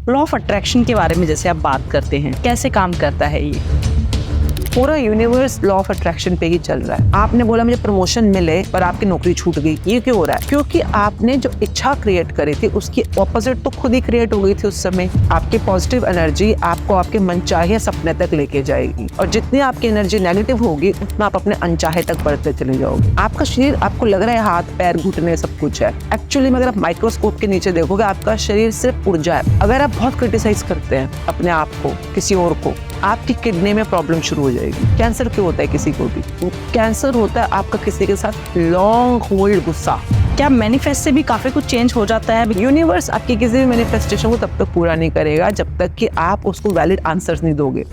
Law of attraction के बारे में जैसे आप बात करते हैं, कैसे काम करता है ये? पूरा यूनिवर्स लॉ ऑफ अट्रैक्शन पे ही चल रहा है। आपने बोला मुझे प्रमोशन मिले पर आपकी नौकरी छूट गई, ये क्यों हो रहा है? क्योंकि आपने जो इच्छा क्रिएट करी थी उसकी ऑपोजिट तो खुद ही क्रिएट हो गई थी उस समय। आपकी पॉजिटिव एनर्जी आपको आपके मनचाहे सपने तक लेके जाएगी, और जितनी आपकी एनर्जी नेगेटिव होगी उतना आप अपने अनचाहे तक बढ़ते चले जाओगे। आपका शरीर, आपको लग रहा है हाथ पैर घुटने सब कुछ है, एक्चुअली में अगर आप माइक्रोस्कोप के नीचे देखोगे आपका शरीर सिर्फ ऊर्जा है। अगर आप बहुत क्रिटिसाइज करते हैं अपने आप को, किसी और को, आपकी किडनी में प्रॉब्लम शुरू हो जाएगी। कैंसर क्यों होता है किसी को भी? कैंसर होता है आपका किसी के साथ लॉन्ग होल्ड गुस्सा। क्या मैनिफेस्ट से भी काफी कुछ चेंज हो जाता है? यूनिवर्स आपकी किसी भी मैनिफेस्टेशन को तब तक पूरा नहीं करेगा जब तक कि आप उसको वैलिड आंसर्स नहीं दोगे।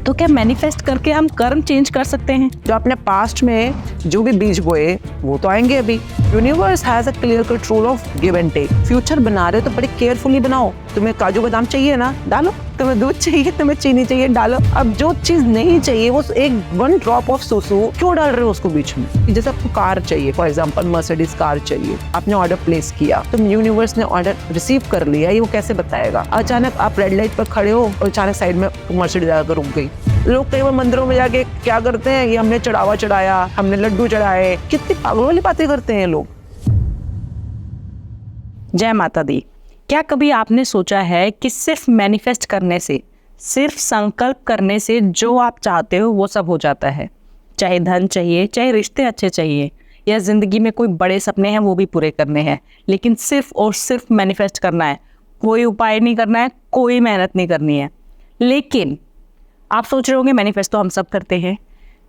तो क्या मैनिफेस्ट करके हम कर्म चेंज कर सकते हैं? जो आपने पास्ट में जो भी बीज बोए वो तो आएंगे अभी। Universe has a clear control of give and take. Future बना रहे हो तो बड़े केयरफुली बनाओ। तुम्हें काजू बादाम चाहिए ना, डालो। तुम्हें दूध चाहिए, तुम्हें चीनी चाहिए, डालो। अब जो चीज नहीं चाहिए वो एक 1 ड्रॉप ऑफ सोसो क्यों डाल रहे हो उसको बीच में? जैसे आपको कार चाहिए, फॉर एग्जाम्पल मर्सिडीज कार चाहिए, आपने ऑर्डर प्लेस किया तो यूनिवर्स ने ऑर्डर रिसीव कर लिया, ये वो कैसे बताएगा? अचानक आप रेड लाइट पर खड़े हो और अचानक साइड में मर्सिडीज आकर रुक गई। लोग कई बार मंदिरों में जाके क्या करते हैं, ये हमने चढ़ावा चढ़ाया, हमने लड्डू चढ़ाए, कितनी पागल वाली बातें करते हैं लोग। जय माता दी। क्या कभी आपने सोचा है कि सिर्फ मैनिफेस्ट करने से, सिर्फ संकल्प करने से जो आप चाहते हो वो सब हो जाता है? चाहे धन चाहिए, चाहे रिश्ते अच्छे चाहिए, या जिंदगी में कोई बड़े सपने हैं वो भी पूरे करने हैं, लेकिन सिर्फ और सिर्फ मैनिफेस्ट करना है, कोई उपाय नहीं करना है, कोई मेहनत नहीं करनी है। लेकिन आप सोच रहे होंगे मैनिफेस्ट तो हम सब करते हैं।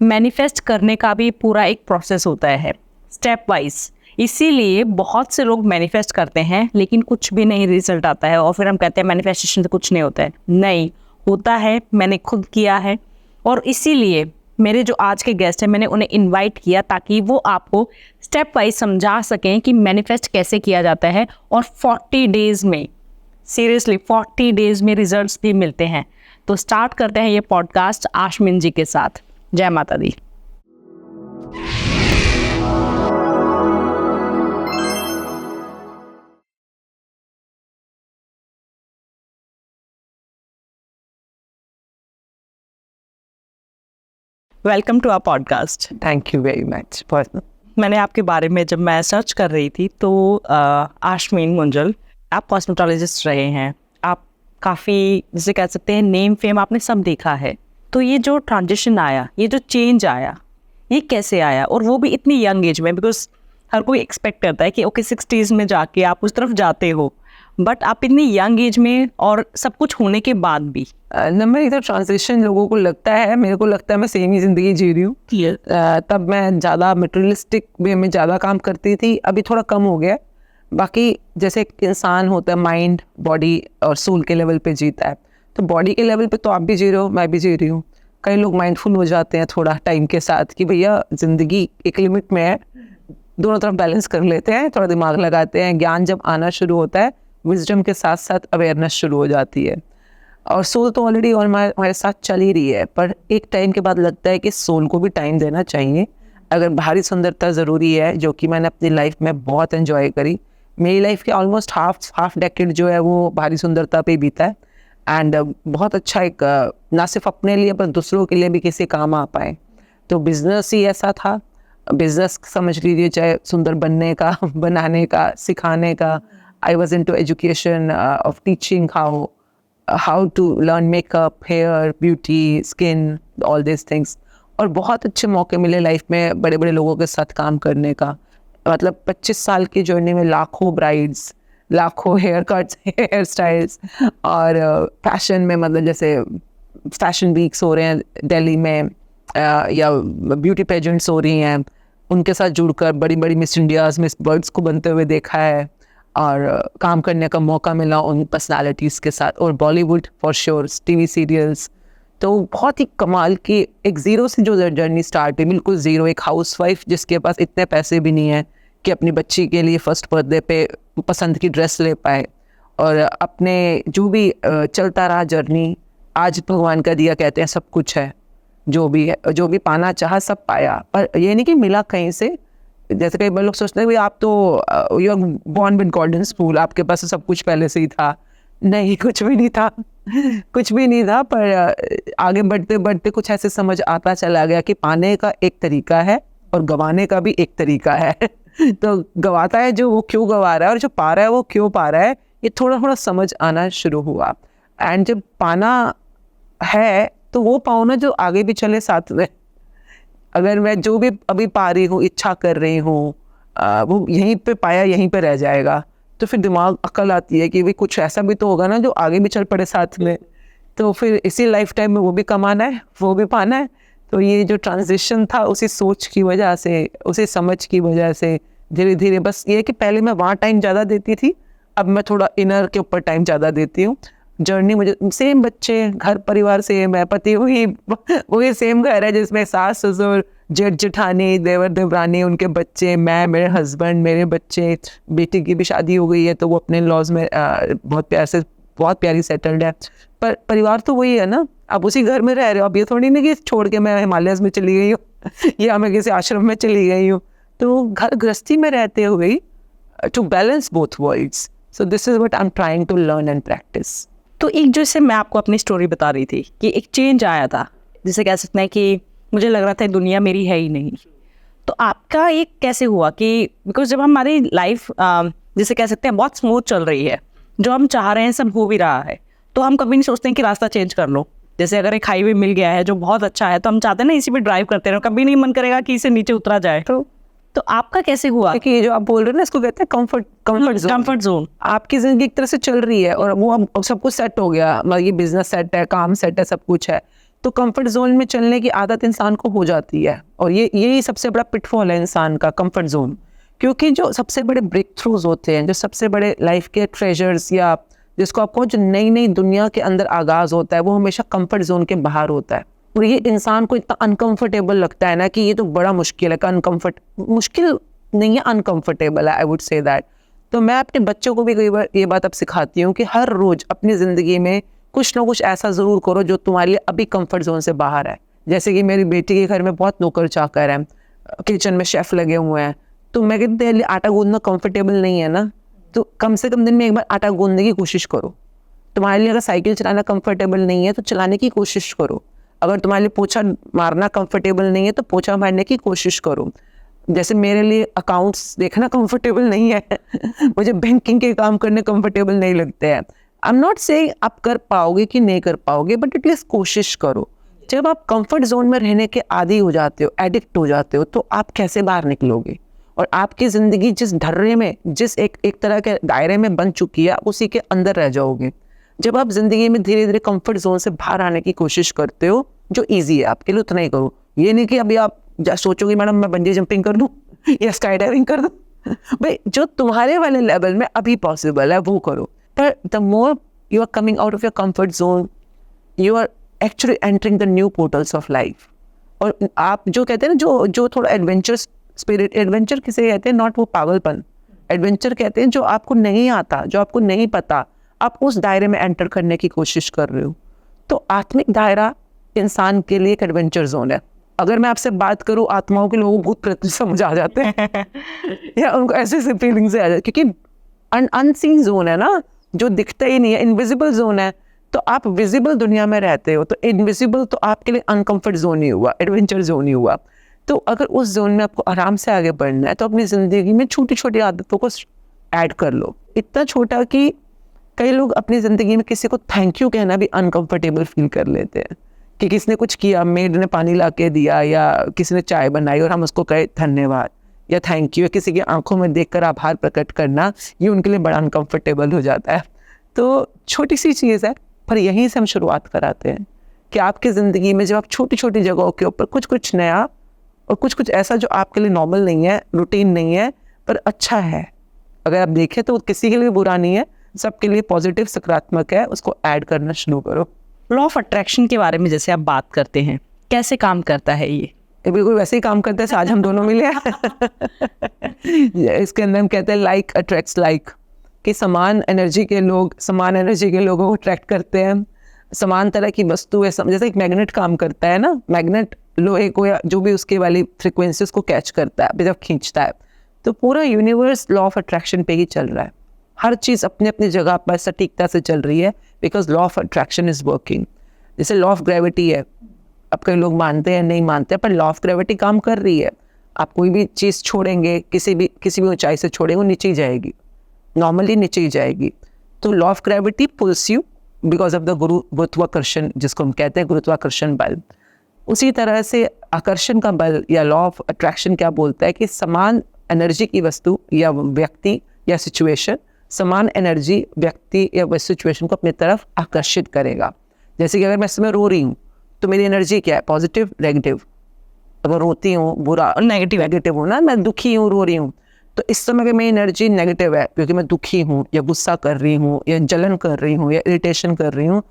मैनिफेस्ट करने का भी पूरा एक प्रोसेस होता है, स्टेप वाइज। इसीलिए बहुत से लोग मैनिफेस्ट करते हैं लेकिन कुछ भी नहीं रिजल्ट आता है, और फिर हम कहते हैं मैनिफेस्टेशन से कुछ नहीं होता है। नहीं होता है, मैंने खुद किया है। और इसीलिए मेरे जो आज के गेस्ट हैं, मैंने उन्हें इनवाइट किया ताकि वो आपको स्टेप वाइज समझा सकें कि मैनिफेस्ट कैसे किया जाता है, और 40 डेज में, सीरियसली 40 डेज में रिजल्ट्स भी मिलते हैं। तो स्टार्ट करते हैं ये पॉडकास्ट आशमीन जी के साथ। जय माता दी। Welcome to our podcast. Thank you very much. मैंने आपके बारे में जब मैं सर्च कर रही थी तो आशमीन मुंजल, आप कॉस्मेटोलॉजिस्ट रहे हैं, आप काफ़ी जिसे कह सकते हैं नेम फेम आपने सब देखा है। तो ये जो ट्रांजिशन आया, ये जो चेंज आया, ये कैसे आया, और वो भी इतनी यंग एज में? बिकॉज हर कोई एक्सपेक्ट करता है कि ओके 60s में जाके आप उस तरफ जाते हो, बट आप इतनी यंग एज में और सब कुछ होने के बाद भी। नंबर एक तो ट्रांजिशन लोगों को लगता है, मेरे को लगता है मैं सेम ही ज़िंदगी जी रही हूँ। तब मैं ज़्यादा मटेरियलिस्टिक वे में ज़्यादा काम करती थी, अभी थोड़ा कम हो गया। बाकी जैसे एक इंसान होता है माइंड, बॉडी और सोल के लेवल पे जीता है, तो बॉडी के लेवल पे तो आप भी जी रहे हो, मैं भी जी रही हूँ। कई लोग माइंडफुल हो जाते हैं थोड़ा टाइम के साथ कि भैया ज़िंदगी एक लिमिट में है, दोनों तरफ बैलेंस कर लेते हैं, थोड़ा दिमाग लगाते हैं। ज्ञान जब आना शुरू होता है, विजडम के साथ साथ अवेयरनेस शुरू हो जाती है। और सोल तो ऑलरेडी हमारे साथ चल ही रही है, पर एक टाइम के बाद लगता है कि सोल को भी टाइम देना चाहिए। अगर बाहरी सुंदरता ज़रूरी है, जो कि मैंने अपनी लाइफ में बहुत एंजॉय करी, मेरी लाइफ के ऑलमोस्ट हाफ डेकेड जो है वो बाहरी सुंदरता पे बीता है। एंड बहुत अच्छा एक ना सिर्फ अपने लिए पर दूसरों के लिए भी किसी काम आ पाए। तो बिजनेस ही ऐसा था, बिजनेस समझ लीजिए, चाहे सुंदर बनने का, बनाने का, सिखाने का। I was into education of teaching how to learn makeup, hair, beauty, skin, all these things. और बहुत अच्छे मौके मिले लाइफ में बड़े बड़े लोगों के साथ काम करने का। मतलब 25 साल की जर्नी में लाखों ब्राइड्स, लाखों हेयर कट्स, हेयर स्टाइल्स, और फैशन में, मतलब जैसे फैशन वीक्स हो रहे हैं दिल्ली में, या ब्यूटी पेजेंट्स हो रही हैं, उनके साथ जुड़कर बड़ी बड़ी मिस इंडियाज, मिस वर्ल्ड्स को बनते हुए देखा है, और काम करने का मौका मिला उन पर्सनालिटीज़ के साथ। और Bollywood for sure, TV serials, तो बहुत ही कमाल की एक ज़ीरो से जो जर्नी स्टार्ट है, बिल्कुल ज़ीरो, एक हाउसवाइफ जिसके पास इतने पैसे भी नहीं है कि अपनी बच्ची के लिए फर्स्ट बर्थडे पे पसंद की ड्रेस ले पाए, और अपने जो भी चलता रहा जर्नी, आज भगवान का दिया कहते हैं सब कुछ है, जो भी है, जो भी पाना चाहा सब पाया। पर ये नहीं कि मिला कहीं से। जैसे कई बार लोग सोचते हैं भाई आप तो you are born with golden spoon, आपके पास सब कुछ पहले से ही था, नहीं, कुछ भी नहीं था, कुछ भी नहीं था। पर आगे बढ़ते बढ़ते कुछ ऐसे समझ आता चला गया कि पाने का एक तरीका है और गंवाने का भी एक तरीका है। तो गंवाता है जो, वो क्यों गंवा रहा है, और जो पा रहा है वो क्यों पा रहा है, ये थोड़ा थोड़ा समझ आना शुरू हुआ। एंड जब पाना है तो वो पाओ ना जो आगे भी चले साथ में। अगर मैं जो भी अभी पा रही हूँ, इच्छा कर रही हूँ, वो यहीं पे पाया यहीं पे रह जाएगा, तो फिर दिमाग अकल आती है कि भाई कुछ ऐसा भी तो होगा ना जो आगे भी चल पड़े साथ में। तो फिर इसी लाइफ टाइम में वो भी कमाना है, वो भी पाना है। तो ये जो ट्रांजिशन था उसी सोच की वजह से, उसी समझ की वजह से धीरे धीरे, बस ये कि पहले मैं वहाँ टाइम ज़्यादा देती थी, अब मैं थोड़ा इनर के ऊपर टाइम ज़्यादा देती हूँ। जर्नी मुझे सेम, बच्चे, घर परिवार सेम है, पति वही सेम घर है जिसमें सास ससुर, जेठ जेठानी, देवर देवरानी, उनके बच्चे, मैं, मेरे हस्बैंड, मेरे बच्चे, बेटी की भी शादी हो गई है तो वो अपने लॉज में बहुत प्यार से, बहुत प्यारी सेटल्ड है। पर परिवार तो वही है ना, अब उसी घर में रह रहे हो। अब ये थोड़ी नहीं कि छोड़ के मैं हिमालयस में चली गई हूँ या मैं किसी आश्रम में चली गई हूँ। तो घर गृहस्थी में रहते हुए to balance both worlds, so this is what I am trying to learn and practise. तो एक जैसे मैं आपको अपनी स्टोरी बता रही थी कि एक चेंज आया था, जिसे कह सकते हैं कि मुझे लग रहा था दुनिया मेरी है ही नहीं। तो आपका एक कैसे हुआ कि, बिकॉज जब हमारी लाइफ जिसे कह सकते हैं बहुत स्मूथ चल रही है, जो हम चाह रहे हैं सब हो भी रहा है, तो हम कभी नहीं सोचते हैं कि रास्ता चेंज कर लो। जैसे अगर एक हाईवे मिल गया है जो बहुत अच्छा है तो हम चाहते हैं ना इसी पे ड्राइव करते रहो, कभी नहीं मन करेगा कि इसे नीचे उतरा जाए। तो आपका कैसे हुआ? कि ये जो आप बोल रहे हो ना, इसको कहते हैं कंफर्ट जोन। आपकी जिंदगी एक तरह से चल रही है और वो अब सब कुछ सेट हो गया, मतलब ये बिजनेस सेट है, काम सेट है, सब कुछ है, तो कंफर्ट जोन में चलने की आदत इंसान को हो जाती है। और यही सबसे बड़ा पिटफॉल है इंसान का, कंफर्ट जोन। क्योंकि जो सबसे बड़े ब्रेक थ्रूज होते हैं, जो सबसे बड़े लाइफ के ट्रेजर्स, या जिसको आपको जो नई नई दुनिया के अंदर आगाज होता है, वो हमेशा कंफर्ट जोन के बाहर होता है। और ये इंसान को इतना अनकंफर्टेबल लगता है ना कि ये तो बड़ा मुश्किल है। मुश्किल नहीं है, अनकंफर्टेबल है, आई वुड से दैट। तो मैं अपने बच्चों को भी कई बार ये बात अब सिखाती हूँ कि हर रोज अपनी जिंदगी में कुछ ना कुछ ऐसा जरूर करो जो तुम्हारे लिए अभी कंफर्ट जोन से बाहर है। जैसे कि मेरी बेटी के घर में बहुत नौकर चाकर हैं, किचन में शेफ लगे हुए हैं, तो मैं कहती हूँ आटा गूंदना कंफर्टेबल नहीं है ना, तो कम से कम दिन में एक बार आटा गूंदने की कोशिश करो। तुम्हारे लिए अगर साइकिल चलाना कंफर्टेबल नहीं है तो चलाने की कोशिश करो। अगर तुम्हारे लिए पोछा मारना कंफर्टेबल नहीं है तो पोछा मारने की कोशिश करो। जैसे मेरे लिए अकाउंट्स देखना कंफर्टेबल नहीं है मुझे बैंकिंग के काम करने कंफर्टेबल नहीं लगते हैं। आई एम नॉट सेइंग आप कर पाओगे कि नहीं कर पाओगे, बट एटलीस्ट कोशिश करो। जब आप कंफर्ट जोन में रहने के आदी हो जाते हो, एडिक्ट हो जाते हो, तो आप कैसे बाहर निकलोगे? और आपकी ज़िंदगी जिस ढर्रे में, जिस एक तरह के दायरे में बन चुकी है, आप उसी के अंदर रह जाओगे। जब आप ज़िंदगी में धीरे धीरे कंफर्ट जोन से बाहर आने की कोशिश करते हो, जो ईजी है आपके लिए, उतना ही करो। ये नहीं कि अभी आप सोचोगे मैडम मैं बंजी जंपिंग कर दूँ या स्काई डाइविंग कर दूँ भाई जो तुम्हारे वाले लेवल में अभी पॉसिबल है वो करो। पर the more you are coming out of your comfort zone, you are actually entering the new portals of life. और आप जो कहते हैं ना, जो थोड़ा एडवेंचर स्पिरिट, एडवेंचर किसे कहते हैं? नॉट वो पागलपन, एडवेंचर कहते हैं जो आपको नहीं आता, जो आपको नहीं पता, आप उस दायरे में एंटर करने की कोशिश कर रहे हो। तो आत्मिक दायरा इंसान के लिए एक एडवेंचर जोन है। अगर मैं आपसे बात करूं, आत्माओं के लोगों को भूत प्रेत समझ आ जाते हैं या उनको ऐसे ऐसे फीलिंग से आ जाते, क्योंकि अनसीन जोन है ना, जो दिखता ही नहीं है, इनविजिबल जोन है। तो आप विजिबल दुनिया में रहते हो, तो इनविजिबल तो आपके लिए अनकंफर्ट जोन ही हुआ, एडवेंचर जोन ही हुआ। तो अगर उस जोन में आपको आराम से आगे बढ़ना है तो अपनी ज़िंदगी में छोटी छोटी आदतों को ऐड कर लो। इतना छोटा कि कई लोग अपनी ज़िंदगी में किसी को थैंक यू कहना भी अनकंफर्टेबल फील कर लेते हैं कि किसने कुछ किया, मेड ने पानी ला के दिया या किसी ने चाय बनाई और हम उसको कहे धन्यवाद या थैंक यू, किसी की आंखों में देखकर आभार प्रकट करना, ये उनके लिए बड़ा अनकंफर्टेबल हो जाता है। तो छोटी सी चीज़ है, पर यहीं से हम शुरुआत कराते हैं कि आपकी ज़िंदगी में जब आप छोटी छोटी जगहों के ऊपर कुछ कुछ नया और कुछ कुछ ऐसा जो आपके लिए नॉर्मल नहीं है, रूटीन नहीं है, पर अच्छा है, अगर आप देखें तो किसी के लिए बुरा नहीं है, सबके लिए पॉजिटिव, सकारात्मक है, उसको ऐड करना शुरू करो। लॉ ऑफ अट्रैक्शन के बारे में जैसे आप बात करते हैं, कैसे काम करता है ये? बिल्कुल वैसे ही काम करता है, आज हम दोनों मिले हैं इसके अंदर हम कहते हैं लाइक अट्रैक्ट्स लाइक, कि समान एनर्जी के लोग समान एनर्जी के लोगों को अट्रैक्ट करते हैं। समान तरह की वस्तु है, जैसे एक मैग्नेट काम करता है ना, मैग्नेट लोहे को या जो भी उसके वाली फ्रिक्वेंसीज को कैच करता है, जब खींचता है, तो पूरा यूनिवर्स लॉ ऑफ अट्रैक्शन पे ही चल रहा है। हर चीज़ अपने अपनी जगह पर सटीकता से चल रही है, because law of attraction is working. जैसे लॉ ऑफ ग्रेविटी है, अब कई लोग मानते हैं नहीं मानते, पर लॉ ऑफ ग्रेविटी काम कर रही है। आप कोई भी चीज़ छोड़ेंगे, किसी भी ऊंचाई से छोड़ेंगे, वो नीचे ही जाएगी, नॉर्मली नीचे ही जाएगी। तो law of gravity pools you because of the गुरुत्वाकर्षण, जिसको हम कहते हैं गुरुत्वाकर्षण बल। उसी तरह से आकर्षण का बल या लॉ ऑफ अट्रैक्शन क्या बोलता है कि समान एनर्जी की वस्तु या व्यक्ति या सिचुएशन समान एनर्जी व्यक्ति या सिचुएशन को अपनी तरफ आकर्षित करेगा। जैसे कि अगर मैं इस समय रो रही हूँ तो मेरी एनर्जी क्या है, पॉजिटिव नेगेटिव। अगर रोती हूँ बुरा नेगेटिव हूँ ना, मैं दुखी हूँ रो रही हूँ, तो इस समय अगर मेरी एनर्जी नेगेटिव है क्योंकि मैं दुखी हूँ या गुस्सा कर रही हूँ या जलन कर रही हूँ या इरिटेशन कर रही हूँ,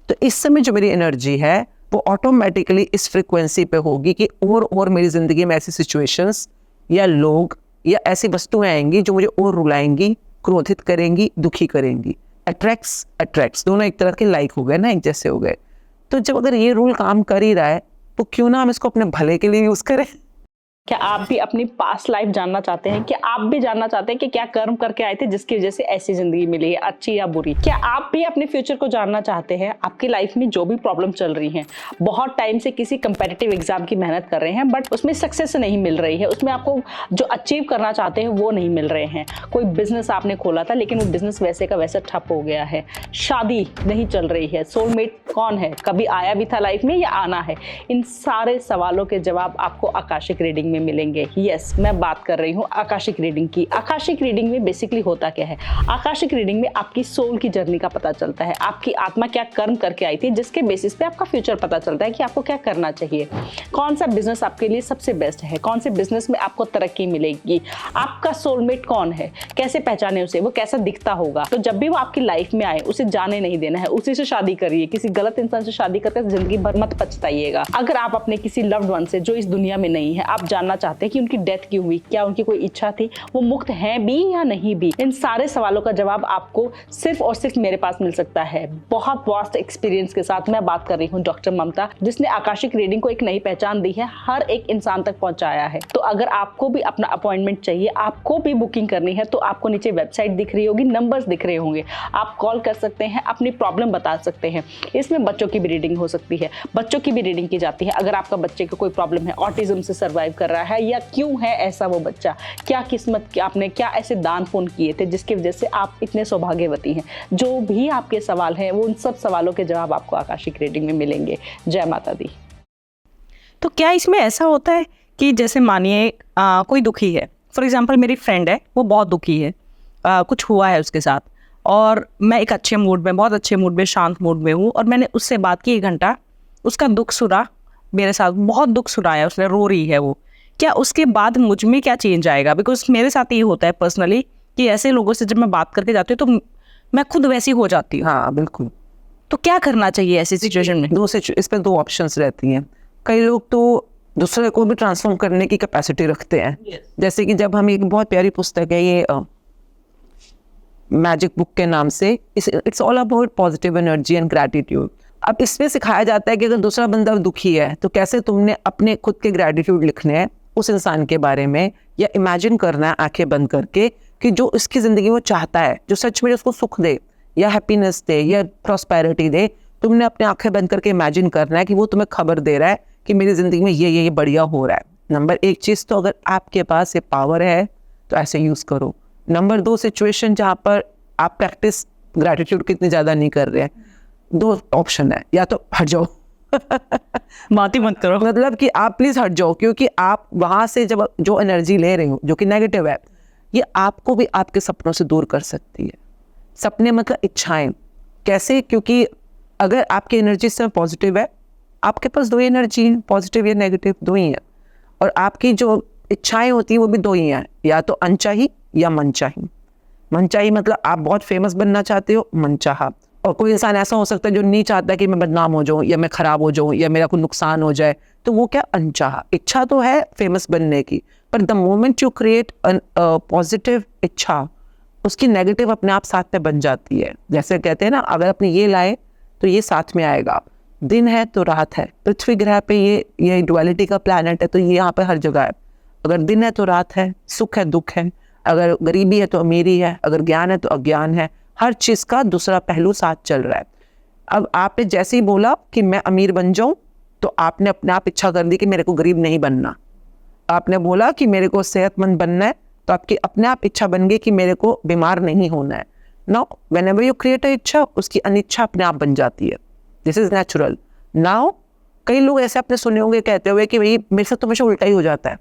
तो इस समय जो मेरी एनर्जी है वो ऑटोमेटिकली इस फ्रिक्वेंसी पे होगी कि और मेरी ज़िंदगी में ऐसी सिचुएशंस या लोग या ऐसी वस्तुएं आएंगी जो मुझे और रुलाएंगी, क्रोधित करेंगी, दुखी करेंगी। अट्रैक्ट्स दोनों एक तरह के लाइक हो गए ना, एक जैसे हो गए। तो जब अगर ये रूल काम कर ही रहा है तो क्यों ना हम इसको अपने भले के लिए यूज़ करें। क्या आप भी अपनी पास्ट लाइफ जानना चाहते हैं? क्या आप भी जानना चाहते हैं कि क्या कर्म करके आए थे जिसकी वजह से ऐसी जिंदगी मिली है, अच्छी या बुरी? क्या आप भी अपने फ्यूचर को जानना चाहते हैं? आपकी लाइफ में जो भी प्रॉब्लम चल रही है, बहुत टाइम से किसी कंपेटिटिव एग्जाम की मेहनत कर रहे हैं बट उसमें सक्सेस नहीं मिल रही है, उसमें आपको जो अचीव करना चाहते हैं वो नहीं मिल रहे हैं। कोई बिजनेस आपने खोला था लेकिन वो बिजनेस वैसे का वैसा ठप हो गया है, शादी नहीं चल रही है, सोलमेट कौन है, कभी आया भी था लाइफ में या आना है? इन सारे सवालों के जवाब आपको आकाशिक रीडिंग मिलेंगे। यस, मैं बात कर रही हूँ आकाशिक रीडिंग की। आकाशिक रीडिंग में बेसिकली होता क्या है? आकाशिक रीडिंग में आपकी सोल की जर्नी का पता चलता है, आपकी आत्मा क्या कर्म करके आई थी जिसके बेसिस पे आपका फ्यूचर पता चलता है कि आपको क्या करना चाहिए, कौन सा बिजनेस आपके लिए सबसे बेस्ट है, कौन से बिजनेस में आपको तरक्की मिलेगी, आपका सोलमेट कौन है, कैसे पहचाने उसे, वो कैसा दिखता होगा। तो जब भी वो आपकी लाइफ में आए उसे जाने नहीं देना है, उसी से शादी करिए। किसी गलत इंसान से शादी करके जिंदगी भर मत पछताइएगा। अगर आप अपने किसी लव्ड वन से जो इस दुनिया में नहीं है, आप जानना चाहते हैं कि उनकी डेथ क्यों हुई, क्या उनकी कोई इच्छा थी, वो मुक्त हैं भी या नहीं भी, इन सारे सवालों का जवाब आपको सिर्फ और सिर्फ मेरे पास मिल सकता है। बहुत वास्ट एक्सपीरियंस के साथ मैं बात कर रही हूँ डॉक्टर ममता, जिसने आकाशिक रीडिंग को एक नई पहचान दी है, हर एक इंसान तक पहुंचाया है। तो अगर आपको भी अपना अपॉइंटमेंट चाहिए, आपको भी बुकिंग करनी है, तो आपको नीचे वेबसाइट दिख रही होगी, नंबर्स दिख रहे होंगे, आप कॉल कर सकते हैं, अपनी प्रॉब्लम बता सकते हैं। इसमें बच्चों की भी रीडिंग हो सकती है, बच्चों की भी रीडिंग की जाती है। अगर आपका बच्चे को कोई प्रॉब्लम है, ऑटिज्म से सर्वाइव कर रहा है या क्यों है ऐसा वो बच्चा, क्या किस्मत, क्या आपने क्या ऐसे दान पुण्य किए थे जिसकी वजह से आप इतने सौभाग्यवती हैं, जो भी आपके सवाल हैं वो उन सब सवालों के जवाब आपको आकाशिक रीडिंग में मिलेंगे। जय माता दी। तो क्या इसमें ऐसा होता है कि जैसे मानिए कोई दुखी है, फॉर एग्जाम्पल मेरी फ्रेंड है, वो बहुत दुखी है, कुछ हुआ है उसके साथ, और मैं एक अच्छे मूड में, बहुत अच्छे मूड में, शांत मूड में हूँ, और मैंने उससे बात की 1 घंटा, उसका दुख सुना, मेरे साथ बहुत दुख सुनाया उसने, रो रही है वो। क्या उसके बाद मुझ में क्या चेंज आएगा? बिकॉज मेरे साथ ये होता है पर्सनली कि ऐसे लोगों से जब मैं बात करके जाती हूँ तो मैं खुद वैसी हो जाती हूँ। हाँ बिल्कुल। तो क्या करना चाहिए ऐसी सिचुएशन में? इसमें 2 ऑप्शंस रहती हैं। कई लोग तो दूसरे को भी ट्रांसफॉर्म करने की कैपेसिटी रखते हैं। जैसे कि जब हम, एक बहुत प्यारी पुस्तक है ये मैजिक बुक के नाम से, it's all about positive energy and gratitude. अब इसमें सिखाया जाता है कि अगर दूसरा बंदा दुखी है तो कैसे तुमने अपने खुद के ग्रैटिट्यूड लिखने हैं उस इंसान के बारे में, या इमेजिन करना है आंखें बंद करके कि जो उसकी ज़िंदगी वो चाहता है, जो सच में उसको सुख दे या हैप्पीनेस दे या प्रॉस्पेरिटी दे, तुमने अपने आंखें बंद करके इमेजिन करना है कि वो तुम्हें खबर दे रहा है कि मेरी ज़िंदगी में ये बढ़िया हो रहा है। नंबर 1 चीज़, तो अगर आपके पास ये पावर है तो ऐसे यूज़ करो। नंबर 2 सिचुएशन जहाँ पर आप प्रैक्टिस ग्रैटिट्यूड कितनी ज़्यादा नहीं कर रहे हैं, 2 ऑप्शन है, या तो हट जाओ बात ही मत करो, मतलब कि आप प्लीज हट जाओ, क्योंकि आप वहां से जब जो एनर्जी ले रहे हो जो कि नेगेटिव है, ये आपको भी आपके सपनों से दूर कर सकती है। सपने मतलब इच्छाएं। कैसे? क्योंकि अगर आपकी एनर्जी से पॉजिटिव है, आपके पास 2 ही एनर्जी है, पॉजिटिव या नेगेटिव 2 ही है, और आपकी जो इच्छाएं होती हैं वो भी 2 ही हैं, या तो अनचाही या मनचाही। मनचाही मतलब आप बहुत फेमस बनना चाहते हो, मनचाहा। और कोई इंसान ऐसा हो सकता है जो नहीं चाहता कि मैं बदनाम हो जाऊं या मैं खराब हो जाऊं या मेरा कोई नुकसान हो जाए, तो वो क्या, अनचाहा। इच्छा तो है फेमस बनने की, पर the moment you create positive इच्छा, उसकी नेगेटिव अपने आप साथ में बन जाती है। जैसे कहते हैं ना, अगर अपने ये लाए तो ये साथ में आएगा। दिन है तो रात है, पृथ्वी ग्रह पे ये डुअलिटी का प्लैनेट है, तो ये यहाँ पे हर जगह है। अगर दिन है तो रात है, सुख है दुख है, अगर गरीबी है तो अमीरी है, अगर ज्ञान है तो अज्ञान है, हर चीज़ का दूसरा पहलू साथ चल रहा है। अब आपने जैसे ही बोला कि मैं अमीर बन जाऊं, तो आपने अपने आप इच्छा कर दी कि मेरे को गरीब नहीं बनना। आपने बोला कि मेरे को सेहतमंद बनना है, तो आपकी अपने आप इच्छा बन गई कि मेरे को बीमार नहीं होना है। Now whenever you create a इच्छा, उसकी अनिच्छा अपने आप बन जाती है। This is natural. नाउ कई लोग ऐसे आपने सुने होंगे कहते हुए कि भाई मेरे साथ तो हमेशा उल्टा ही हो जाता है,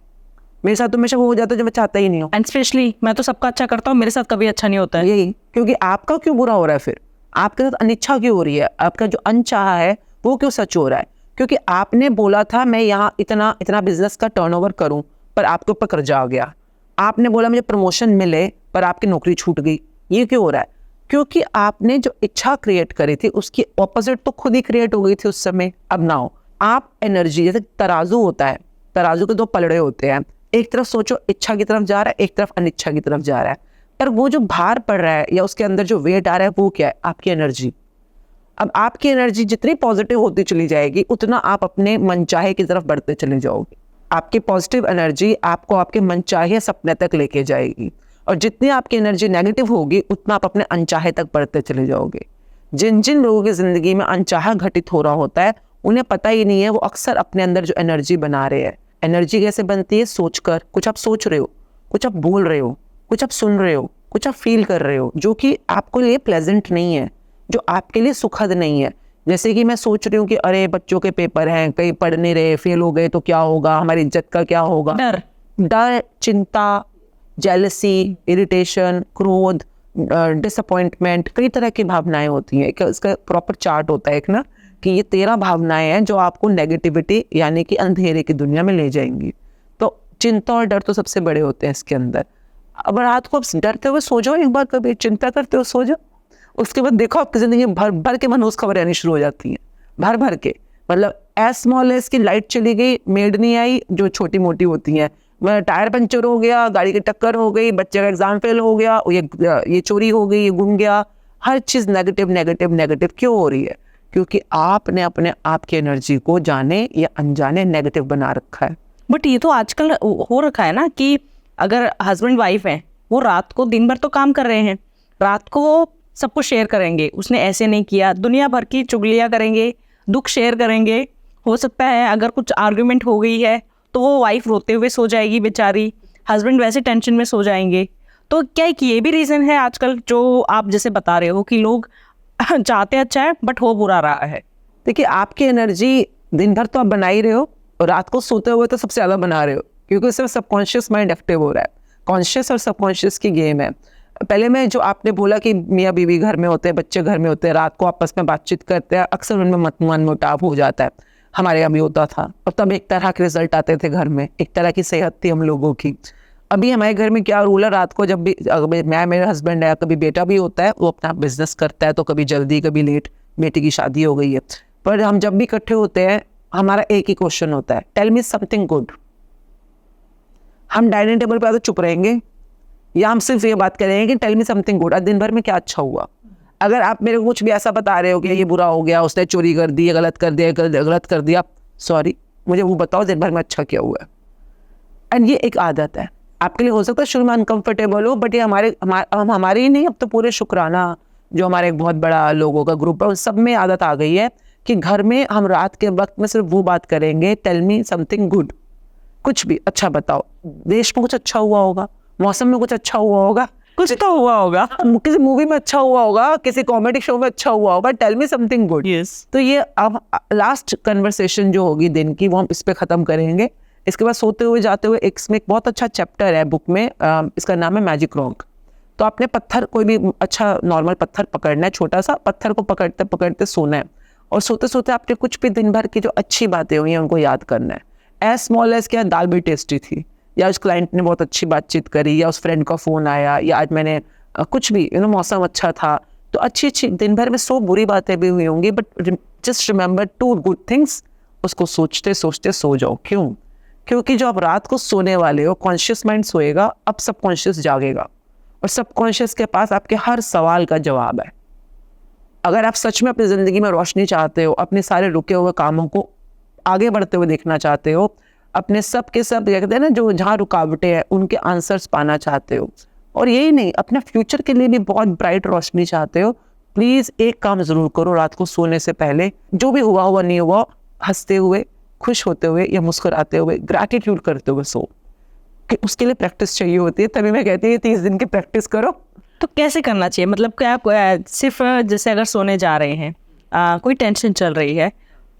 मेरे साथ तो हमेशा वो हो जाता है जो मैं चाहता ही नहीं हूँ। एंड स्पेशली मैं तो सबका अच्छा करता हूँ, मेरे साथ कभी अच्छा नहीं होता है। यही क्योंकि आपका क्यों बुरा हो रहा है, फिर आपके साथ अनिच्छा क्यों हो रही है, आपका जो अनचाहा है वो क्यों सच हो रहा है? क्योंकि आपने बोला था मैं यहाँ इतना इतना बिजनेस का टर्नओवर करूँ, पर आपके ऊपर कर्जा आ गया। आपने बोला मुझे प्रमोशन मिले, पर आपकी नौकरी छूट गई। ये क्यों हो रहा है? क्योंकि आपने जो इच्छा क्रिएट करी थी उसकी ऑपोजिट तो खुद ही क्रिएट हो गई थी उस समय। अब नाउ आप एनर्जी, जैसे तराजू होता है, तराजू के दो पलड़े होते हैं, एक तरफ सोचो इच्छा की तरफ जा रहा है, एक तरफ अनिच्छा की तरफ जा रहा है, पर वो जो भार पड़ रहा है या उसके अंदर जो वेट आ रहा है वो क्या है? आपकी एनर्जी। अब आपकी एनर्जी जितनी पॉजिटिव होती चली जाएगी उतना आप अपने मनचाहे की तरफ बढ़ते चले जाओगे। आपकी पॉजिटिव एनर्जी आपको आपके मनचाहे सपने तक लेके जाएगी, और जितनी आपकी एनर्जी नेगेटिव होगी उतना आप अपने अनचाहे तक बढ़ते चले जाओगे। जिन जिन लोगों की जिंदगी में अनचाहा घटित हो रहा होता है उन्हें पता ही नहीं है, वो अक्सर अपने अंदर जो एनर्जी बना रहे हैं। एनर्जी कैसे बनती है? सोचकर। कुछ आप सोच रहे हो, कुछ आप बोल रहे हो, कुछ आप सुन रहे हो, कुछ आप फील कर रहे हो जो कि आपके लिए प्लेजेंट नहीं है, जो आपके लिए सुखद नहीं है। जैसे कि मैं सोच रही हूँ कि अरे बच्चों के पेपर हैं, कहीं पढ़ नहीं रहे, फेल हो गए तो क्या होगा, हमारी इज्जत का क्या होगा। डर, चिंता, जेलसी, इरिटेशन, क्रोध, डिसअपॉइंटमेंट, कई तरह की भावनाएं होती हैं। इसका प्रॉपर चार्ट होता है एक ना, कि ये 13 भावनाएं हैं जो आपको नेगेटिविटी यानी कि अंधेरे की दुनिया में ले जाएंगी। तो चिंता और डर तो सबसे बड़े होते हैं इसके अंदर। अब रात को आप डरते हुए सो जाओ, एक बार कभी चिंता करते हुए सो जाओ, उसके बाद देखो आपकी जिंदगी में भर भर के मनहूस खबरें आनी शुरू हो जाती हैं, भर भर के। मतलब एज स्मॉल एज की लाइट चली गई, मेड नहीं आई, जो छोटी मोटी होती हैं, वह टायर पंचर हो गया, गाड़ी की टक्कर हो गई, बच्चे का एग्जाम फेल हो गया, ये चोरी हो गई, ये गुम गया। हर चीज़ नेगेटिव नेगेटिव नेगेटिव क्यों हो रही है? क्योंकि आपने अपने आप की एनर्जी को जाने या अनजाने नेगेटिव बना रखा है। बट ये तो आजकल हो रखा है ना कि अगर हस्बैंड वाइफ हैं, वो रात को दिन भर तो काम कर रहे हैं, रात को वो सबको शेयर करेंगे, उसने ऐसे नहीं किया, दुनिया भर की चुगलियाँ करेंगे, दुख शेयर करेंगे। हो सकता है अगर कुछ आर्ग्यूमेंट हो गई है तो वो वाइफ रोते हुए सो जाएगी बेचारी, हस्बैंड वैसे टेंशन में सो जाएंगे। तो क्या ये भी रीज़न है आजकल जो आप जैसे बता रहे हो कि लोग चाहते अच्छा है बट हो बुरा रहा है? देखिए, आपकी एनर्जी दिन भर तो आप बना ही रहे हो, और रात को सोते हुए तो सबसे ज़्यादा बना रहे हो, क्योंकि उससे सबकॉन्शियस माइंड एक्टिव हो रहा है। कॉन्शियस और सबकॉन्शियस की गेम है। पहले में जो आपने बोला कि मियाँ बीवी घर में होते हैं, बच्चे घर में होते हैं, रात को आपस में बातचीत करते हैं, अक्सर उनमें मनमुटाव हो जाता है। हमारे यहाँ भी होता था, और तब एक तरह के रिजल्ट आते थे घर में, एक तरह की सेहत थी हम लोगों की। अभी हमारे घर में क्या रूल है, रात को जब भी मैं, मेरे हस्बैंड है, कभी बेटा भी होता है, वो अपना बिजनेस करता है, तो कभी जल्दी कभी लेट, बेटी की शादी हो गई है, पर हम जब भी इकट्ठे होते हैं हमारा एक ही क्वेश्चन होता है, टेल मी समथिंग गुड। हम डाइनिंग टेबल पर तो चुप रहेंगे, या हम सिर्फ ये बात करेंगे कि टेल मी समथिंग गुड, आज दिन भर में क्या अच्छा हुआ। अगर आप मेरे को कुछ भी ऐसा बता रहे हो कि ये बुरा हो गया, उसने चोरी कर दी, गलत कर दिया, गलत कर दिया, सॉरी, मुझे वो बताओ दिन भर में अच्छा क्या हुआ है। एंड ये एक आदत है, आपके लिए हो सकता है शुरू में अनकंफर्टेबल हो, बट ये हमारे ही नहीं, अब तो पूरे शुक्राना जो हमारे एक बहुत बड़ा लोगों का ग्रुप है उन सब में आदत आ गई है कि घर में हम रात के वक्त में सिर्फ वो बात करेंगे, टेल मी समथिंग गुड, कुछ भी अच्छा बताओ। देश में कुछ अच्छा हुआ होगा, मौसम में कुछ अच्छा हुआ होगा, कुछ तो हुआ होगा, किसी मूवी में अच्छा हुआ होगा, किसी कॉमेडी शो में अच्छा हुआ होगा, टेल मी समथिंग गुड। तो ये अब लास्ट कन्वर्सेशन जो होगी दिन की, वो हम इस पे ख़त्म करेंगे। इसके बाद सोते हुए जाते हुए इसमें एक बहुत अच्छा चैप्टर है बुक में, इसका नाम है मैजिक रॉक। तो आपने पत्थर, कोई भी अच्छा नॉर्मल पत्थर पकड़ना है, छोटा सा पत्थर को पकड़ते पकड़ते सोना है, और सोते सोते आपने कुछ भी दिन भर की जो अच्छी बातें हुई हैं उनको याद करना है। एज स्मॉल एज क्या, दाल भी टेस्टी थी, या उस क्लाइंट ने बहुत अच्छी बातचीत करी, या उस फ्रेंड का फ़ोन आया, या आज मैंने कुछ भी मौसम अच्छा था। तो अच्छी अच्छी दिन भर में 100 बुरी बातें भी हुई होंगी, but just remember 2 good things, उसको सोचते सोचते सो जाओ। क्यों? क्योंकि जो आप रात को सोने वाले हो, कॉन्शियस माइंड सोएगा, अब सबकॉन्शियस जागेगा, और सबकॉन्शियस के पास आपके हर सवाल का जवाब है। अगर आप सच में अपनी ज़िंदगी में रोशनी चाहते हो, अपने सारे रुके हुए कामों को आगे बढ़ते हुए देखना चाहते हो, अपने सब के सब कहते हैं ना, जो जहाँ रुकावटें हैं उनके आंसर्स पाना चाहते हो, और यही नहीं, अपने फ्यूचर के लिए भी बहुत ब्राइट रोशनी चाहते हो, प्लीज एक काम जरूर करो, रात को सोने से पहले जो भी हुआ हुआ नहीं हुआ, हंसते हुए, खुश होते हुए या मुस्कुराते हुए, ग्रैटिट्यूड करते हुए सो। कि उसके लिए प्रैक्टिस चाहिए होती है, तभी मैं कहती हूँ 30 दिन की प्रैक्टिस करो। तो कैसे करना चाहिए, मतलब क्या सिर्फ जैसे अगर सोने जा रहे हैं, कोई टेंशन चल रही है,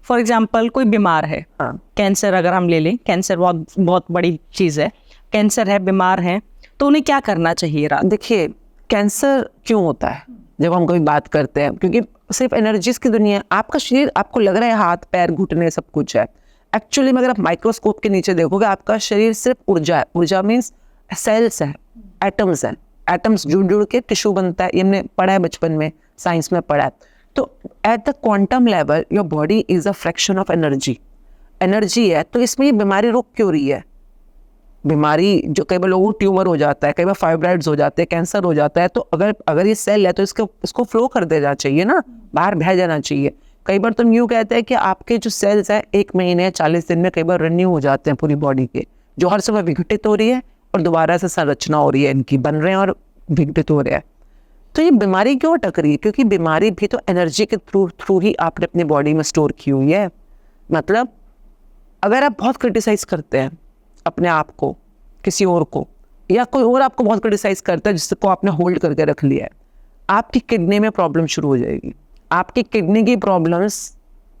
फॉर एग्जांपल कोई बीमार है, कैंसर अगर हम ले लें, कैंसर बहुत बहुत बड़ी चीज़ है, कैंसर है, बीमार है, तो उन्हें क्या करना चाहिए रात? देखिए, कैंसर क्यों होता है जब हम कोई बात करते हैं, क्योंकि सिर्फ एनर्जीज की दुनिया है। आपका शरीर, आपको लग रहा है हाथ पैर घुटने सब कुछ है, एक्चुअली में अगर आप माइक्रोस्कोप के नीचे देखोगे, आपका शरीर सिर्फ ऊर्जा है। ऊर्जा मीन्स सेल्स है, एटम्स हैं, एटम्स जुड़ जुड़ के टिश्यू बनता है, ये हमने पढ़ा है बचपन में, साइंस में पढ़ा है। तो at the quantum level your body is a fraction of energy, energy है। तो इसमें ये बीमारी रुक क्यों रही है? बीमारी जो कई बार लोगों को ट्यूमर हो जाता है, कई बार फाइब्राइड्स हो जाते हैं, कैंसर हो जाता है, तो अगर ये सेल है तो इसको फ्लो कर देना चाहिए ना, बाहर बह जाना चाहिए। कई बार तुम यूँ कहते हैं कि आपके जो सेल्स हैं 1 महीने 40 दिन में कई बार रिन्यू हो जाते हैं पूरी बॉडी के, जो हर समय विघटित हो रही है और दोबारा से संरचना हो रही है, इनकी बन रहे हैं और विघटित हो रहे हैं। तो ये बीमारी क्यों अटक रही है? क्योंकि बीमारी भी तो एनर्जी के थ्रू ही आपने अपनी बॉडी में स्टोर की हुई है। मतलब अगर आप बहुत क्रिटिसाइज करते हैं अपने आप को, किसी और को, या कोई और आपको बहुत क्रिटिसाइज करता है जिसको आपने होल्ड करके रख लिया है, आपकी किडनी में प्रॉब्लम शुरू हो जाएगी। आपकी किडनी की प्रॉब्लम्स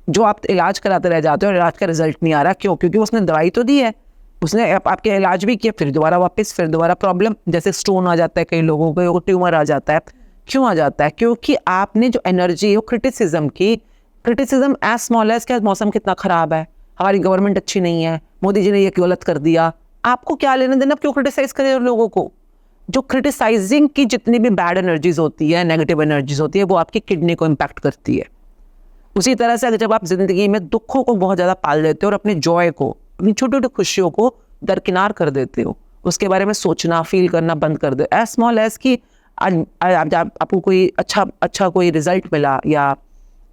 जो आप इलाज कराते रह जाते हो और इलाज का रिजल्ट नहीं आ रहा, क्यों? क्योंकि उसने दवाई तो दी है, उसने आपके इलाज भी किया, फिर दोबारा प्रॉब्लम, जैसे स्टोन आ जाता है कई लोगों को, ट्यूमर आ जाता है। क्यों आ जाता है? क्योंकि आपने जो एनर्जी है वो क्रिटिसिज्म की, क्रिटिसिज्म एज स्मॉल एज क्या मौसम कितना खराब है, हमारी गवर्नमेंट अच्छी नहीं है, मोदी जी ने ये गलत कर दिया, आपको क्या लेना देना, क्यों क्रिटिसाइज करें लोगों को? जो क्रिटिसाइजिंग की जितनी भी बैड एनर्जीज होती है, नेगेटिव एनर्जीज होती है, वो आपकी किडनी को इम्पैक्ट करती है। उसी तरह से जब आप जिंदगी में दुखों को बहुत ज़्यादा पाल देते हो और अपने जॉय को, अपनी छोटी छोटी खुशियों को दरकिनार कर देते हो, उसके बारे में सोचना फील करना बंद कर दो, एज स्मॉल एज कि आपको कोई अच्छा कोई रिजल्ट मिला, या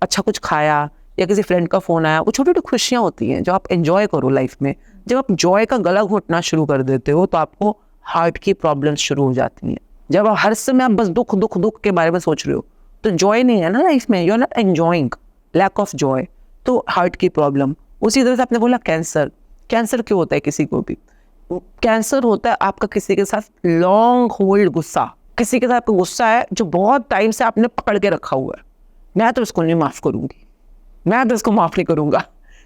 अच्छा कुछ खाया, या किसी फ्रेंड का फ़ोन आया, वो छोटी छोटी खुशियाँ होती हैं जो आप एंजॉय करो लाइफ में। जब आप जॉय का गला घोटना शुरू कर देते हो तो आपको हार्ट की प्रॉब्लम्स शुरू हो जाती हैं। जब आप हर समय आप बस दुख के बारे में सोच रहे हो तो जॉय नहीं है ना लाइफ में, you are not enjoying, lack of joy, तो हार्ट की प्रॉब्लम। उसी तरह से आपने बोला कैंसर क्यों होता है? किसी को भी कैंसर होता है आपका किसी के साथ लॉन्ग होल्ड गुस्सा, किसी के साथ आपका गुस्सा है जो बहुत टाइम से आपने पकड़ के रखा हुआ है, मैं तो इसको नहीं माफ़ करूँगी, मैं तो इसको माफ़ नहीं करूँगा।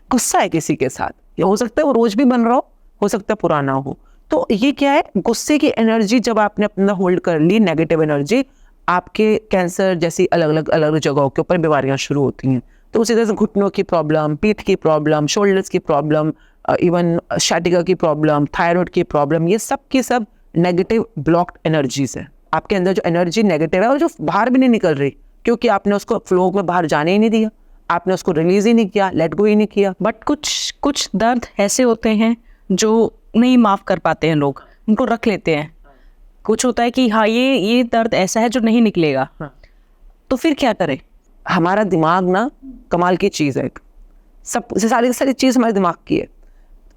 गुस्सा है किसी के साथ, या हो सकता है वो रोज भी बन रहा हो सकता है पुराना हो। तो ये क्या है? गुस्से की एनर्जी जब आपने अपना होल्ड कर ली, नेगेटिव एनर्जी, आपके कैंसर जैसी अलग अलग जगहों के ऊपर बीमारियां शुरू होती हैं। तो उसी तरह से घुटनों की प्रॉब्लम, पीठ की प्रॉब्लम, शोल्डर्स की प्रॉब्लम, इवन शाटिका की प्रॉब्लम, थायराइड की प्रॉब्लम, ये सब की सब नेगेटिव ब्लॉक्ड एनर्जीज है। आपके अंदर जो एनर्जी नेगेटिव है और जो बाहर भी नहीं निकल रही, क्योंकि आपने उसको फ्लो में बाहर जाने ही नहीं दिया, आपने उसको रिलीज ही नहीं किया, लेट गो ही नहीं किया। बट कुछ दर्द ऐसे होते हैं जो नहीं माफ़ कर पाते हैं लोग, उनको रख लेते हैं। कुछ होता है कि हाँ ये दर्द ऐसा है जो नहीं निकलेगा, तो फिर क्या करें? हमारा दिमाग ना कमाल की चीज़ है, सब सारी चीज़ हमारे दिमाग की है।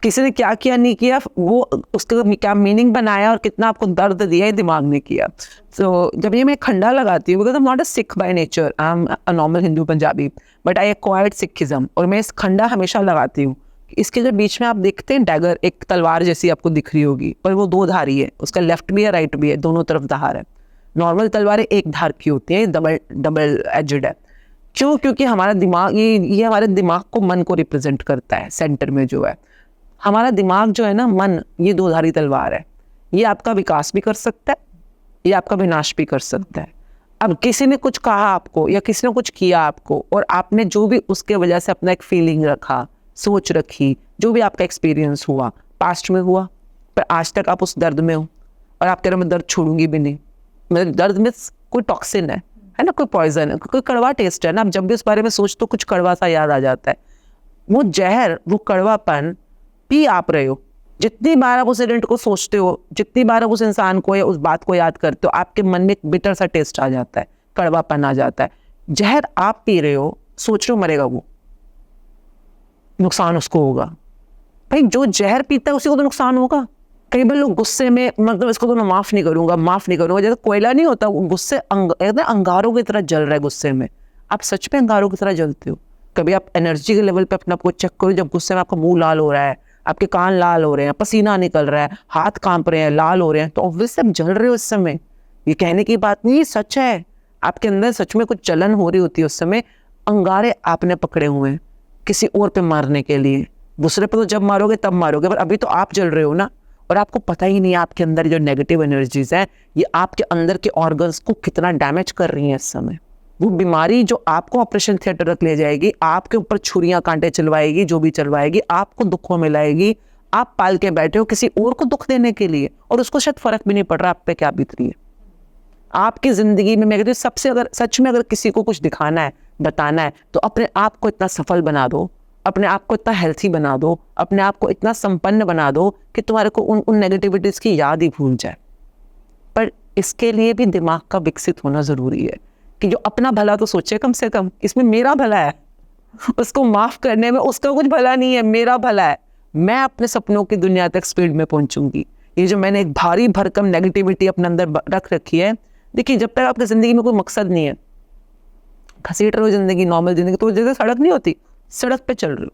किसी ने क्या किया नहीं किया, वो उसका क्या मीनिंग बनाया और कितना आपको दर्द दिया है, दिमाग ने किया। तो जब ये मैं खंडा लगाती हूँ, because I am not a Sikh by nature, I am a normal Hindu Punjabi, but I acquired Sikhism, और मैं इस खंडा हमेशा लगाती हूँ। इसके जो बीच में आप देखते हैं डैगर, एक तलवार जैसी आपको दिख रही होगी, पर वो 2 धारी है, उसका लेफ्ट भी है राइट भी है, दोनों तरफ धार है। नॉर्मल तलवारें एक धार की होती हैं, डबल एजेड है। क्यों? क्योंकि हमारा दिमाग ये हमारे दिमाग को, मन को रिप्रेजेंट करता है। सेंटर में जो है हमारा दिमाग जो है ना, मन, ये 2 धारी तलवार है। ये आपका विकास भी कर सकता है, ये आपका विनाश भी कर सकता है। अब किसी ने कुछ कहा आपको, या किसी ने कुछ किया आपको, और आपने जो भी उसके वजह से अपना एक फीलिंग रखा, सोच रखी, जो भी आपका एक्सपीरियंस हुआ, पास्ट में हुआ, पर आज तक आप उस दर्द में हो, और आप कह रहे मैं दर्द छोड़ूंगी भी नहीं। मतलब दर्द में कोई टॉक्सिन है ना, कोई पॉइजन है, कोई कड़वा टेस्ट है ना, आप जब भी उस बारे में सोचते हो कुछ कड़वा सा याद आ जाता है। वो जहर, वो कड़वापन पी आप रहे हो। जितनी बार आप उस इवेंट को सोचते हो, जितनी बार आप उस इंसान को या उस बात को याद करते हो, आपके मन में एक बिटर सा टेस्ट आ जाता है, कड़वापन आ जाता है। जहर आप पी रहे हो, सोच रहे हो मरेगा वो, नुकसान उसको होगा। भाई जो जहर पीता है उसी को तो नुकसान होगा। कई बार लोग गुस्से में, मतलब इसको तो मैं माफ़ नहीं करूँगा, जैसे कोयला नहीं होता, वो गुस्से अंगारों की तरह जल रहा है गुस्से में। आप सच में अंगारों की तरह जलते हो? कभी आप एनर्जी के लेवल पे अपने आप को चेक करो, जब गुस्से में आपका मुंह लाल हो रहा है, आपके कान लाल हो रहे हैं, पसीना निकल रहा है, हाथ कांप रहे हैं, लाल हो रहे हैं, तो ऑब्वियसली आप जल रहे हो उस समय। ये कहने की बात नहीं, ये सच है। आपके अंदर सच में कुछ जलन हो रही होती है उस समय। अंगारे आपने पकड़े हुए हैं किसी और पे मारने के लिए। दूसरे पे तो जब मारोगे तब मारोगे, पर अभी तो आप जल रहे हो ना, और आपको पता ही नहीं है आपके अंदर जो नेगेटिव एनर्जीज हैं ये आपके अंदर के ऑर्गन्स को कितना डैमेज कर रही हैं इस समय। वो बीमारी जो आपको ऑपरेशन थिएटर रख ले जाएगी, आपके ऊपर छुरियां कांटे चलवाएगी, जो भी चलवाएगी, आपको दुखों में लाएगी। आप पाल के बैठे हो किसी और को दुख देने के लिए, और उसको शायद फर्क भी नहीं पड़ रहा आप पे क्या बीत रही है। आपकी जिंदगी में मैं कहती हूँ सबसे, अगर सच में अगर किसी को कुछ दिखाना है, बताना है, तो अपने आप को इतना सफल बना दो, अपने आप को इतना हेल्थी बना दो, अपने आप को इतना संपन्न बना दो कि तुम्हारे को उन नेगेटिविटीज की याद ही भूल जाए। पर इसके लिए भी दिमाग का विकसित होना जरूरी है कि जो अपना भला तो सोचे कम से कम, इसमें मेरा भला है, उसको माफ करने में उसका कुछ भला नहीं है, मेरा भला है। मैं अपने सपनों की दुनिया तक स्पीड में पहुंचूंगी। ये जो मैंने एक भारी भरकम नेगेटिविटी अपने अंदर रख रखी है, देखिए जब तक आपकी जिंदगी में कोई मकसद नहीं है, घसीट रहे हो जिंदगी, नॉर्मल जिंदगी, तो जैसे सड़क नहीं होती, सड़क पे चल रहे हो,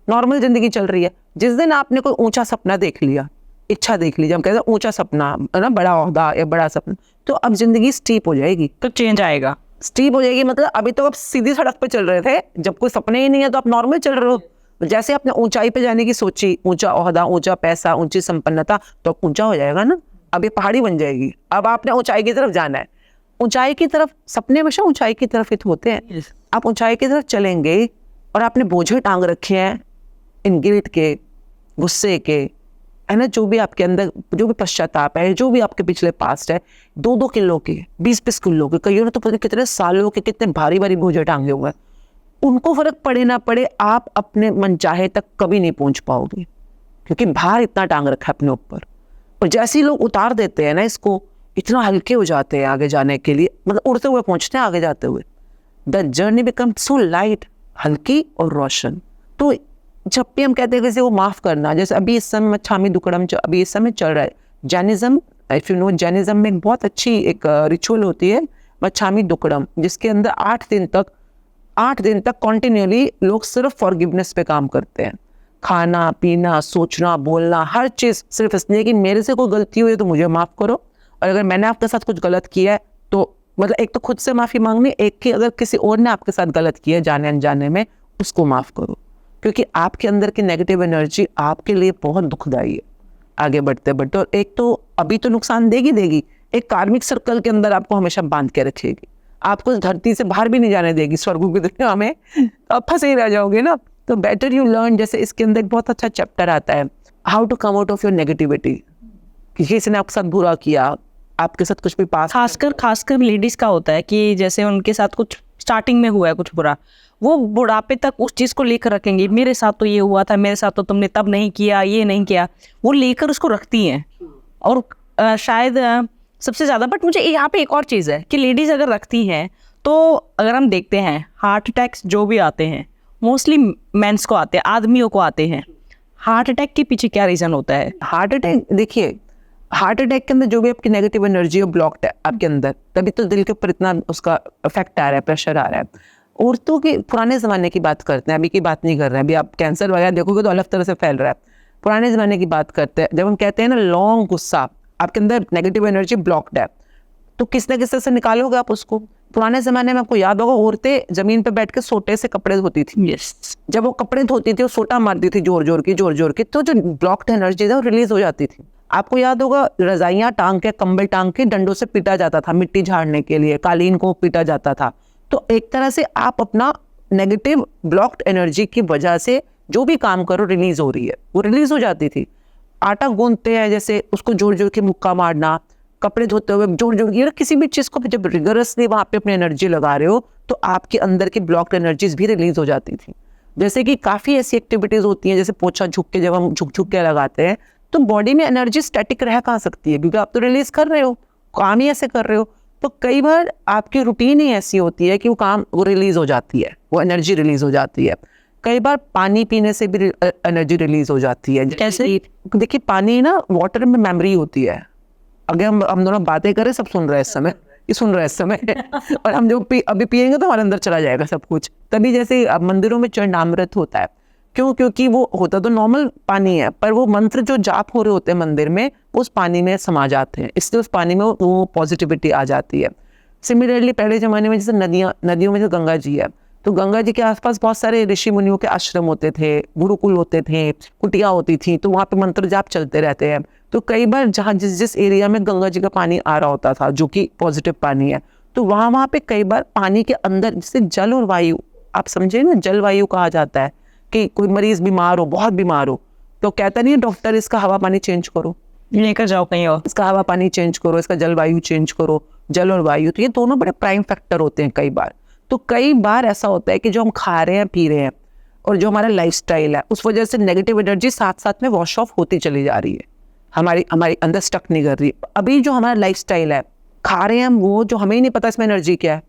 नॉर्मल जिंदगी चल रही है। जिस दिन आपने कोई ऊंचा सपना देख लिया, इच्छा देख ली, हम कहते हैं ऊंचा सपना है ना, बड़ा ओहदा या बड़ा सपना, तो अब जिंदगी स्टीप हो जाएगी, तो चेंज आएगा। स्टीप हो जाएगी मतलब अभी तो आप सीधी सड़क पे चल रहे थे, जब कोई सपने ही नहीं है तो आप नॉर्मल चल रहे हो। जैसे आपने ऊंचाई पे जाने की सोची, ऊंचा ओहदा, ऊंचा पैसा, ऊंची संपन्नता, तो अब ऊंचा हो जाएगा ना, अब ये पहाड़ी बन जाएगी। अब आपने ऊंचाई की तरफ जाना है, ऊंचाई की तरफ, सपने हमेशा ऊंचाई की तरफ ही होते हैं। आप ऊंचाई की तरफ चलेंगे और आपने बोझे टांग रखे हैं इन गिल्ट के, गुस्से के, है ना, जो भी आपके अंदर, जो भी पश्चाताप है, जो भी आपके पिछले पास्ट है, 2-2 किलो के, 20-20 किलो के, कईयों ने तो पता नहीं कितने सालों के कितने भारी भारी बोझे टांगे हुए हैं। उनको फर्क पड़े ना पड़े, आप अपने मनचाहे तक कभी नहीं पहुंच पाओगे, क्योंकि भार इतना टांग रखा है अपने ऊपर। और जैसे ही लोग उतार देते हैं ना इसको, इतना हल्के हो जाते हैं आगे जाने के लिए, मतलब उड़ते हुए पहुंचते हैं आगे जाते हुए। The journey become so light, हल्की और रोशन। तो जब भी हम कहते हैं किसी को माफ करना, जैसे अभी इस समय मच्छामी दुक्कड़म अभी इस समय चल रहा है, Jainism, if you know, Jainism में एक बहुत अच्छी एक रिचुअल होती है मच्छामी दुक्कड़म, जिसके अंदर 8 दिन तक कॉन्टिन्यूअली लोग सिर्फ फॉरगिवनेस पे काम करते हैं। खाना पीना, सोचना, बोलना, हर चीज़ सिर्फ इसलिए कि मेरे से कोई गलती हुई है तो मुझे माफ़ करो, और अगर मैंने आपके साथ कुछ गलत किया है तो मतलब एक तो खुद से माफ़ी मांगनी, एक कि अगर किसी और ने आपके साथ गलत किया है जाने अनजाने में, उसको माफ़ करो, क्योंकि आपके अंदर की नेगेटिव एनर्जी आपके लिए बहुत दुखदाई है आगे बढ़ते बढ़ते। और एक तो अभी तो नुकसान देगी, एक कार्मिक सर्कल के अंदर आपको हमेशा बांध के रखेगी, आपको इस धरती से बाहर भी नहीं जाने देगी, स्वर्गों की दुनिया में तो आप फंसे ही रह जाओगे ना। तो बेटर यू लर्न, जैसे इसके अंदर एक बहुत अच्छा चैप्टर आता है, how to come out of your negativity. किसी ने आपके साथ बुरा किया, आपके साथ कुछ भी पास, खासकर लेडीज का होता है कि जैसे उनके साथ कुछ स्टार्टिंग में हुआ है कुछ बुरा, वो बुढ़ापे तक उस चीज़ को लेकर रखेंगे, मेरे साथ तो ये हुआ था, मेरे साथ तो तुमने तब नहीं किया, ये नहीं किया, वो लेकर उसको रखती हैं। और शायद सबसे ज़्यादा, बट मुझे यहाँ पे एक और चीज़ है कि लेडीज़ अगर रखती हैं तो अगर हम देखते हैं हार्ट अटैक्स जो भी आते हैं मोस्टली मेंस को आते हैं, आदमियों को आते हैं। हार्ट अटैक के पीछे क्या रीज़न होता है? हार्ट अटैक, देखिए हार्ट अटैक के अंदर जो भी आपकी नेगेटिव एनर्जी है ब्लॉक्ड है आपके अंदर, तभी तो दिल के ऊपर इतना उसका इफेक्ट आ रहा है, प्रेशर आ रहा है। औरतों की पुराने ज़माने की बात करते हैं, अभी की बात नहीं कर रहे हैं। अभी आप कैंसर वगैरह देखोगे तो अलग तरह से फैल रहा है। पुराने ज़माने की बात करते हैं, जब हम कहते हैं ना लॉन्ग गुस्सा, आपके अंदर नेगेटिव एनर्जी ब्लॉक्ड है, तो किस न किस तरह से निकालोगे आप उसको। पुराने ज़माने में आपको याद होगा, औरतें ज़मीन पर बैठ के सोटे से कपड़े धोती थी। जब वो कपड़े धोती थी, वो सोटा मारती थी जोर जोर की, तो जो ब्लॉक्ड एनर्जी है वो रिलीज हो जाती थी। आपको याद होगा, रजाइयाँ टांग के, कंबल टांग के डंडों से पीटा जाता था, मिट्टी झाड़ने के लिए कालीन को पीटा जाता था। तो एक तरह से आप अपना नेगेटिव ब्लॉक्ड एनर्जी की वजह से जो भी काम करो रिलीज हो रही है, वो रिलीज हो जाती थी। आटा गूंथते हैं, जैसे उसको जोर जोर के मुक्का मारना, कपड़े धोते हुए जोर जोर की, किसी भी चीज़ को जब रिगरसली वहाँ पे अपनी एनर्जी लगा रहे हो तो आपके अंदर की ब्लॉक्ड एनर्जीज भी रिलीज हो जाती थी। जैसे कि काफ़ी ऐसी एक्टिविटीज़ होती हैं, जैसे पोछा झुक के, जब हम झुक के लगाते हैं तो बॉडी में एनर्जी स्टैटिक रह कहाँ सकती है, क्योंकि आप तो रिलीज कर रहे हो, काम ही ऐसे कर रहे हो। तो कई बार आपकी रूटीन ही ऐसी होती है कि वो रिलीज हो जाती है, वो एनर्जी रिलीज हो जाती है। कई बार पानी पीने से भी एनर्जी रिलीज हो जाती है। कैसे? देखिए पानी ना, वाटर में मेमोरी होती है। अगर हम दोनों बातें करें, सब सुन रहे हैं इस समय, ये सुन रहे हैं इस समय और हम जो अभी पियेंगे तो हमारे अंदर चला जाएगा सब कुछ। तभी जैसे मंदिरों में चरणामृत होता है, क्यों? क्योंकि वो होता तो नॉर्मल पानी है, पर वो मंत्र जो जाप हो रहे होते हैं मंदिर में, उस पानी में समा जाते हैं, इसलिए उस पानी में वो पॉजिटिविटी आ जाती है। सिमिलरली पहले ज़माने में जैसे नदियों में जो गंगा जी है, तो गंगा जी के आसपास बहुत सारे ऋषि मुनियों के आश्रम होते थे, गुरुकुल होते थे, कुटिया होती थी, तो वहाँ पे मंत्र जाप चलते रहते हैं। तो कई बार जहाँ जिस एरिया में गंगा जी का पानी आ रहा होता था, जो कि पॉजिटिव पानी है, तो वहाँ पे कई बार पानी के अंदर जैसे जल और वायु, आप समझे ना, जलवायु कहा जाता है कि कोई मरीज बीमार हो, बहुत बीमार हो, तो कहता नहीं है डॉक्टर इसका हवा पानी चेंज करो, लेकर जाओ कहीं और, इसका हवा पानी चेंज करो, इसका जलवायु चेंज करो। जल और वायु, तो ये दोनों बड़े प्राइम फैक्टर होते हैं कई बार। तो कई बार ऐसा होता है कि जो हम खा रहे हैं, पी रहे हैं, और जो हमारा लाइफस्टाइल है, उस वजह से नेगेटिव एनर्जी साथ साथ में वॉश ऑफ होती चली जा रही है, हमारी अंदर स्टक नहीं कर रही। अभी जो हमारा लाइफस्टाइल है, खा रहे हैं हम वो जो हमें ही नहीं पता इसमें एनर्जी क्या है।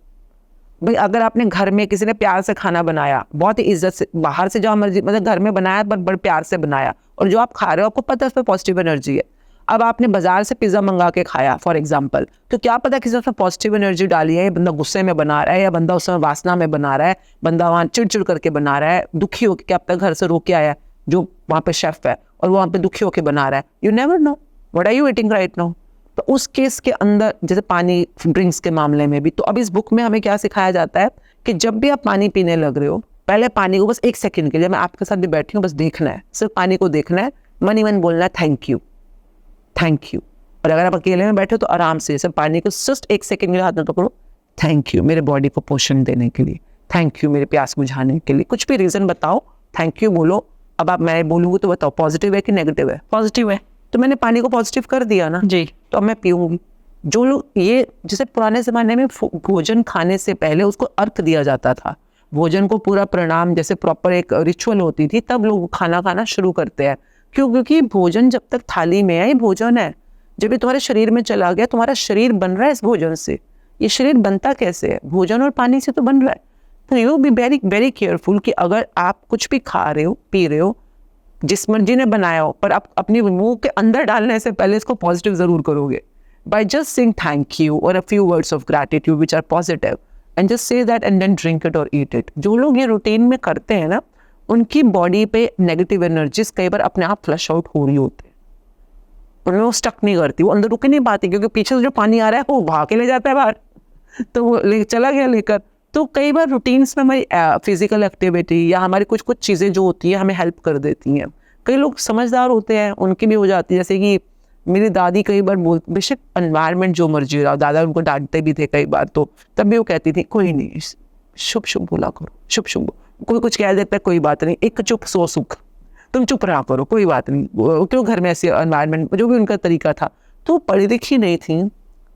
भाई अगर आपने घर में किसी ने प्यार से खाना बनाया, बहुत ही इज्जत से, बाहर से जो मर्जी मतलब घर में बनाया पर बड़े प्यार से बनाया, और जो आप खा रहे हो आपको पता है उसमें पॉजिटिव एनर्जी है। अब आपने बाजार से पिज्जा मंगा के खाया फॉर एग्जांपल, तो क्या पता किसी ने उसमें पॉजिटिव एनर्जी डाली है, या बंदा गुस्से में बना रहा है, या बंदा उस समय वासना में बना रहा है, बंदा वहाँ चिड़चिड़ करके बना रहा है, दुखी होकर, क्या पता घर से रोक के आया जो वहाँ पे शेफ है और वो वहाँ पे दुखी होकर बना रहा है। You never know what are you eating right now. तो उस केस के अंदर जैसे पानी ड्रिंक्स के मामले में भी, तो अब इस बुक में हमें क्या सिखाया जाता है कि जब भी आप पानी पीने लग रहे हो, पहले पानी को बस 1 सेकंड के लिए, मैं आपके साथ भी बैठी हूँ, बस देखना है, सिर्फ पानी को देखना है, मन ही मन बोलना है थैंक यू, थैंक यू। और अगर आप अकेले में बैठे हो तो आराम से सिर्फ पानी को जस्ट 1 सेकंड के लिए हाथ में पकड़ो, थैंक यू मेरे बॉडी को पोषण देने के लिए, थैंक यू मेरे प्यास बुझाने के लिए, कुछ भी रीजन बताओ, थैंक यू बोलो। अब आप मैं बोलूँगी तो बताओ पॉजिटिव है कि नेगेटिव है? पॉजिटिव है। तो मैंने पानी को पॉजिटिव कर दिया ना जी। तो अब मैं पीऊँगी। जो लोग ये, जैसे पुराने ज़माने में भोजन खाने से पहले उसको अर्घ दिया जाता था, भोजन को पूरा प्रणाम, जैसे प्रॉपर एक रिचुअल होती थी, तब लोग खाना खाना शुरू करते हैं। क्यों? क्योंकि भोजन जब तक थाली में है, ये भोजन है, जब ये तुम्हारे शरीर में चला गया, तुम्हारा शरीर बन रहा है इस भोजन से। ये शरीर बनता कैसे है? भोजन और पानी से तो बन रहा है। तो you be very very careful कि अगर आप कुछ भी खा रहे हो, पी रहे हो, जिस मर्जी ने बनाया हो, पर आप अपने मुंह के अंदर डालने से पहले इसको पॉजिटिव जरूर करोगे, by just saying thank you or a few words of gratitude which are positive, and just say that and then drink it or eat it. जो लोग ये रूटीन में करते हैं ना, उनकी बॉडी पे नेगेटिव एनर्जीज कई बार अपने आप फ्लश आउट हो रही होते हैं, उनमें वो स्टक नहीं करती, वो अंदर रुक नहीं पाती, क्योंकि पीछे से जो पानी आ रहा है वो भाग के ले जाता है बाहर, तो वो चला गया लेकर। तो कई बार रूटीन्स में हमारी फिजिकल एक्टिविटी या हमारी कुछ कुछ चीज़ें जो होती है हमें हेल्प कर देती हैं। कई लोग समझदार होते हैं, उनकी भी हो जाती है, जैसे कि मेरी दादी कई बार बोलती, बेशक एनवायरनमेंट जो मर्जी रहा, दादा उनको डांटते भी थे कई बार, तो तब भी वो कहती थी कोई नहीं, शुभ शुभ बोला करो, शुभ शुभ, कोई कुछ कह देता है कोई बात नहीं, एक चुप 100 सुख, तुम चुप रहा करो, कोई बात नहीं। क्यों घर में ऐसे एनवायरनमेंट, जो भी उनका तरीका था, तो पढ़ी लिखी नहीं थी,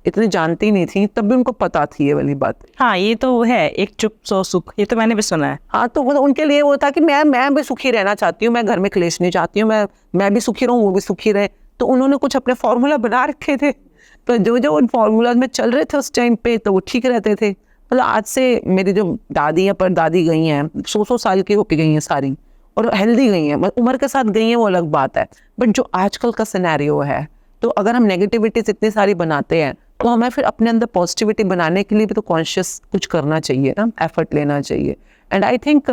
इतनी जानती नहीं थी, तब भी उनको पता थी ये वाली बात। हाँ, ये तो है, एक चुप 100 सुख, ये तो मैंने भी सुना है। हाँ, तो उनके लिए वो था कि मैं भी सुखी रहना चाहती हूँ, मैं घर में क्लेश नहीं चाहती हूँ, मैं भी सुखी रहूँ, वो भी सुखी रहे। तो उन्होंने कुछ अपने फॉर्मूला बना रखे थे, तो जो उन फॉर्मूला में चल रहे थे उस टाइम पे, तो वो ठीक रहते थे। मतलब आज से मेरी जो दादी या परदादी गई हैं, 100 साल की होके गई हैं सारी, और हेल्दी गई हैं, उम्र के साथ गई हैं, वो अलग बात है। बट जो आजकल का सिनेरियो है, तो अगर हम नेगेटिविटीज इतनी सारी बनाते हैं, तो हमें फिर अपने अंदर पॉजिटिविटी बनाने के लिए भी तो कॉन्शियस कुछ करना चाहिए ना, एफर्ट लेना चाहिए। एंड आई थिंक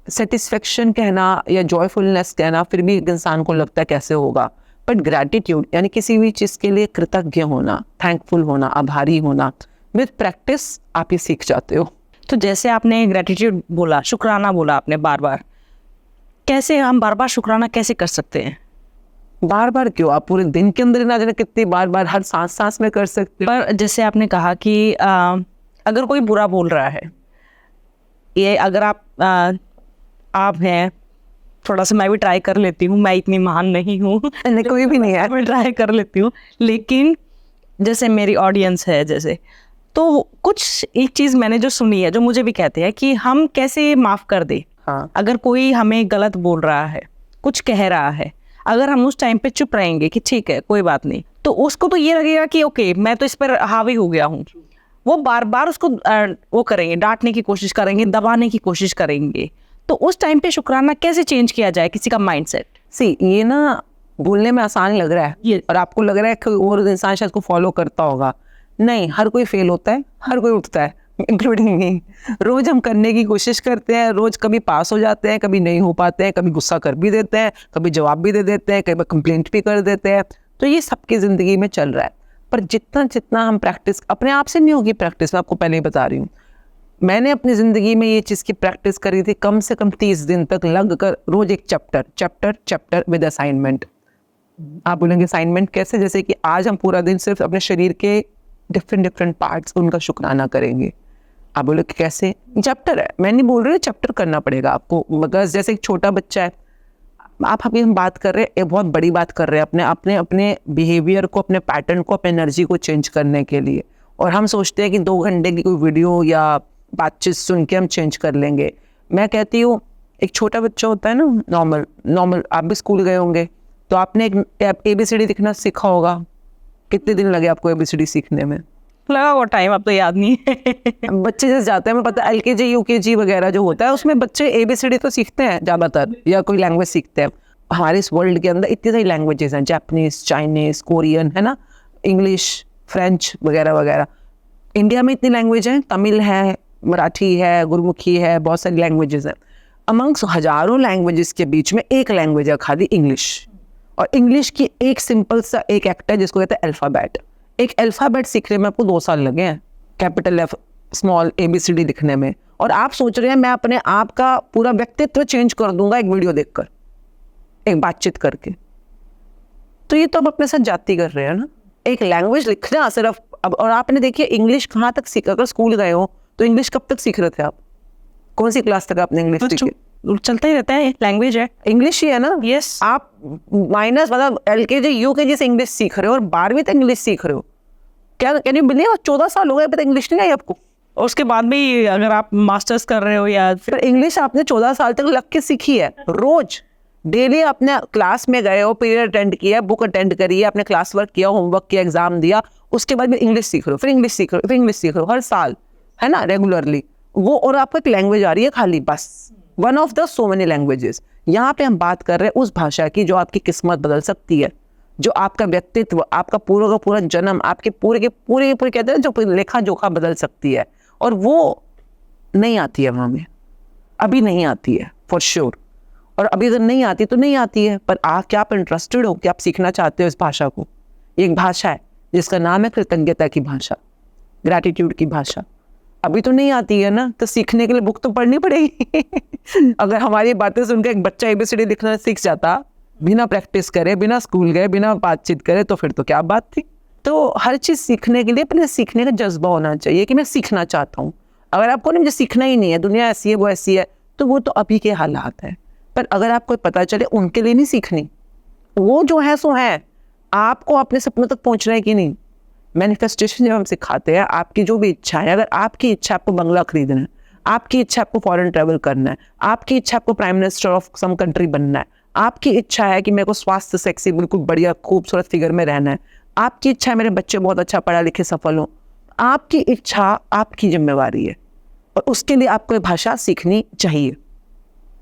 सेटिस्फेक्शन कहना या जॉयफुलनेस कहना फिर भी एक इंसान को लगता है कैसे होगा, बट ग्रैटिट्यूड यानी किसी भी चीज़ के लिए कृतज्ञ होना, थैंकफुल होना, आभारी होना, विद प्रैक्टिस आप ये सीख जाते हो। तो जैसे आपने ग्रेटिट्यूड बोला, शुक्राना बोला आपने बार बार, कैसे हम बार बार शुक्राना कैसे कर सकते हैं? बार बार क्यों, आप पूरे दिन के अंदर ना जाने कितनी बार बार हर सांस सांस में कर सकते हो। पर जैसे आपने कहा कि अगर कोई बुरा बोल रहा है, ये अगर आप हैं, थोड़ा सा मैं भी ट्राई कर लेती हूँ, मैं इतनी महान नहीं हूँ कोई भी नहीं है, मैं ट्राई कर लेती हूँ, लेकिन जैसे मेरी ऑडियंस है, जैसे तो कुछ एक चीज़ मैंने जो सुनी है, जो मुझे भी कहते हैं कि हम कैसे माफ़ कर दे। हाँ, अगर कोई हमें गलत बोल रहा है, कुछ कह रहा है, अगर हम उस टाइम पे चुप रहेंगे कि ठीक है कोई बात नहीं, तो उसको तो ये लगेगा कि ओके मैं तो इस पर हावी हो गया हूँ, वो बार बार उसको वो करेंगे, डांटने की कोशिश करेंगे, दबाने की कोशिश करेंगे। तो उस टाइम पे शुक्राना कैसे चेंज किया जाए किसी का माइंडसेट? सी ये ना बोलने में आसान लग रहा है और आपको लग रहा है कि और इंसान शायद को फॉलो करता होगा। नहीं, हर कोई फेल होता है, हर कोई उठता है, इंक्लूडिंग मी। रोज हम करने की कोशिश करते हैं, रोज कभी पास हो जाते हैं, कभी नहीं हो पाते हैं, कभी गुस्सा कर भी देते हैं, कभी जवाब भी दे देते हैं, कभी कंप्लेंट भी कर देते हैं। तो ये सबकी ज़िंदगी में चल रहा है। पर जितना जितना हम प्रैक्टिस, अपने आप से नहीं होगी प्रैक्टिस, मैं आपको पहले ही बता रही हूँ। मैंने अपनी ज़िंदगी में ये चीज़ की प्रैक्टिस करी थी, कम से कम 30 दिन तक लग कर रोज एक चैप्टर विद असाइनमेंट। आप बोलेंगे असाइनमेंट कैसे? जैसे कि आज हम पूरा दिन सिर्फ अपने शरीर के डिफरेंट पार्ट्स, उनका शुक्राना करेंगे। आप बोले कि कैसे? चैप्टर है, मैं नहीं बोल रही चैप्टर करना पड़ेगा आपको, मगर जैसे एक छोटा बच्चा है, आप अभी हम बात कर रहे हैं, एक बहुत बड़ी बात कर रहे हैं अपने अपने अपने बिहेवियर को, अपने पैटर्न को, अपने एनर्जी को चेंज करने के लिए। और हम सोचते हैं कि 2 घंटे की कोई वीडियो या बातचीत सुन के हम चेंज कर लेंगे। मैं कहती हूँ एक छोटा बच्चा होता है ना, नॉर्मल, आप भी स्कूल गए होंगे तो आपने एक ABCD लिखना सीखा होगा। कितने दिन लगे आपको ABCD सीखने में? लगा वो टाइम, अब तो याद नहीं है। बच्चे जैसे जाते हैं, मैं पता LKG UKG वगैरह जो होता है उसमें बच्चे ABCD तो सीखते हैं ज़्यादातर, या कोई लैंग्वेज सीखते हैं। हमारे इस वर्ल्ड के अंदर इतनी सारी लैंग्वेजेस हैं, जापानीज, चाइनीज़, कोरियन, है ना, इंग्लिश, फ्रेंच वगैरह वगैरह। इंडिया में इतनी लैंग्वेज हैं, तमिल है, मराठी है, गुरमुखी है, बहुत सारी लैंग्वेजेस हैं। अमंग्स हजारों लैंग्वेजेस के बीच में एक लैंग्वेज है खाली इंग्लिश। और इंग्लिश की एक सिंपल सा एक एक्ट है जिसको कहते हैं अल्फ़ाबेट। एक अल्फ़ाबेट सीखने में आपको 2 साल लगे हैं, कैपिटल F स्मॉल ABCD लिखने में। और आप सोच रहे हैं मैं अपने आप का पूरा व्यक्तित्व चेंज कर दूंगा एक वीडियो देखकर, एक बातचीत करके। तो ये तो आप अपने साथ जाती कर रहे हैं ना। एक लैंग्वेज लिखना सिर्फ अब, और आपने देखिए इंग्लिश कहाँ तक सीखा। अगर स्कूल गए हो तो इंग्लिश कब तक सीख रहे थे आप? कौन सी क्लास तक आपने इंग्लिश सीखी? चलता ही रहता है, लैंग्वेज है, इंग्लिश ही है ना। यस। आप माइनस मतलब LKG UKG से इंग्लिश सीख रहे हो और 12वीं तक इंग्लिश सीख रहे हो। क्या कैन यू बिलीव? 14 साल हो गए अभी तक इंग्लिश नहीं आई आपको। और उसके बाद भी अगर आप मास्टर्स कर रहे हो या फिर इंग्लिश आपने 14 साल तक लग के सीखी है। रोज डेली अपने क्लास में गए हो, पीरियड अटेंड किया, बुक अटेंड करी है, अपने क्लास वर्क किया, होमवर्क किया, एग्जाम दिया, उसके बाद भी इंग्लिश सीख रहे हो, फिर इंग्लिश सीख रहे हो, फिर इंग्लिश सीख रहे हो हर साल, है ना, रेगुलरली वो। और आपको एक लैंग्वेज आ रही है खाली, बस one of the so many languages. यहाँ पे हम बात कर रहे हैं उस भाषा की जो आपकी किस्मत बदल सकती है, जो आपका व्यक्तित्व, आपका पूरा का पूरा जन्म, आपके पूरे के पूरे कहते हैं जो लेखा जोखा बदल सकती है। और वो नहीं आती है हमें, अभी नहीं आती है फॉर श्योर। और अभी अगर नहीं आती तो नहीं आती है, पर क्या आप इंटरेस्टेड हो कि आप सीखना चाहते हो इस भाषा को? एक भाषा है जिसका नाम है कृतज्ञता की भाषा, ग्रैटिट्यूड की भाषा। अभी तो नहीं आती है ना, तो सीखने के लिए बुक तो पढ़नी पड़ेगी। अगर हमारी बातें सुनकर एक बच्चा ABCD लिखना सीख जाता बिना प्रैक्टिस करे, बिना स्कूल गए, बिना बातचीत करे, तो फिर तो क्या बात थी। तो हर चीज़ सीखने के लिए पहले सीखने का जज्बा होना चाहिए कि मैं सीखना चाहता हूँ। अगर आपको नहीं, मुझे सीखना ही नहीं है, दुनिया ऐसी है, वो ऐसी है, तो वो तो अभी के हालात हैं। पर अगर आपको पता चले उनके लिए नहीं सीखनी, वो जो है सो है, आपको अपने सपनों तक पहुँचना है कि नहीं। मैनिफेस्टेशन जब हम सिखाते हैं, आपकी जो भी इच्छा है, अगर आपकी इच्छा आपको बंगला खरीदना है, आपकी इच्छा आपको फॉरेन ट्रैवल करना है, आपकी इच्छा आपको prime minister of some country बनना है, आपकी इच्छा है कि मेरे को स्वास्थ्य सेक्सी बिल्कुल बढ़िया खूबसूरत फिगर में रहना है, आपकी इच्छा है मेरे बच्चे बहुत अच्छा पढ़ा लिखे सफल हो, आपकी इच्छा आपकी जिम्मेवारी है। और उसके लिए आपको ये भाषा सीखनी चाहिए।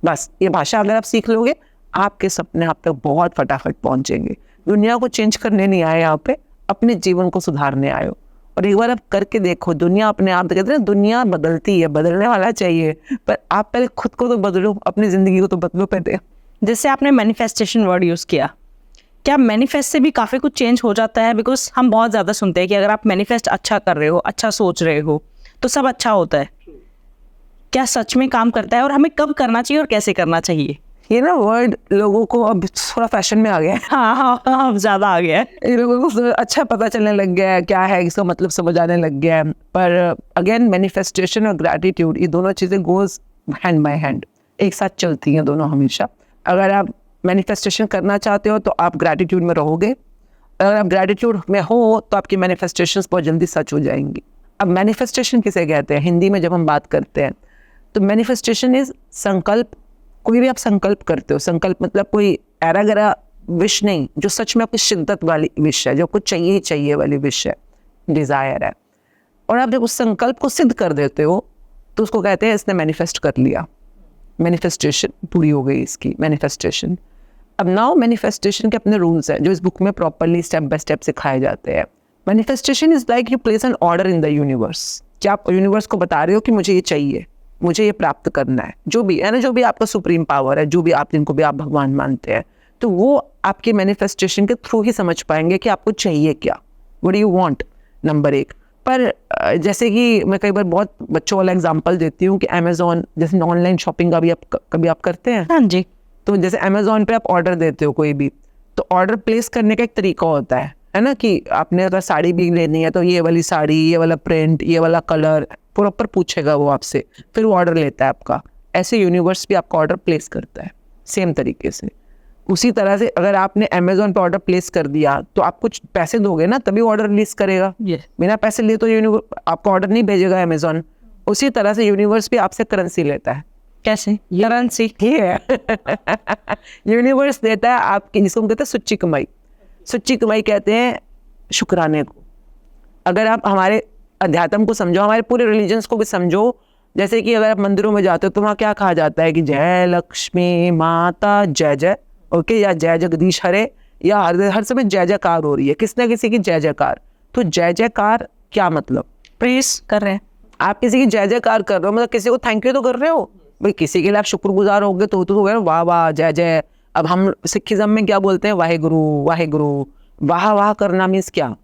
बस ये भाषा अगर आप सीख लोगे, आपके सपने आप तक बहुत फटाफट पहुंचेंगे। दुनिया को चेंज करने नहीं आए यहाँ पे, अपने जीवन को सुधारने आए हो। और एक बार आप करके देखो, दुनिया अपने आप, कहते हैं दुनिया बदलती है, बदलने वाला चाहिए, पर आप पहले खुद को तो बदलो, अपनी ज़िंदगी को तो बदलो पहले। जैसे आपने मैनिफेस्टेशन वर्ड यूज़ किया, क्या मैनिफेस्ट से भी काफ़ी कुछ चेंज हो जाता है? बिकॉज हम बहुत ज़्यादा सुनते हैं कि अगर आप मैनिफेस्ट अच्छा कर रहे हो, अच्छा सोच रहे हो, तो सब अच्छा होता है। क्या सच में काम करता है? और हमें कब करना चाहिए और कैसे करना चाहिए? ये ना वर्ड लोगों को अब थोड़ा फैशन में आ गया है। हाँ, ज़्यादा आ गया है। लोगों को अच्छा पता चलने लग गया है क्या है, इसका मतलब समझ आने लग गया है। पर अगेन मैनिफेस्टेशन और ग्रैटिट्यूड, ये दोनों चीज़ें गोज हैंड बाय हैंड, एक साथ चलती हैं दोनों हमेशा। अगर आप मैनिफेस्टेशन करना चाहते हो तो आप ग्रैटिट्यूड में रहोगे, अगर आप ग्रैटिट्यूड में हो तो आपकी मैनिफेस्टेशंस बहुत जल्दी सच हो जाएंगी। अब मैनिफेस्टेशन किसे कहते हैं हिंदी में जब हम बात करते हैं, तो मैनिफेस्टेशन इज संकल्प। कोई भी आप संकल्प करते हो, संकल्प मतलब कोई ऐरा गैरा विश नहीं, जो सच में आपकी शिद्दत वाली विश है, जो आपको चाहिए ही चाहिए वाली विश है, डिज़ायर है। और आप जब उस संकल्प को सिद्ध कर देते हो तो उसको कहते हैं इसने मैनिफेस्ट कर लिया। मैनिफेस्टेशन पूरी हो गई इसकी मैनिफेस्टेशन। अब नाउ मैनिफेस्टेशन के अपने रूल्स हैं जो इस बुक में प्रॉपरली स्टेप बाय स्टेप सिखाए जाते हैं। Manifestation is like you place N order in the universe, कि आप यूनिवर्स को बता रहे हो कि मुझे ये चाहिए, मुझे ये प्राप्त करना है, जो भी है ना, जो भी आपका सुप्रीम पावर है, जो भी आप जिनको भी आप भगवान मानते हैं, तो वो आपके मैनिफेस्टेशन के थ्रू ही समझ पाएंगे कि आपको चाहिए क्या, what do you want, number 1। पर जैसे कि मैं कई बार बहुत बच्चों वाला एग्जांपल देती हूँ कि अमेजोन जैसे ऑनलाइन शॉपिंग कभी आप करते हैं? हाँ जी। तो जैसे अमेजोन पे आप ऑर्डर देते हो कोई भी, तो ऑर्डर प्लेस करने का एक तरीका होता है ना, कि आपने अगर साड़ी भी लेनी है तो ये वाली साड़ी, ये वाला प्रिंट, ये वाला कलर प्रॉपर पूछेगा वो आपसे, फिर वो ऑर्डर लेता है आपका। ऐसे यूनिवर्स भी आपका ऑर्डर प्लेस करता है सेम तरीके से। उसी तरह से अगर आपने अमेजोन पे ऑर्डर प्लेस कर दिया तो आप कुछ पैसे दोगे ना तभी ऑर्डर रिलीज करेगा। बिना पैसे लिए तो यूनिवर्स आपको ऑर्डर नहीं भेजेगा अमेजोन। उसी तरह से यूनिवर्स भी आपसे करेंसी लेता है। कैसे? करेंसी यूनिवर्स देता है आपकी, जिसको हम कहते हैं सुच्ची कमाई। सुच्ची कमाई कहते हैं शुक्राने को। अगर आप हमारे अध्यात्म को समझो, हमारे पूरे रिलीजन्स को भी समझो, जैसे कि अगर आप मंदिरों में जाते हो तो वहाँ क्या कहा जाता है कि जय लक्ष्मी माता जय जय, ओके, या जय जगदीश हरे, या हर समय जय जयकार हो रही है, किसी ना किसी की जय जयकार। तो जय जयकार क्या मतलब? प्रेस कर रहे हैं आप, किसी की जय जयकार कर रहे हो, मतलब किसी को थैंक यू तो कर रहे हो भाई, किसी के लिए आप शुक्रगुजार होगे तो वाह वाह जय जय। अब हम सिखिज्म में क्या बोलते हैं? वाहे गुरु वाहे गुरु। वाह वाह करना मीन्स क्या?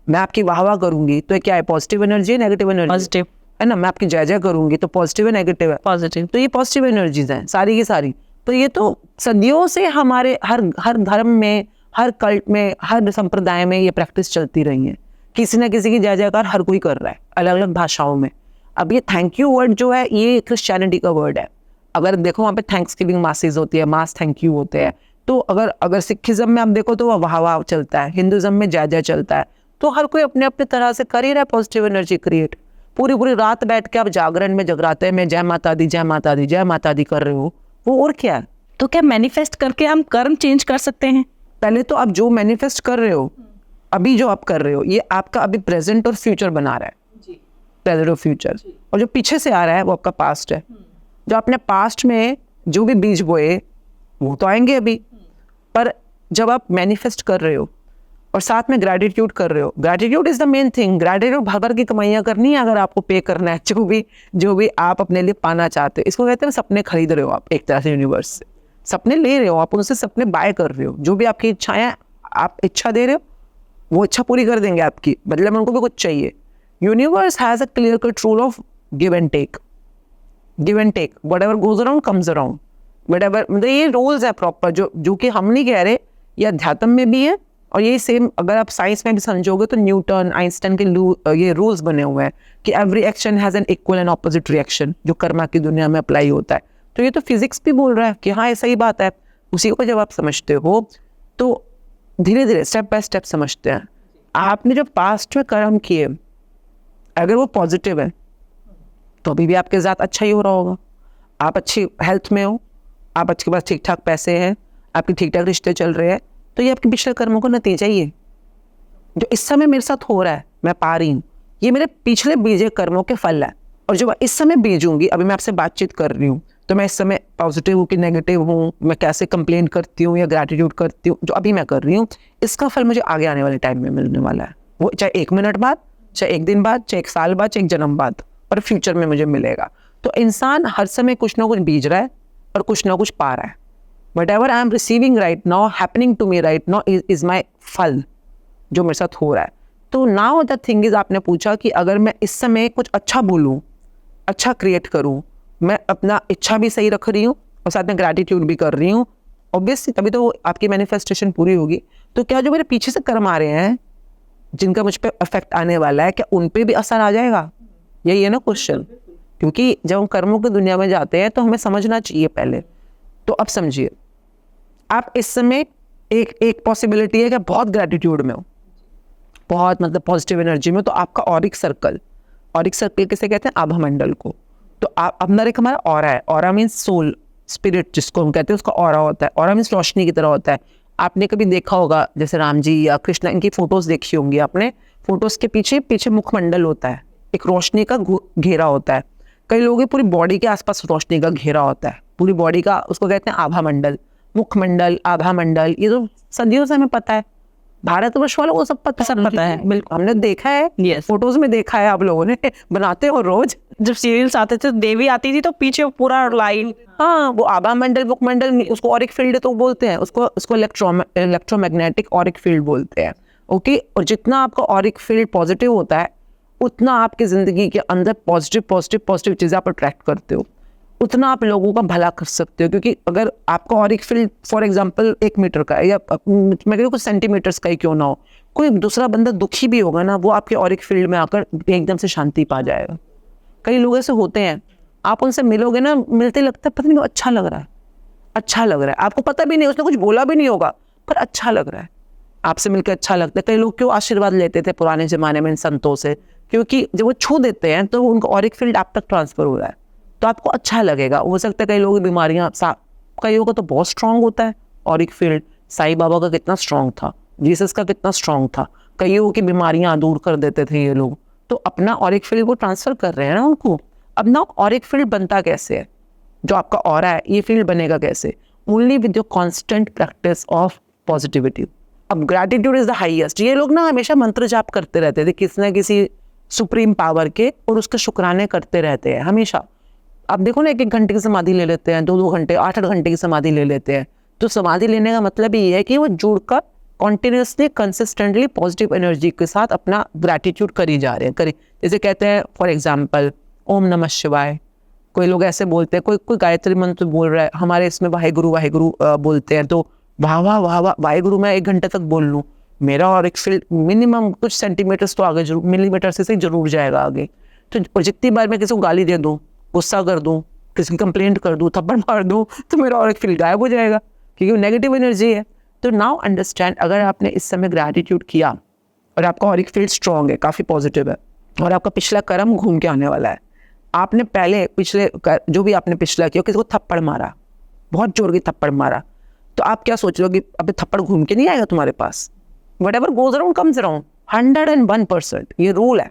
मैं आपकी वाह वाह करूंगी तो क्या है? पॉजिटिव एनर्जी है, नेगेटिव एनर्जी? पॉजिटिव है ना। मैं आपकी जय जय करूंगी तो पॉजिटिव है, नेगेटिव है? पॉजिटिव। तो ये पॉजिटिव एनर्जीज हैं सारी की सारी। तो ये तो सदियों से हमारे हर धर्म में, हर कल्ट में, हर संप्रदाय में ये प्रैक्टिस चलती रही है। किसी ना किसी की जय जयकार हर कोई कर रहा है अलग अलग भाषाओं में। अब ये थैंक यू वर्ड जो है ये क्रिश्चियनिटी का वर्ड है। अगर देखो वहाँ पे थैंक्स गिविंग मासेज होती है, मास थैंक यू होते हैं। तो अगर सिखिज्म में आप देखो तो वाह वाह चलता है, हिंदुज्म में जय जय चलता है। तो हर कोई अपने अपने तरह से कर ही रहा है पॉजिटिव एनर्जी क्रिएट। पूरी पूरी रात बैठ के आप जागरण में जगराते में जय माता दी जय माता दी जय माता दी कर रहे हो, वो और क्या है? तो क्या मैनिफेस्ट करके हम कर्म चेंज कर सकते हैं? पहले तो आप जो मैनिफेस्ट कर रहे हो, अभी जो आप कर रहे हो, ये आपका अभी प्रेजेंट और फ्यूचर बना रहा है, प्रेजेंट और फ्यूचर। और जो पीछे से आ रहा है वो आपका पास्ट है। जो आपने पास्ट में जो भी बीज बोए वो तो आएंगे अभी। पर जब आप मैनिफेस्ट कर रहे हो और साथ में ग्रैटिट्यूड कर रहे हो, gratitude is the main thing. Gratitude भर भर की कमाइयाँ करनी है अगर आपको पे करना है जो भी आप अपने लिए पाना चाहते हो। इसको कहते हैं सपने खरीद रहे हो आप, एक तरह से यूनिवर्स से सपने ले रहे हो, आप उनसे सपने बाय कर रहे हो। जो भी आपकी इच्छाएं, आप इच्छा दे रहे हो वो इच्छा पूरी कर देंगे आपकी, बदले में उनको भी कुछ चाहिए। Universe has a clear cut rule of give and take. Give and take, whatever goes around comes around, whatever, मतलब ये रूल्स है प्रॉपर, जो कि हम नहीं कह रहे, ये अध्यात्म में भी है। और ये सेम अगर आप साइंस में भी समझोगे तो न्यूटन आइंस्टाइन के ये रूल्स बने हुए हैं कि every action has an equal and opposite reaction, जो कर्मा की दुनिया में अप्लाई होता है। तो ये तो फिजिक्स भी बोल रहा है कि हाँ ये सही बात है। उसी को जब आप समझते हो तो धीरे धीरे स्टेप बाय स्टेप समझते हैं। आपने जो पास्ट में कर्म किए अगर वो पॉजिटिव है तो अभी भी आपके साथ अच्छा ही हो रहा होगा। आप अच्छी हेल्थ में हो, आप आपके पास ठीक ठाक पैसे हैं, आपके ठीक ठाक रिश्ते चल रहे हैं, तो ये आपके पिछले कर्मों का नतीजा ही है। जो इस समय मेरे साथ हो रहा है, मैं पा रही हूँ, ये मेरे पिछले बीजे कर्मों के फल है। और जो इस समय बीजूंगी, अभी मैं आपसे बातचीत कर रही हूँ तो मैं इस समय पॉजिटिव हूँ कि नेगेटिव हूँ, मैं कैसे कंप्लेन करती हूँ या ग्रैटिट्यूड करती हूँ, जो अभी मैं कर रही हूँ, इसका फल मुझे आगे आने वाले टाइम में मिलने वाला है। वो चाहे 1 मिनट बाद, चाहे 1 दिन बाद, चाहे 1 साल बाद, चाहे 1 जन्म बाद, और फ्यूचर में मुझे मिलेगा। तो इंसान हर समय कुछ ना कुछ बीज रहा है और कुछ ना कुछ पा रहा है। Whatever I am receiving right now, happening to me right now is my फल जो मेरे साथ हो रहा है। तो now the thing is, आपने पूछा कि अगर मैं इस समय कुछ अच्छा बोलूँ, अच्छा क्रिएट करूँ, मैं अपना इच्छा भी सही रख रही हूँ और साथ में ग्रैटिट्यूड भी कर रही हूँ, ऑब्वियसली तभी तो आपकी मैनिफेस्टेशन पूरी होगी। तो क्या जो मेरे पीछे से कर्म आ रहे हैं जिनका मुझ पर अफेक्ट आने वाला है, क्या उन पर भी असर आ जाएगा? यही है ना क्वेश्चन। क्योंकि जब हम कर्मों की दुनिया में जाते हैं तो हमें समझना चाहिए पहले। तो अब समझिए, आप इस समय एक पॉसिबिलिटी है कि बहुत ग्रैटिट्यूड में हो, बहुत मतलब पॉजिटिव एनर्जी में, तो आपका ऑरिक सर्कल किसे कहते हैं? आभा मंडल को। तो आप अंदर एक हमारा ऑरा है, ऑरा मीन्स सोल, स्पिरिट जिसको हम कहते हैं, उसका ऑरा होता है। ऑरा मीन्स रोशनी की तरह होता है। आपने कभी देखा होगा जैसे राम जी या कृष्णा, इनकी फोटोज देखी होंगी आपने, फोटोज के पीछे मुखमंडल होता है, एक रोशनी का घेरा होता है। कई लोगों की पूरी बॉडी के आसपास रोशनी का घेरा होता है, पूरी बॉडी का, उसको कहते हैं आभा मंडल, मुखमंडल, आभा मंडल, ये तो सदियों से हमें पता है, भारतवर्ष वालों को सब पता है। बिल्कुल, हमने देखा है, Yes. फोटोज में देखा है, आप लोगों ने बनाते हो रोज। जब सीरियल्स आते थे, देवी आती थी तो पीछे पूरा लाइन, हाँ, वो आभा मंडल, मुखमंडल, उसको ऑरिक फील्ड तो बोलते हैं, उसको इलेक्ट्रोमैग्नेटिक ऑरिक फील्ड बोलते हैं। ओके, और जितना आपका ऑरिक फील्ड पॉजिटिव होता है, उतना आपकी जिंदगी के अंदर पॉजिटिव चीजें आप अट्रैक्ट करते हो, उतना आप लोगों का भला कर सकते हो। क्योंकि अगर आपका auric field for example 1 metre का है, या मैं कह रही हूँ कुछ सेंटीमीटर्स का ही क्यों ना हो, कोई दूसरा बंदा दुखी भी होगा ना, वो आपके ऑरिक फील्ड में आकर एकदम से शांति पा जाएगा। कई लोग ऐसे होते हैं, आप उनसे मिलोगे ना, मिलते लगता है पता नहीं अच्छा लग रहा है, अच्छा लग रहा है, आपको पता भी नहीं, उसने कुछ बोला भी नहीं होगा, पर अच्छा लग रहा है, आपसे मिलकर अच्छा लगता है। कई लोग क्यों आशीर्वाद लेते थे पुराने जमाने में इन संतों से, क्योंकि जब वो छू देते हैं तो उनका ऑरिक फील्ड आप तक ट्रांसफर हो रहा है, तो आपको अच्छा लगेगा। हो सकता है कई लोगों की बीमारियां, कई लोगों का तो बहुत स्ट्रांग होता है ऑरिक फील्ड, साईं बाबा का कितना स्ट्रांग था, जीसस का कितना स्ट्रांग था, कईयों की बीमारियां दूर कर देते थे ये लोग, तो अपना ऑरिक फील्ड वो ट्रांसफर कर रहे हैं ना उनको। अब ना ऑरिक फील्ड बनता कैसे है, जो आपका ऑरा है ये फील्ड बनेगा कैसे, only with your constant practice of positivity. अब ग्रैटिट्यूड इज द हाईएस्ट, ये लोग ना हमेशा मंत्र जाप करते रहते थे किसी न किसी सुप्रीम पावर के, और उसके शुक्राने करते रहते हैं हमेशा। आप देखो ना, 1-1 घंटे की समाधि ले लेते हैं, 2-2 घंटे, 8-8 घंटे की समाधि ले लेते हैं। तो समाधि लेने का मतलब ये है कि वो जुड़कर कॉन्टिन्यूसली कंसिस्टेंटली पॉजिटिव एनर्जी के साथ अपना ग्रैटिट्यूड करी जा रहे हैं। जैसे कहते हैं फॉर एग्जाम्पल ओम नमः शिवाय, कोई लोग ऐसे बोलते हैं, कोई गायत्री मंत्र बोल रहा है, हमारे इसमें वाहेगुरु बोलते हैं, तो वाह वाह वाह वाह वाहेगुरु मैं 1 घंटे तक बोल लूँ, मेरा और एक फील्ड मिनिमम कुछ सेंटीमीटर्स तो आगे जरूर, मिलीमीटर से जरूर जाएगा आगे। तो जितनी बार मैं किसी को गाली दे दूँ, गुस्सा कर दूँ, किसी की कंप्लेंट कर दूँ, थप्पड़ मार दूँ, तो मेरा और एक फील्ड गायब हो जाएगा, क्योंकि वो नेगेटिव एनर्जी है। तो नाउ अंडरस्टैंड, अगर आपने इस समय ग्रैटिट्यूड किया और आपका ऑरिक फील्ड स्ट्रांग है, काफ़ी पॉजिटिव है, और आपका पिछला कर्म घूम के आने वाला है, आपने पहले जो भी आपने पिछला किया, किसी को थप्पड़ मारा, बहुत जोर की थप्पड़ मारा, तो आप क्या सोच रहे हो कि अभी थप्पड़ घूम के नहीं आएगा तुम्हारे पास, whatever goes around comes around, 101%, ये रूल है,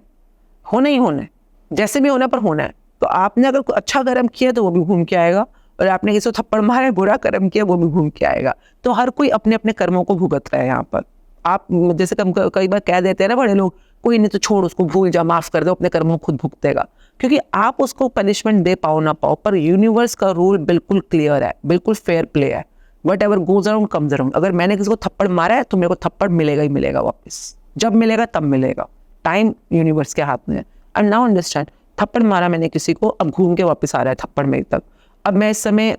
होना ही होना है, जैसे भी होना पर होना है। तो आपने अगर कोई अच्छा कर्म किया तो वो भी घूम के आएगा, और आपने किसी को थप्पड़ मारा, बुरा कर्म किया, वो भी घूम के आएगा। तो हर कोई अपने अपने कर्मों को भुगत रहा है यहाँ पर। आप जैसे कई बार कह देते हैं ना बड़े लोग, कोई नहीं तो छोड़ उसको, भूल जा, माफ कर दो, अपने कर्मों खुद भुगतेगा, क्योंकि आप उसको पनिशमेंट दे पाओ ना पाओ, पर यूनिवर्स का रूल बिल्कुल क्लियर है, बिल्कुल फेयर प्ले है, what ever goes around comes around. अगर मैंने किसी को थप्पड़ मारा है तो मेरे को थप्पड़ मिलेगा ही मिलेगा वापस, जब मिलेगा तब मिलेगा, टाइम यूनिवर्स के हाथ में है। एंड नाउ अंडरस्टैंड, थप्पड़ मारा मैंने किसी को, अब घूम के वापस आ रहा है थप्पड़ मेरे तक। अब मैं इस समय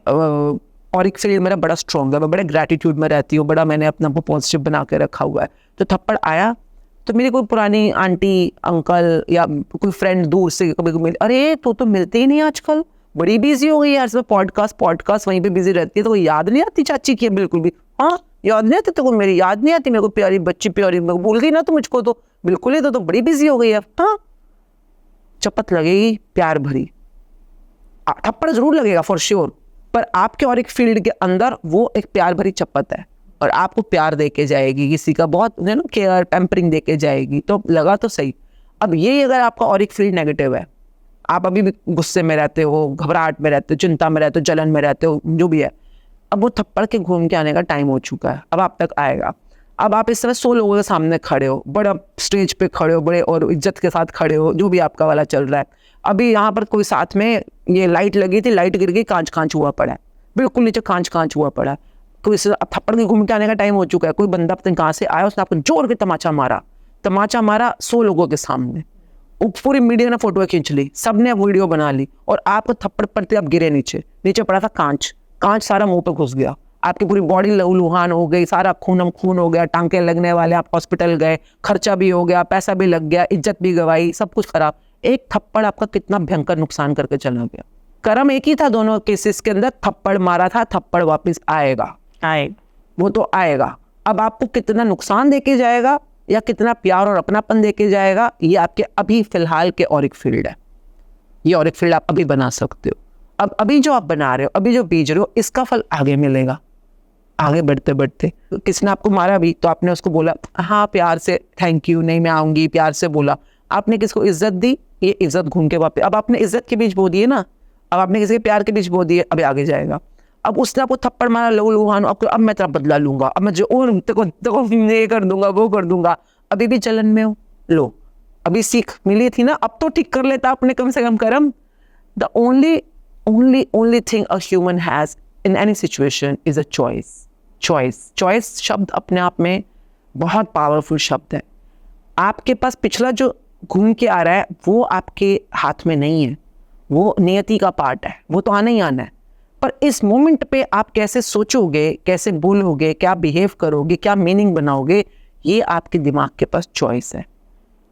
ऑरिक फील्ड मेरा बड़ा स्ट्रॉन्ग है, मैं बड़े ग्रैटिट्यूड में रहती हूँ, बड़ा मैंने अपना पॉजिटिव बना के रखा हुआ है। तो थप्पड़ आया तो मेरी कोई पुरानी आंटी अंकल या कोई फ्रेंड दूर से कभी मिले, अरे तो मिलते ही नहीं आजकल, बड़ी बिजी हो गई यार, सब पॉडकास्ट वहीं पे बिजी रहती है, तो याद नहीं आती चाची की बिल्कुल भी। हाँ, याद नहीं आती तो मेरी याद नहीं आती, मेरे को प्यारी बच्ची, प्यारी भूल गई ना तो मुझको तो बिल्कुल ही, तो बड़ी बिजी हो गई है। हाँ, चपत लगेगी प्यार भरी, थप्पड़ जरूर लगेगा फॉर श्योर, पर आपके और एक फील्ड के अंदर वो एक प्यार भरी चपत है, और आपको प्यार दे के जाएगी, किसी का बहुत ना केयर पैम्परिंग दे के जाएगी, तो लगा तो सही। अब ये अगर आपका और एक फील्ड नेगेटिव है, आप अभी भी गुस्से में रहते हो, घबराहट में रहते हो, चिंता में रहते हो, जलन में रहते हो, जो भी है, अब वो थप्पड़ के घूम के आने का टाइम हो चुका है, अब आप तक आएगा। अब आप इस समय 100 लोगों के सामने खड़े हो, बड़ा स्टेज पे खड़े हो, बड़े और इज्जत के साथ खड़े हो, जो भी आपका वाला चल रहा है। अभी यहाँ पर कोई साथ में ये लाइट लगी थी, लाइट गिर गई, कांच हुआ पड़ा है, बिल्कुल नीचे कांच हुआ पड़ा है, कोई थप्पड़ के घूम के आने का टाइम हो चुका है। कोई बंदा पता नहीं कहाँ से आया, उसने आपको जोर के तमाचा मारा 100 लोगों के सामने, पूरी मीडिया ने फोटो खींच ली, सबने वीडियो बना ली, और आपको थप्पड़ पड़ते आप गिरे नीचे पड़ा था कांच सारा मुंह पे घुस गया, आपकी पूरी बॉडी लहूलुहान हो गई, सारा खून हो गया, टांके लगने वाले, आप हॉस्पिटल गए, खर्चा भी हो गया, पैसा भी लग गया, इज्जत भी गवाई, सब कुछ खराब। एक थप्पड़ आपका कितना भयंकर नुकसान करके चला गया। कर्म एक ही था दोनों केसेस के अंदर, थप्पड़ मारा था, थप्पड़ वापस आएगा, वो तो आएगा। अब आपको कितना नुकसान देके जाएगा या कितना प्यार और अपनापन देके जाएगा, ये आपके अभी फिलहाल के ऑरिक फील्ड है। ये ऑरिक फील्ड आप अभी बना सकते हो। अब अभी जो आप बना रहे हो, अभी जो बीज रहे हो, इसका फल आगे मिलेगा, आगे बढ़ते बढ़ते। किसने आपको मारा भी तो आपने उसको बोला हाँ प्यार से, थैंक यू, नहीं मैं आऊंगी, प्यार से बोला, आपने किसको इज्जत दी, ये इज्जत घूम के वापस। अब आपने इज्जत के बीज बो दिए ना, अब आपने किसी के प्यार के बीच बो दिए, अभी आगे जाएगा। अब उसने आपको थप्पड़ मारा, लो लुहानो, अब मैं तेरा बदला लूंगा, अब मैं जो और तेको ये कर दूंगा, वो कर दूंगा, अभी भी जलन में हो, लो अभी सीख मिली थी ना, अब तो ठीक कर लेता आपने कम से कम कर्म। The only thing a human has in any situation is a choice शब्द अपने आप में बहुत पावरफुल शब्द है। आपके पास पिछला जो घूम के आ रहा है वो आपके हाथ में नहीं है, वो नियति का पार्ट है, वो तो आना ही आना है। पर इस मोमेंट पे आप कैसे सोचोगे, कैसे बोलोगे, क्या बिहेव करोगे, क्या मीनिंग बनाओगे, ये आपके दिमाग के पास चॉइस है।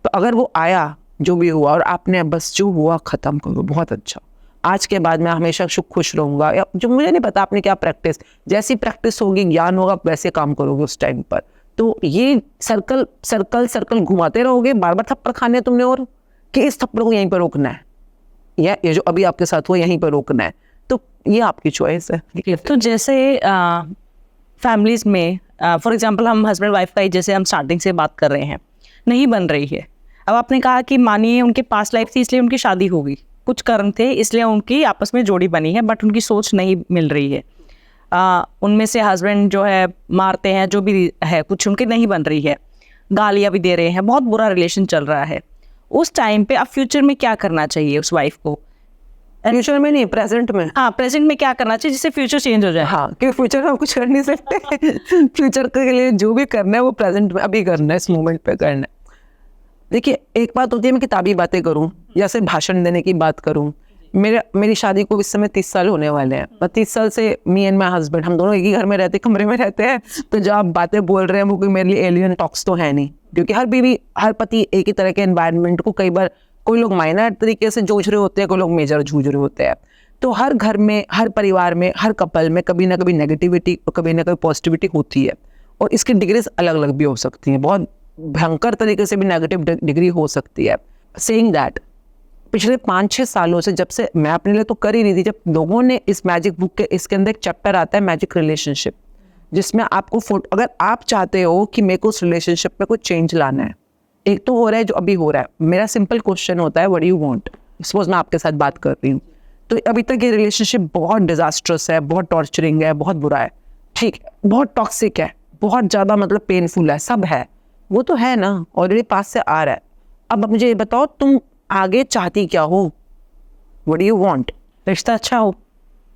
तो अगर वो आया, जो भी हुआ, और आपने बस जो हुआ ख़त्म करो, बहुत अच्छा, आज के बाद मैं हमेशा खुश रहूँगा, या जो मुझे नहीं पता आपने क्या प्रैक्टिस, जैसी प्रैक्टिस होगी, ज्ञान होगा, वैसे काम करोगे उस टाइम पर। तो ये सर्कल घुमाते रहोगे, बार बार थप्पड़ खाने तुमने, और कि इस थप्पड़ को यहीं पर रोकना है, या ये जो अभी आपके साथ हुआ यहीं पर रोकना है, तो ये आपकी चॉइस है। तो जैसे फैमिलीज में फॉर एग्जांपल हम हस्बैंड वाइफ का ही जैसे हम स्टार्टिंग से बात कर रहे हैं, नहीं बन रही है। अब आपने कहा कि मानिए उनके पास लाइफ थी इसलिए उनकी शादी हो गई, कुछ कर्म थे इसलिए उनकी आपस में जोड़ी बनी है, बट उनकी सोच नहीं मिल रही है। उनमें से हस्बैंड जो है मारते हैं, जो भी है, कुछ उनकी नहीं बन रही है, गालियाँ भी दे रहे हैं, बहुत बुरा रिलेशन चल रहा है। उस टाइम पे अब फ्यूचर में क्या करना चाहिए उस वाइफ को? फ्यूचर में नहीं, प्रेजेंट में। हाँ, प्रेजेंट में क्या करना चाहिए जिससे फ्यूचर चेंज हो जाए? हाँ, क्योंकि फ्यूचर में हम कुछ कर नहीं सकते। फ्यूचर के लिए जो भी करना है वो प्रेजेंट में अभी करना है, इस मोमेंट पे करना है। देखिए, एक बात होती है मैं किताबी बातें करूँ या सिर्फ भाषण देने की बात करूँ। मेरी शादी को इस समय 30 साल होने वाले हैं, और 30 साल से मी एंड माई हस्बैंड हम दोनों एक ही घर में रहते, कमरे में रहते हैं। तो जो आप बातें बोल रहे हैं वो कोई मेरे लिए एलियन टॉक्स तो है नहीं, क्योंकि हर बीवी, हर पति एक ही तरह के एनवायरनमेंट को, कई बार कोई लोग माइनर तरीके से जूझ रहे होते हैं, कोई लोग मेजर जूझ रहे होते हैं। तो हर घर में, हर परिवार में, हर कपल में कभी ना कभी नेगेटिविटी और कभी ना कभी पॉजिटिविटी होती है, और इसकी डिग्रीज अलग अलग भी हो सकती हैं, बहुत भयंकर तरीके से भी नेगेटिव डिग्री हो सकती है। सेइंग दैट, पिछले 5-6 सालों से, जब से मैं अपने लिए तो कर ही रही थी, जब लोगों ने इस मैजिक बुक के, इसके अंदर एक चैप्टर आता है मैजिक रिलेशनशिप, जिसमें आपको अगर आप चाहते हो कि मेरे को उस रिलेशनशिप में कुछ चेंज लाना है, एक तो हो रहा है जो अभी हो रहा है, मेरा सिंपल क्वेश्चन होता है what do you want. Suppose मैं आपके साथ बात कर रही हूँ, तो अभी तक ये रिलेशनशिप बहुत डिजास्ट्रस है, बहुत टॉर्चरिंग है, बहुत बुरा है, ठीक है, बहुत टॉक्सिक है, बहुत ज़्यादा मतलब पेनफुल है, सब है, वो तो है ना, ऑलरेडी पास से आ रहा है। अब मुझे ये बताओ, तुम आगे चाहती क्या हो? What do you want? रिश्ता अच्छा हो,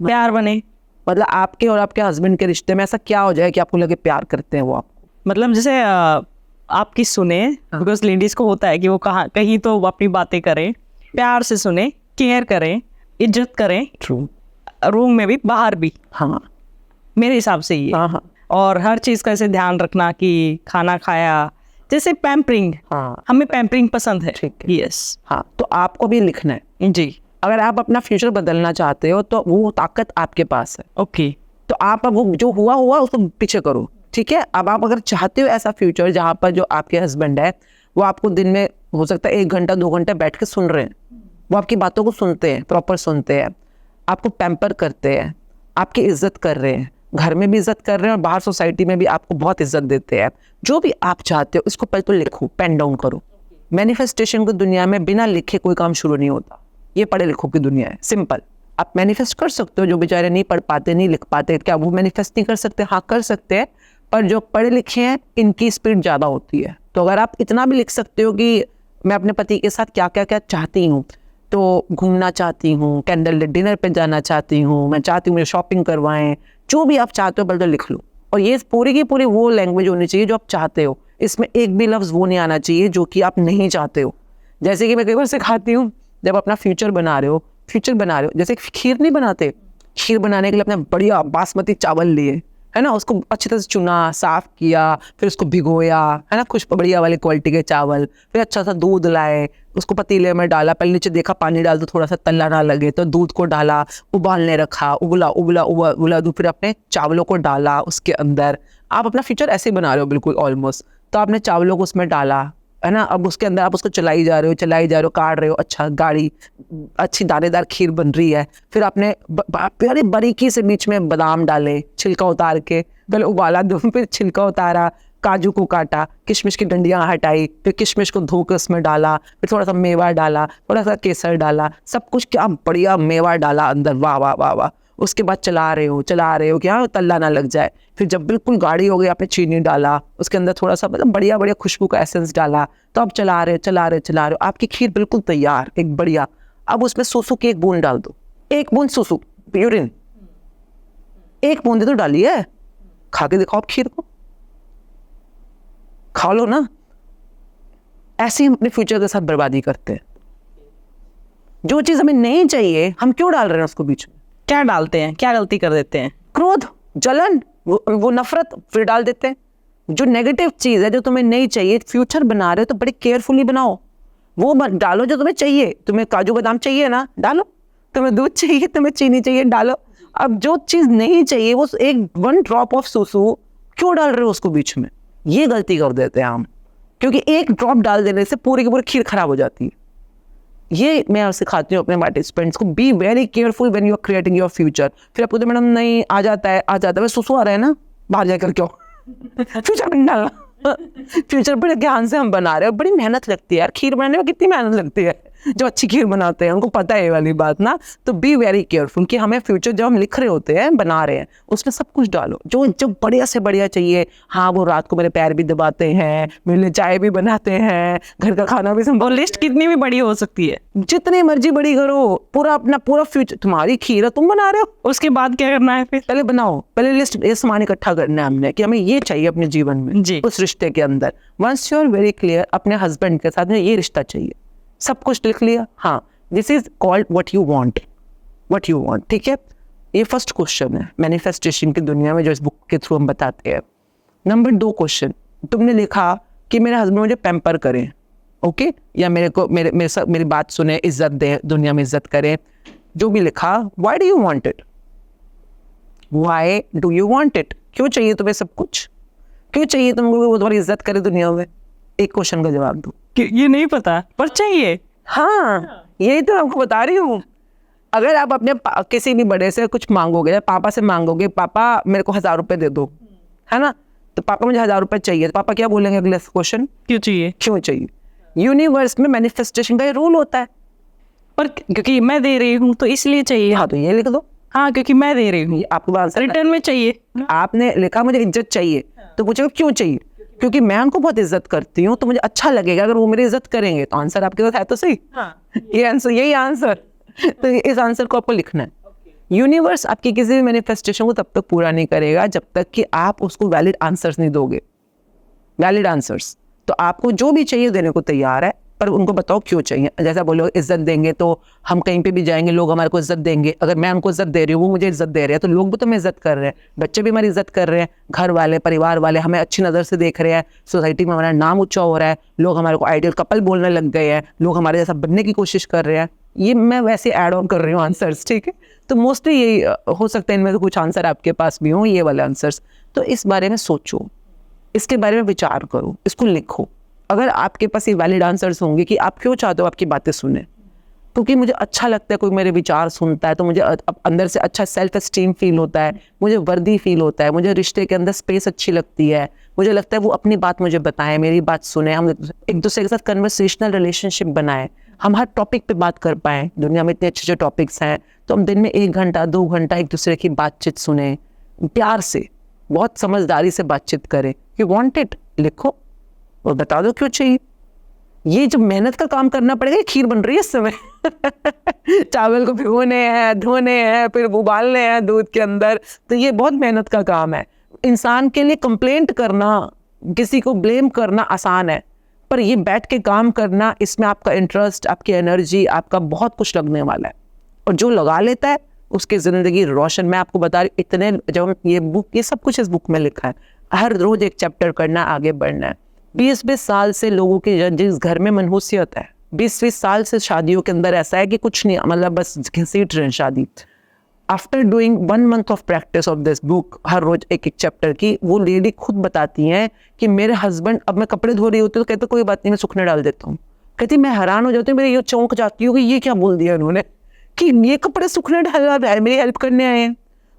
प्यार बने, मतलब आपके और आपके हस्बैंड के रिश्ते में ऐसा क्या हो जाए कि आपको लगे प्यार करते हैं वो आपको? मतलब जैसे आपकी सुने, बिकॉज लेडीज को होता है कि वो कहीं तो वो अपनी बातें करें, प्यार से सुने, केयर करें, इज्जत करें, ट्रू, रूम में भी बाहर भी। हाँ, मेरे हिसाब से ये। हाँ, और हर चीज़ का ऐसे ध्यान रखना कि खाना खाया, जैसे पैम्परिंग, हाँ, हमें पैम्परिंग पसंद है। ठीक है, यस, हाँ, तो आपको भी लिखना है जी। अगर आप अपना फ्यूचर बदलना चाहते हो तो वो ताकत आपके पास है। ओके, तो आप अब वो जो हुआ उसको पीछे करो, ठीक है। अब आप अगर चाहते हो ऐसा फ्यूचर जहाँ पर जो आपके हस्बैंड है वो आपको दिन में हो सकता है 1 घंटा 2 घंटे बैठ के सुन रहे हैं, वो आपकी बातों को सुनते हैं, प्रॉपर सुनते हैं, आपको पैम्पर करते हैं, आपकी इज्जत कर रहे हैं, घर में भी इज्जत कर रहे हैं और बाहर सोसाइटी में भी आपको बहुत इज्जत देते हैं। जो भी आप चाहते हो इसको पहले तो लिखो, पेन डाउन करो। मैनिफेस्टेशन की दुनिया में बिना लिखे कोई काम शुरू नहीं होता, ये पढ़े लिखो की दुनिया है, सिंपल। आप मैनिफेस्ट कर सकते हो, जो बेचारे नहीं पढ़ पाते, नहीं लिख पाते, क्या वो मैनिफेस्ट नहीं कर सकते? हाँ, कर सकते हैं, पर जो पढ़े लिखे हैं इनकी स्पीड ज़्यादा होती है। तो अगर आप इतना भी लिख सकते हो कि मैं अपने पति के साथ क्या क्या क्या चाहती हूँ, तो घूमना चाहती हूँ, कैंडल डिनर पे जाना चाहती हूँ, मैं चाहती हूँ मुझे शॉपिंग करवाएं, जो भी आप चाहते हो पहले तो लिख लो। और ये पूरी की पूरी वो लैंग्वेज होनी चाहिए जो आप चाहते हो, इसमें एक भी लफ्ज़ वो नहीं आना चाहिए जो कि आप नहीं चाहते हो। जैसे कि मैं कई बार सिखाती हूँ, जब अपना फ्यूचर बना रहे हो, जैसे खीर नहीं बनाते, खीर बनाने के लिए अपने बढ़िया बासमती चावल लिए, है ना, उसको अच्छी तरह से चुना, साफ़ किया, फिर उसको भिगोया, है ना, कुछ बढ़िया वाली क्वालिटी के चावल, फिर अच्छा सा दूध लाए, उसको पतीले में डाला, पहले नीचे देखा पानी डाल तो थोड़ा सा तला ना लगे, तो दूध को डाला, उबालने रखा, उबला दूध, फिर अपने चावलों को डाला उसके अंदर। आप अपना फ्यूचर ऐसे बना रहे हो बिल्कुल ऑलमोस्ट। तो आपने चावलों को उसमें डाला, है ना, अब उसके अंदर आप उसको चलाई जा रहे हो, काट रहे हो, अच्छा गाढ़ी अच्छी दानेदार खीर बन रही है। फिर आपने बड़ी बारीकी से बीच में बादाम डाले, छिलका उतार के, पहले उबाला दूध, फिर छिलका उतारा, काजू को काटा, किशमिश की डंडियां हटाई, फिर किशमिश को धोकर उसमें डाला, फिर थोड़ा सा मेवा डाला, थोड़ा सा केसर डाला, सब कुछ क्या बढ़िया मेवा डाला अंदर, वाह वाह वाह वाह। उसके बाद चला रहे हो कि हाँ तल्ला ना लग जाए। फिर जब बिल्कुल गाढ़ी हो गई आपने चीनी डाला, उसके अंदर थोड़ा सा मतलब बढ़िया बढ़िया खुशबू का एसेंस डाला, तो अब चला रहे हो, आपकी खीर बिल्कुल तैयार, एक बढ़िया। अब उसमें सूसू की एक बूंद डाल दो, एक बूंद सूसू यूरिन, एक बूंद तो डाली है, खा के दिखाओ आप खीर को, खा लो ना। ऐसे ही हम अपने फ्यूचर के साथ बर्बादी करते हैं। जो चीज हमें नहीं चाहिए हम क्यों डाल रहे हैं उसको बीच में? क्या डालते हैं, क्या गलती कर देते हैं? क्रोध, जलन, वो नफरत फिर डाल देते हैं। जो नेगेटिव चीज है जो तुम्हें नहीं चाहिए, फ्यूचर बना रहे हो तो बड़ी केयरफुली बनाओ, वो मत डालो जो तुम्हें चाहिए। तुम्हें काजू बादाम चाहिए ना, डालो। तुम्हें दूध चाहिए, तुम्हें चीनी चाहिए, डालो। अब जो चीज नहीं चाहिए वो एक 1 ड्रॉप ऑफ सूसू क्यों डाल रहे हो उसको बीच में? ये गलती कर देते हैं हम, क्योंकि एक ड्रॉप डाल देने से पूरी की पूरी खीर खराब हो जाती है। ये मैं सिखाती हूँ अपने पार्टिसिपेंट्स को, be very careful when you are creating your future. फिर आपको तो मैडम नहीं आ जाता है, सुसु आ रहा है ना, बाहर जाकर क्यों फ्यूचर बन डालना। फ्यूचर बड़े ध्यान से हम बना रहे हैं, बड़ी मेहनत लगती है यार, खीर बनाने में कितनी मेहनत लगती है। जो अच्छी खीर बनाते हैं उनको पता है ये वाली बात ना। तो बी वेरी केयरफुल कि हमें फ्यूचर जब हम लिख रहे होते हैं, बना रहे हैं, उसमें सब कुछ डालो जो जो बढ़िया से बढ़िया चाहिए। हाँ, वो रात को मेरे पैर भी दबाते हैं, मेरे लिए चाय भी बनाते हैं, घर का खाना भी वो लिस्ट कितनी भी बड़ी हो सकती है, जितनी मर्जी बड़ी करो, पूरा अपना पूरा फ्यूचर तुम्हारी खीर है, तुम बना रहे हो। उसके बाद क्या करना है? फिर पहले बनाओ, पहले लिस्ट, ये सामान इकट्ठा करना है हमने कि हमें ये चाहिए अपने जीवन में जी। उस रिश्ते के अंदर। Once you are very clear अपने हस्बैंड के साथ में ये रिश्ता चाहिए, सब कुछ लिख लिया। हाँ, this is called what you want, what you want. ठीक है, ये फर्स्ट क्वेश्चन है मैनिफेस्टेशन की दुनिया में जो इस बुक के थ्रू हम बताते हैं। नंबर 2 क्वेश्चन, तुमने लिखा कि मेरे हस्बैंड मुझे पैम्पर करें, ओके, या मेरी बात सुने, इज्जत दे, दुनिया में इज्जत करें, जो भी लिखा। Why do you want it? Why do you want it? क्यों चाहिए तुम्हें सब कुछ? क्यों चाहिए तुमको वो तुम्हारी इज्जत करे दुनिया में? एक क्वेश्चन का जवाब दो। ये नहीं पता पर चाहिए। हाँ, यही तो आपको बता रही हूँ। अगर आप अपने किसी भी बड़े से कुछ मांगोगे, पापा से मांगोगे, पापा मेरे को 1000 रुपए दे दो, है ना, तो पापा मुझे 1000 रुपए चाहिए, तो पापा क्या बोलेंगे अगले क्वेश्चन? क्यों चाहिए? क्यों चाहिए? यूनिवर्स में मैनिफेस्टेशन का ये रूल होता है। पर क्योंकि मैं दे रही हूँ तो इसलिए चाहिए। हाँ, तो ये लिख दो। हाँ, क्योंकि मैं दे रही हूँ, आपको आंसर रिटर्न में चाहिए। आपने लिखा मुझे इज्जत चाहिए, तो पूछेगा क्यों चाहिए? क्योंकि मैं उनको बहुत इज्जत करती हूँ, तो मुझे अच्छा लगेगा अगर वो मेरी इज्जत करेंगे। तो आंसर आपके पास है तो सही। हाँ। ये आंसर, यही आंसर। तो इस आंसर को आपको लिखना है। यूनिवर्स आपकी किसी भी मैनिफेस्टेशन को तब तक पूरा नहीं करेगा जब तक कि आप उसको वैलिड आंसर्स नहीं दोगे। वैलिड आंसर्स तो आपको जो भी चाहिए देने को तैयार है, पर उनको बताओ क्यों चाहिए। जैसा बोलो इज्जत देंगे तो हम कहीं पे भी जाएंगे, लोग हमारे को इज्जत देंगे। अगर मैं उनको इज्जत दे रही हूँ, वो मुझे इज्जत दे रहे हैं, तो लोग भी तो हमें इज्जत कर रहे हैं, बच्चे भी हमारी इज्जत कर रहे हैं, घर वाले, परिवार वाले हमें अच्छी नज़र से देख रहे हैं, सोसाइटी में हमारा नाम ऊंचा हो रहा है, लोग हमारे को आइडियल कपल बोलने लग गए हैं, लोग हमारे जैसा बनने की कोशिश कर रहे हैं। ये मैं वैसे ऐड ऑन कर रही हूँ आंसर्स, ठीक है। तो मोस्टली यही हो सकता है, इनमें से कुछ आंसर आपके पास भी हों, ये वाले आंसर्स। तो इस बारे में सोचो, इसके बारे में विचार करो, इसको लिखो। अगर आपके पास ये वैलिड आंसर्स होंगे कि आप क्यों चाहते हो आपकी बातें सुने, क्योंकि मुझे अच्छा लगता है कोई मेरे विचार सुनता है, तो मुझे अंदर से अच्छा सेल्फ एस्टीम फील होता है, मुझे वर्दी फील होता है, मुझे रिश्ते के अंदर स्पेस अच्छी लगती है, मुझे लगता है वो अपनी बात मुझे बताएं, मेरी बात सुने, हम एक दूसरे के साथ कन्वर्सेशनल रिलेशनशिप बनाएं, हम हर टॉपिक पे बात कर पाएं। दुनिया में इतने अच्छे अच्छे टॉपिक्स हैं, तो हम दिन में 1 घंटा 2 घंटा एक दूसरे की बातचीत सुने, प्यार से, बहुत समझदारी से बातचीत करें। यू वांट इट, लिखो और बता दो क्यों चाहिए। ये जो मेहनत का काम करना पड़ेगा, खीर बन रही है इस समय चावल को भिगोने हैं, धोने हैं, फिर उबालने हैं दूध के अंदर, तो ये बहुत मेहनत का काम है। इंसान के लिए कंप्लेंट करना, किसी को ब्लेम करना आसान है, पर ये बैठ के काम करना, इसमें आपका इंटरेस्ट, आपकी एनर्जी, आपका बहुत कुछ लगने वाला है। और जो लगा लेता है उसकी ज़िंदगी रोशन। मैं आपको बता रही हूँ, इतने जब ये बुक, ये सब कुछ इस बुक में लिखा है, हर रोज एक चैप्टर करना, आगे बढ़ना है। 20-20 साल से लोगों के जिस घर में मनहूसियत है, 20-20 साल से शादियों के अंदर ऐसा है कि कुछ नहीं, मतलब बस घसीट रहे हैं शादी। After doing 1 month of practice of this book, हर रोज एक एक चैप्टर की, वो लेडी खुद बताती हैं कि मेरे हस्बैंड, अब मैं कपड़े धो रही होती तो कहते कोई बात नहीं, मैं सूखने डाल देता हूँ। कहती मैं हैरान हो जाती हूँ, मेरे ये चौंक जाती हूँ कि ये क्या बोल दिया उन्होंने कि ये कपड़े सूखने डाल रहा है, मेरी हेल्प करने आए हैं।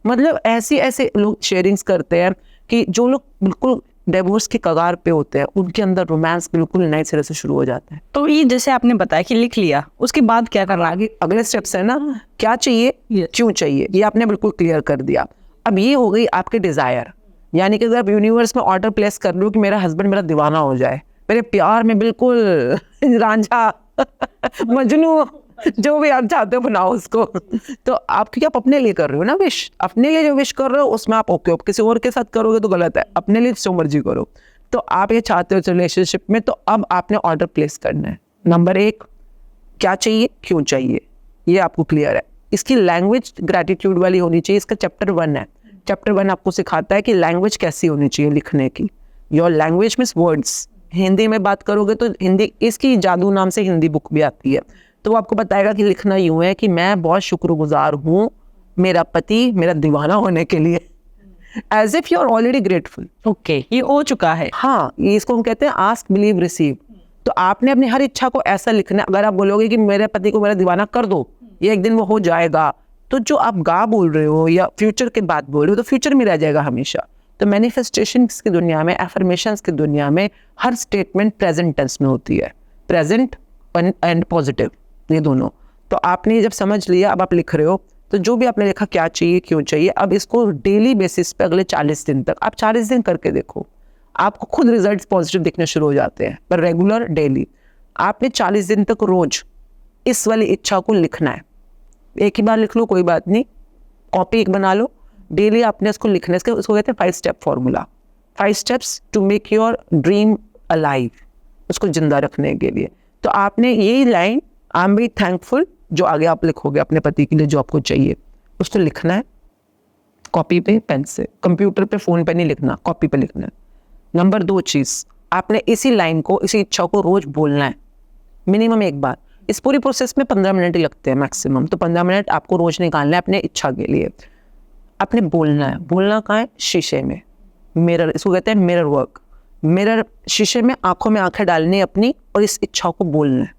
मतलब ऐसे लोग शेयरिंग्स करते हैं कि जो लोग बिल्कुल डिवोर्स के कगार पे होते हैं, उनके अंदर रोमांस बिल्कुल नए सिरे से शुरू हो जाता है। तो ये जैसे आपने बताया कि लिख लिया, उसके बाद क्या करना? आगे अगले स्टेप्स है ना, क्या चाहिए, क्यों चाहिए, ये आपने बिल्कुल क्लियर कर दिया। अब ये हो गई आपके डिजायर, यानी कि अगर आप यूनिवर्स में ऑर्डर प्लेस कर लो कि मेरा हस्बैंड मेरा दीवाना हो जाए, मेरे प्यार में बिल्कुल रांझा मजनू, जो भी आप चाहते हो बनाओ उसको। तो आप, क्योंकि आप अपने लिए कर रहे हो ना विश, अपने लिए जो विश कर रहे हो उसमें आप ओके हो, किसी और के साथ करोगे तो गलत है, अपने लिए जो मर्जी करो। तो आप ये चाहते हो रिलेशनशिप में, तो अब आपने ऑर्डर प्लेस करना है। नंबर 1, क्या चाहिए, क्यों चाहिए, ये आपको क्लियर है। इसकी लैंग्वेज ग्रैटिट्यूड वाली होनी चाहिए। इसका चैप्टर 1 है। चैप्टर 1 आपको सिखाता है कि लैंग्वेज कैसी होनी चाहिए लिखने की। Your language means words. Hindi में बात करोगे तो हिंदी, इसकी जादू नाम से हिंदी बुक भी आती है, तो वो आपको बताएगा कि लिखना यूं है कि मैं बहुत शुक्रगुजार हूँ मेरा पति मेरा दीवाना होने के लिए, as if you are already grateful. Okay, ये हो चुका है। हाँ, ये इसको हम कहते हैं आस्क बिलीव रिसीव। तो आपने अपनी हर इच्छा को ऐसा लिखना है। अगर आप बोलोगे कि मेरे पति को मेरा दीवाना कर दो, ये एक दिन वो हो जाएगा, तो जो आप गा बोल रहे हो या फ्यूचर के बात बोल रहे हो, तो फ्यूचर में रह जाएगा हमेशा। तो मैनिफेस्टेशन की दुनिया में, एफर्मेशंस की दुनिया में, हर स्टेटमेंट प्रेजेंट टेंस में होती है, प्रेजेंट एंड पॉजिटिव, ये दोनों। तो आपने जब समझ लिया, अब आप लिख रहे हो, तो जो भी आपने लिखा क्या चाहिए, क्यों चाहिए, अब इसको डेली बेसिस पे अगले 40 दिन तक, आप 40 दिन करके देखो, आपको खुद रिजल्ट्स पॉजिटिव दिखने शुरू हो जाते हैं। पर रेगुलर डेली आपने 40 दिन तक रोज इस वाली इच्छा को लिखना है। एक ही बार लिख लो कोई बात नहीं, कॉपी एक बना लो, डेली आपने इसको लिखना है। उसको कहते हैं 5 step formula, 5 steps to make your dream alive, उसको जिंदा रखने के लिए। तो आपने यही line, I am very thankful, जो आगे आप लिखोगे अपने पति के लिए जो आपको चाहिए, उसको लिखना है कॉपी पे, पेन से, कंप्यूटर पे, फोन पे नहीं लिखना, कॉपी पे लिखना है। नंबर 2 चीज, आपने इसी लाइन को, इसी इच्छा को रोज बोलना है, मिनिमम एक बार। इस पूरी प्रोसेस में 15 मिनट ही लगते हैं मैक्सिमम, तो 15 मिनट आपको रोज निकालना है अपने इच्छा के लिए। आपने बोलना है। बोलना कहाँ है? शीशे में, मिरर, इसको कहते हैं मिरर वर्क। मिरर, शीशे में आंखों में आंखें डालनी है अपनी, और इस इच्छा को बोलना है,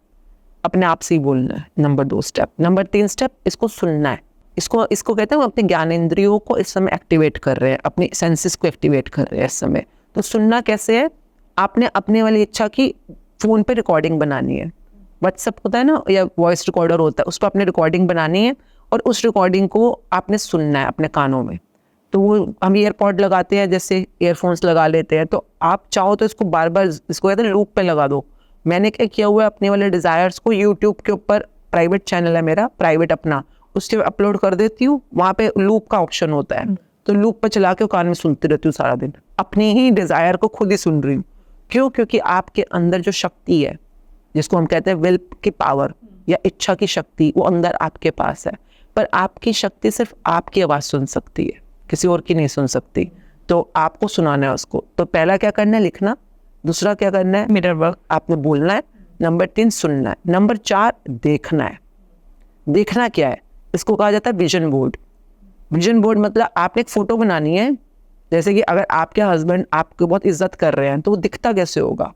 अपने आप से ही बोलना है। Number 2 step. नंबर 3 स्टेप, इसको सुनना है। इसको कहते हैं अपने ज्ञानेंद्रियों को इस समय एक्टिवेट कर रहे हैं, अपनी सेंसेस को एक्टिवेट कर रहे हैं इस समय। तो सुनना कैसे है? आपने अपने वाली इच्छा की फ़ोन पे रिकॉर्डिंग बनानी है। व्हाट्सएप होता है ना, या वॉइस रिकॉर्डर होता है, उस पर आपने रिकॉर्डिंग बनानी है, और उस रिकॉर्डिंग को आपने सुनना है अपने कानों में। तो वो हम ईयरपॉड लगाते हैं, जैसे ईयरफोन्स लगा लेते हैं, तो आप चाहो तो इसको बार बार, इसको कहते हैं लूप पे लगा दो। मैंने क्या किया हुआ है, अपने वाले डिज़ायर्स को यूट्यूब के ऊपर, प्राइवेट चैनल है मेरा, प्राइवेट अपना, उसके अपलोड कर देती हूँ। वहाँ पे लूप का ऑप्शन होता है, तो लूप पर चला के कान में सुनती रहती हूँ सारा दिन, अपनी ही डिज़ायर को खुद ही सुन रही हूँ। क्यों? क्योंकि आपके अंदर जो शक्ति है, जिसको हम कहते हैं विल की पावर या इच्छा की शक्ति, वो अंदर आपके पास है। पर आपकी शक्ति सिर्फ आपकी आवाज़ सुन सकती है, किसी और की नहीं सुन सकती। तो आपको सुनाना है उसको। तो पहला क्या करना है? लिखना। दूसरा क्या करना है? मिरर वर्क, आपने बोलना है। नंबर 3 सुनना है। नंबर 4 देखना है। देखना क्या है? इसको कहा जाता है विजन बोर्ड। विजन बोर्ड मतलब आपने एक फ़ोटो बनानी है। जैसे कि अगर आपके हस्बैंड आपको बहुत इज्जत कर रहे हैं, तो वो दिखता कैसे होगा?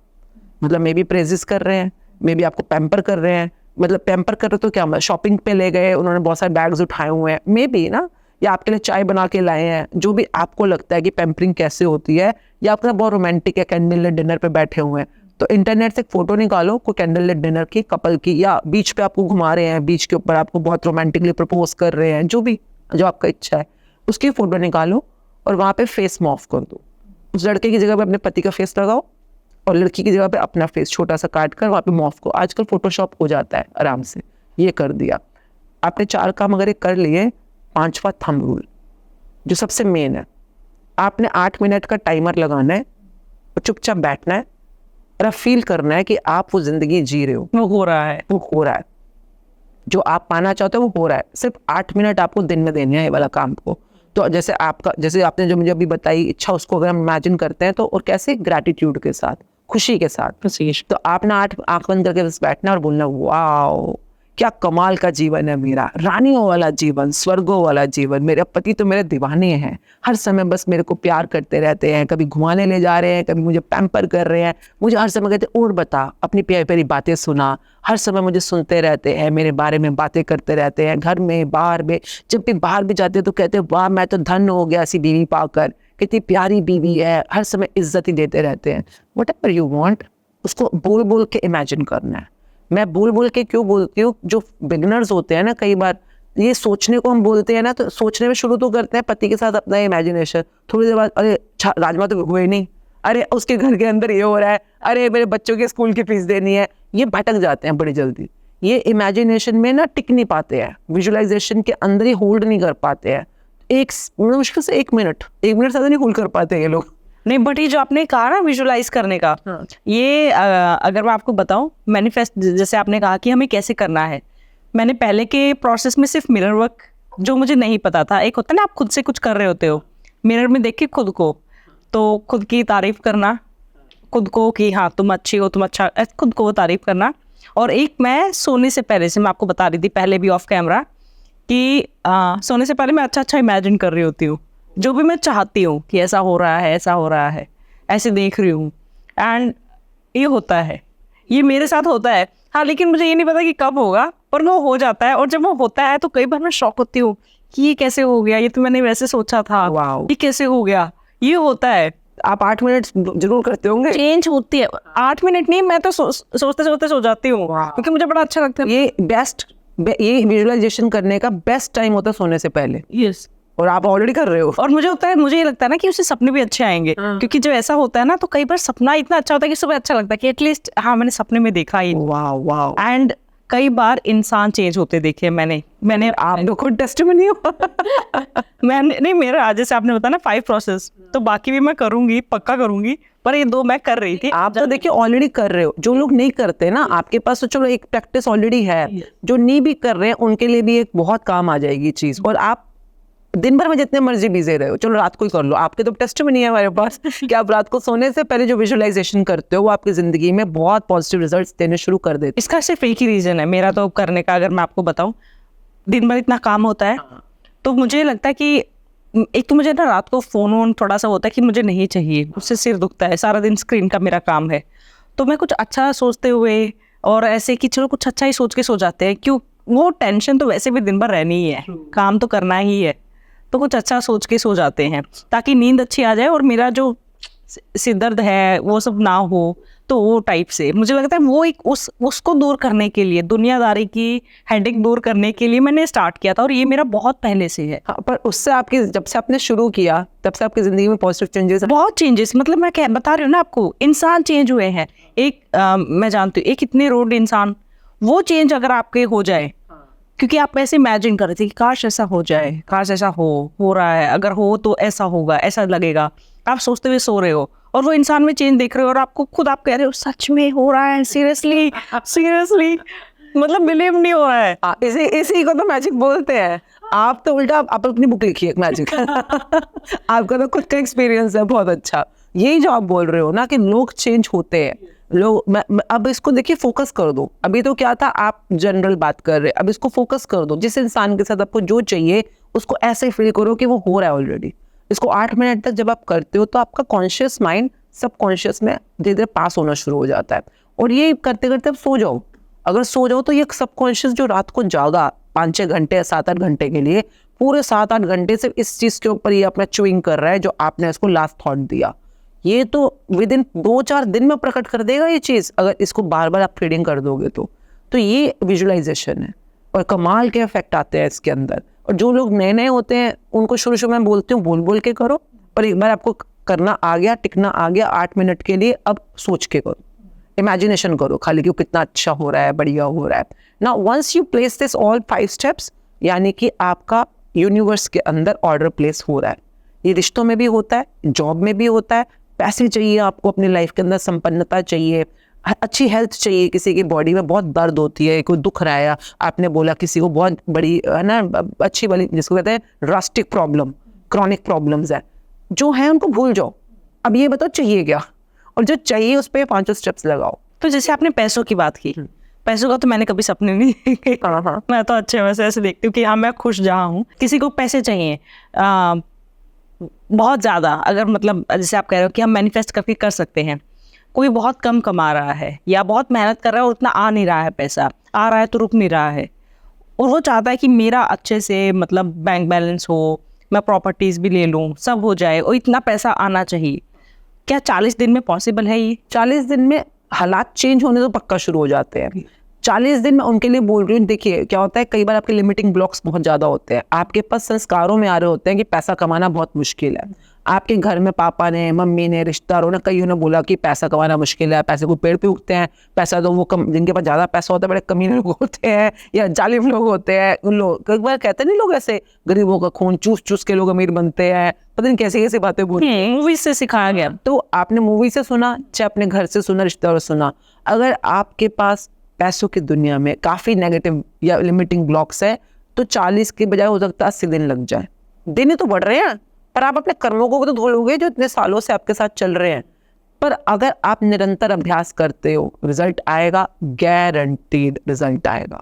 मतलब मे बी प्रेजेस कर रहे हैं, मे बी आपको पैम्पर कर रहे हैं। मतलब पैम्पर कर रहे तो क्या, मतलब शॉपिंग पे ले गए, उन्होंने बहुत सारे बैग्स उठाए हुए हैं, मे बी ना, या आपके लिए चाय बना के लाए हैं। जो भी आपको लगता है कि पैम्परिंग कैसे होती है, या आपका बहुत रोमांटिक है, कैंडल लाइट डिनर पे बैठे हुए हैं, तो इंटरनेट से एक फ़ोटो निकालो कोई कैंडल लाइट डिनर की, कपल की, या बीच पे आपको घुमा रहे हैं, बीच के ऊपर आपको बहुत रोमांटिकली प्रपोज कर रहे हैं, जो भी, जो आपका इच्छा है, उसकी फ़ोटो निकालो और वहाँ पे फेस मॉफ कर दो। उस लड़के की जगह पे अपने पति का फेस लगाओ, और लड़की की जगह पे अपना फेस छोटा सा काट कर वहाँ पे मॉफ को, आजकल फोटोशॉप हो जाता है आराम से। ये कर दिया आपने। 4 काम अगर ये कर लिए, 5वां थंब रूल जो सबसे मेन है, आपने 8 मिनट का टाइमर लगाना है और चुपचाप बैठना है, और आप फील करना है कि आप वो जिंदगी जी रहे हो, वो हो रहा है, वो हो रहा है, जो आप पाना चाहते हो वो हो रहा है। सिर्फ 8 मिनट आपको दिन में देने हैं ये वाला काम को। तो जैसे आपने जो मुझे अभी बताई इच्छा, उसको अगर हम इमेजिन करते हैं तो, और कैसे, ग्रैटिट्यूड के साथ, खुशी के साथ। तो आपने 8 आंख बंद करके बस बैठना और बोलना, वाओ क्या कमाल का जीवन है मेरा, रानियों वाला जीवन, स्वर्गों वाला जीवन। मेरे पति तो मेरे दीवाने हैं, हर समय बस मेरे को प्यार करते रहते हैं, कभी घुमाने ले जा रहे हैं, कभी मुझे पैम्पर कर रहे हैं, मुझे हर समय कहते हैं और बता, अपनी प्यारी प्यारी बातें सुना, हर समय मुझे सुनते रहते हैं, मेरे बारे में बातें करते रहते हैं, घर में बाहर में। जब भी बाहर भी जाते हैं तो कहते हैं वाह मैं तो धन हो गया ऐसी बीवी पाकर, कितनी प्यारी बीवी है, हर समय इज्जत ही देते रहते हैं। वट एवर यू वॉन्ट, उसको बोल बोल के इमेजिन करना है। मैं बोल बोल के क्यों बोलती हूँ, जो बिगिनर्स होते हैं ना, कई बार ये सोचने को हम बोलते हैं ना, तो सोचने में शुरू तो करते हैं पति के साथ अपना इमेजिनेशन, थोड़ी देर बाद अरे राजमा तो हुए नहीं, अरे उसके घर के अंदर ये हो रहा है, अरे मेरे बच्चों के स्कूल की फीस देनी है, ये भटक जाते हैं बड़ी जल्दी। ये इमेजिनेशन में ना टिक नहीं पाते हैं, विजुअलाइजेशन के अंदर ही होल्ड नहीं कर पाते हैं। मुश्किल से 1 मिनट ज़्यादा नहीं होल्ड कर पाते ये लोग। नहीं, बट ये जो आपने कहा ना विजुअलाइज करने का, ये अगर मैं आपको बताऊं, मैनिफेस्ट जैसे आपने कहा कि हमें कैसे करना है, मैंने पहले के प्रोसेस में सिर्फ मिरर वर्क, जो मुझे नहीं पता था, एक होता है ना आप खुद से कुछ कर रहे होते हो, मिरर में देख के खुद को, तो खुद की तारीफ करना, खुद को कि हाँ तुम अच्छी हो, तुम अच्छा, खुद को तारीफ करना। और एक मैं सोने से पहले से, मैं आपको बता रही थी पहले भी ऑफ कैमरा, कि सोने से पहले मैं अच्छा इमेजिन कर रही होती हूँ, जो भी मैं चाहती हूँ कि ऐसा हो रहा है, ऐसा हो रहा है, ऐसे देख रही हूँ, एंड ये होता है, ये मेरे साथ होता है। हाँ, लेकिन मुझे ये नहीं पता कि कब होगा, पर वो हो जाता है। और जब वो होता है तो कई बार मैं शॉक होती हूँ कि ये कैसे हो गया, ये तो मैंने वैसे सोचा था, वाओ, ये कैसे हो गया, ये होता है। आप 8 मिनट जरूर करते होंगे? चेंज होती है, 8 मिनट नहीं, मैं तो सोचते सोचते सो जाती हूँ, क्योंकि मुझे बड़ा अच्छा लगता है। ये विजुअलाइजेशन करने का बेस्ट टाइम होता है सोने से पहले। यस, और आप ऑलरेडी कर रहे हो। और मुझे ये लगता है ना कि उससे सपने भी अच्छे आएंगे, क्योंकि जब ऐसा होता है ना, तो कई बार सपना इतना अच्छा होता है कि सुबह अच्छा लगता है कि एटलीस्ट हाँ मैंने सपने में देखा ही। वाह वाह। एंड कई बार इंसान चेंज होते देखे मैंने आप तो खुद टेस्टिमनी हो। मैंने नहीं, मेरा आज जैसे आपने बताया ना 5 प्रोसेस, तो बाकी भी मैं करूंगी, पक्का करूंगी, पर ये 2 मैं कर रही थी। आप तो देखिए ऑलरेडी कर रहे हो। जो लोग नहीं करते ना, आपके पास तो चलो एक प्रैक्टिस ऑलरेडी है, जो नहीं भी कर रहे हैं उनके लिए भी एक बहुत काम आ जाएगी चीज। और आप दिन भर में जितने मर्जी बिजी रहे हो, चलो रात को ही कर लो, आपके तो टेस्टिमनी है हमारे पास कि आप रात को सोने से पहले जो विजुअलाइजेशन करते हो वो आपकी जिंदगी में बहुत पॉजिटिव रिजल्ट्स देने शुरू कर देते। इसका सिर्फ एक ही रीजन है मेरा तो करने का, अगर मैं आपको बताऊं, दिन भर इतना काम होता है, तो मुझे लगता है कि एक तो मुझे ना रात को फोन थोड़ा सा होता है कि मुझे नहीं चाहिए, उससे सिर दुखता है, सारा दिन स्क्रीन का मेरा काम है, तो मैं कुछ अच्छा सोचते हुए और ऐसे कि चलो कुछ अच्छा ही सोच के सो जाते हैं, क्यों, वो टेंशन तो वैसे भी दिन भर रहनी ही है, काम तो करना ही है, तो कुछ अच्छा सोच के सो जाते हैं ताकि नींद अच्छी आ जाए और मेरा जो सिर दर्द है वो सब ना हो। तो वो टाइप से मुझे लगता है वो एक उसको दूर करने के लिए, दुनियादारी की हेडेक दूर करने के लिए मैंने स्टार्ट किया था, और ये मेरा बहुत पहले से है। हाँ, पर उससे आपकी, जब से आपने शुरू किया तब से आपकी जिंदगी में पॉजिटिव चेंजेस? बहुत चेंजेस, मतलब मैं क्या बता रही हूँ ना आपको, इंसान चेंज हुए हैं। एक मैं जानती हूँ, एक इतने रोड इंसान, वो चेंज अगर आपके हो जाए, क्योंकि आप ऐसे इमेजिन कर रहे थे कि काश ऐसा हो जाए, काश ऐसा हो रहा है, अगर हो तो ऐसा होगा, ऐसा लगेगा, आप सोचते हुए सो रहे हो, और वो इंसान में चेंज देख रहे हो, और आपको खुद आप कह रहे हो सच में हो रहा है, सीरियसली सीरियसली, मतलब बिलीव नहीं हो रहा है। इसी को तो मैजिक बोलते हैं। आप तो उल्टा, आप अपनी बुक लिखिए मैजिक। आपका तो खुद का एक्सपीरियंस है बहुत अच्छा। यही जो आप बोल रहे हो ना कि लोग चेंज होते हैं, लोग अब इसको देखिए, फोकस कर दो। अभी तो क्या था, आप जनरल बात कर रहे, अब इसको फोकस कर दो। जिस इंसान के साथ आपको जो चाहिए उसको ऐसे फील करो कि वो हो रहा है ऑलरेडी। इसको 8 मिनट तक जब आप करते हो तो आपका कॉन्शियस माइंड सबकॉन्शियस में धीरे धीरे पास होना शुरू हो जाता है। और ये करते करते अब सो जाओ। अगर सो जाओ तो ये सबकॉन्शियस जो रात को जागा 5-6 घंटे 7-8 घंटे के लिए, पूरे 7-8 घंटे से इस चीज़ के ऊपर ये अपना च्यूइंग कर रहा है जो आपने इसको लास्ट थॉट दिया। ये तो विद इन 2-4 दिन में प्रकट कर देगा ये चीज़, अगर इसको बार बार आप फीडिंग कर दोगे तो ये विजुअलाइजेशन है। और कमाल के इफेक्ट आते हैं इसके अंदर। और जो लोग नए नए होते हैं उनको शुरू शुरू में बोलती हूँ बोल बोल के करो, पर एक बार आपको करना आ गया, टिकना आ गया 8 मिनट के लिए, अब सोच के करो, इमेजिनेशन करो खाली कि कितना अच्छा हो रहा है, बढ़िया हो रहा है। Now once you place this all 5 steps, यानी कि आपका यूनिवर्स के अंदर ऑर्डर प्लेस हो रहा है। ये रिश्तों में भी होता है, जॉब में भी होता है, पैसे चाहिए आपको अपनी लाइफ के अंदर, संपन्नता चाहिए, अच्छी हेल्थ चाहिए, किसी की बॉडी में बहुत दर्द होती है, कोई दुख रहा है, आपने बोला किसी को बहुत बड़ी है ना अच्छी वाली जिसको कहते हैं ड्रास्टिक प्रॉब्लम, क्रॉनिक प्रॉब्लम्स है, जो है उनको भूल जाओ। अब ये बताओ चाहिए क्या, और जो चाहिए उस पर 5 स्टेप्स लगाओ। तो जैसे आपने पैसों की बात की, पैसों का तो मैंने कभी सपने नहीं देखे। मैं तो अच्छे वैसे ऐसे देखती हूँ कि हाँ मैं खुश जहाँ हूँ। किसी को पैसे चाहिए बहुत ज़्यादा, अगर मतलब जैसे आप कह रहे हो कि हम मैनिफेस्ट करके कर सकते हैं, कोई बहुत कम कमा रहा है या बहुत मेहनत कर रहा है और उतना आ नहीं रहा है, पैसा आ रहा है तो रुक नहीं रहा है, और वो चाहता है कि मेरा अच्छे से मतलब बैंक बैलेंस हो, मैं प्रॉपर्टीज भी ले लूँ, सब हो जाए और इतना पैसा आना चाहिए। क्या 40 दिन में पॉसिबल है ये? 40 दिन में हालात चेंज होने तो पक्का शुरू हो जाते हैं। 40 दिन में उनके लिए बोल रही हूँ, देखिए क्या होता है, कई बार आपके लिमिटिंग ब्लॉक्स बहुत ज़्यादा होते हैं, आपके पास संस्कारों में आ रहे होते हैं कि पैसा कमाना बहुत मुश्किल है। आपके घर में पापा ने, मम्मी ने, रिश्तेदारों ने, कईयों ने बोला कि पैसा कमाना मुश्किल है, पैसे को पेड़ पे उगते हैं, पैसा तो वो कम, जिनके पास ज़्यादा पैसा होता है बड़े कमीने लोग होते हैं या जालिम लोग होते हैं। उन लोग कई बार कहते नहीं लोग ऐसे गरीबों का खून चूस चूस के लोग अमीर बनते हैं, पता नहीं कैसे कैसे बातें बोलते हैं। मूवी से सिखाया गया। तो आपने मूवी से सुना, चाहे अपने घर से सुना, रिश्तेदारों से सुना, अगर आपके पास पैसों की दुनिया में काफ़ी नेगेटिव या लिमिटिंग ब्लॉक्स है तो 40 के बजाय हो सकता है 80 दिन लग जाए। दिन ही तो बढ़ रहे हैं, पर आप अपने कर्मों को तो धोलोगे जो इतने सालों से आपके साथ चल रहे हैं। पर अगर आप निरंतर अभ्यास करते हो, रिजल्ट आएगा, गारंटीड रिजल्ट आएगा,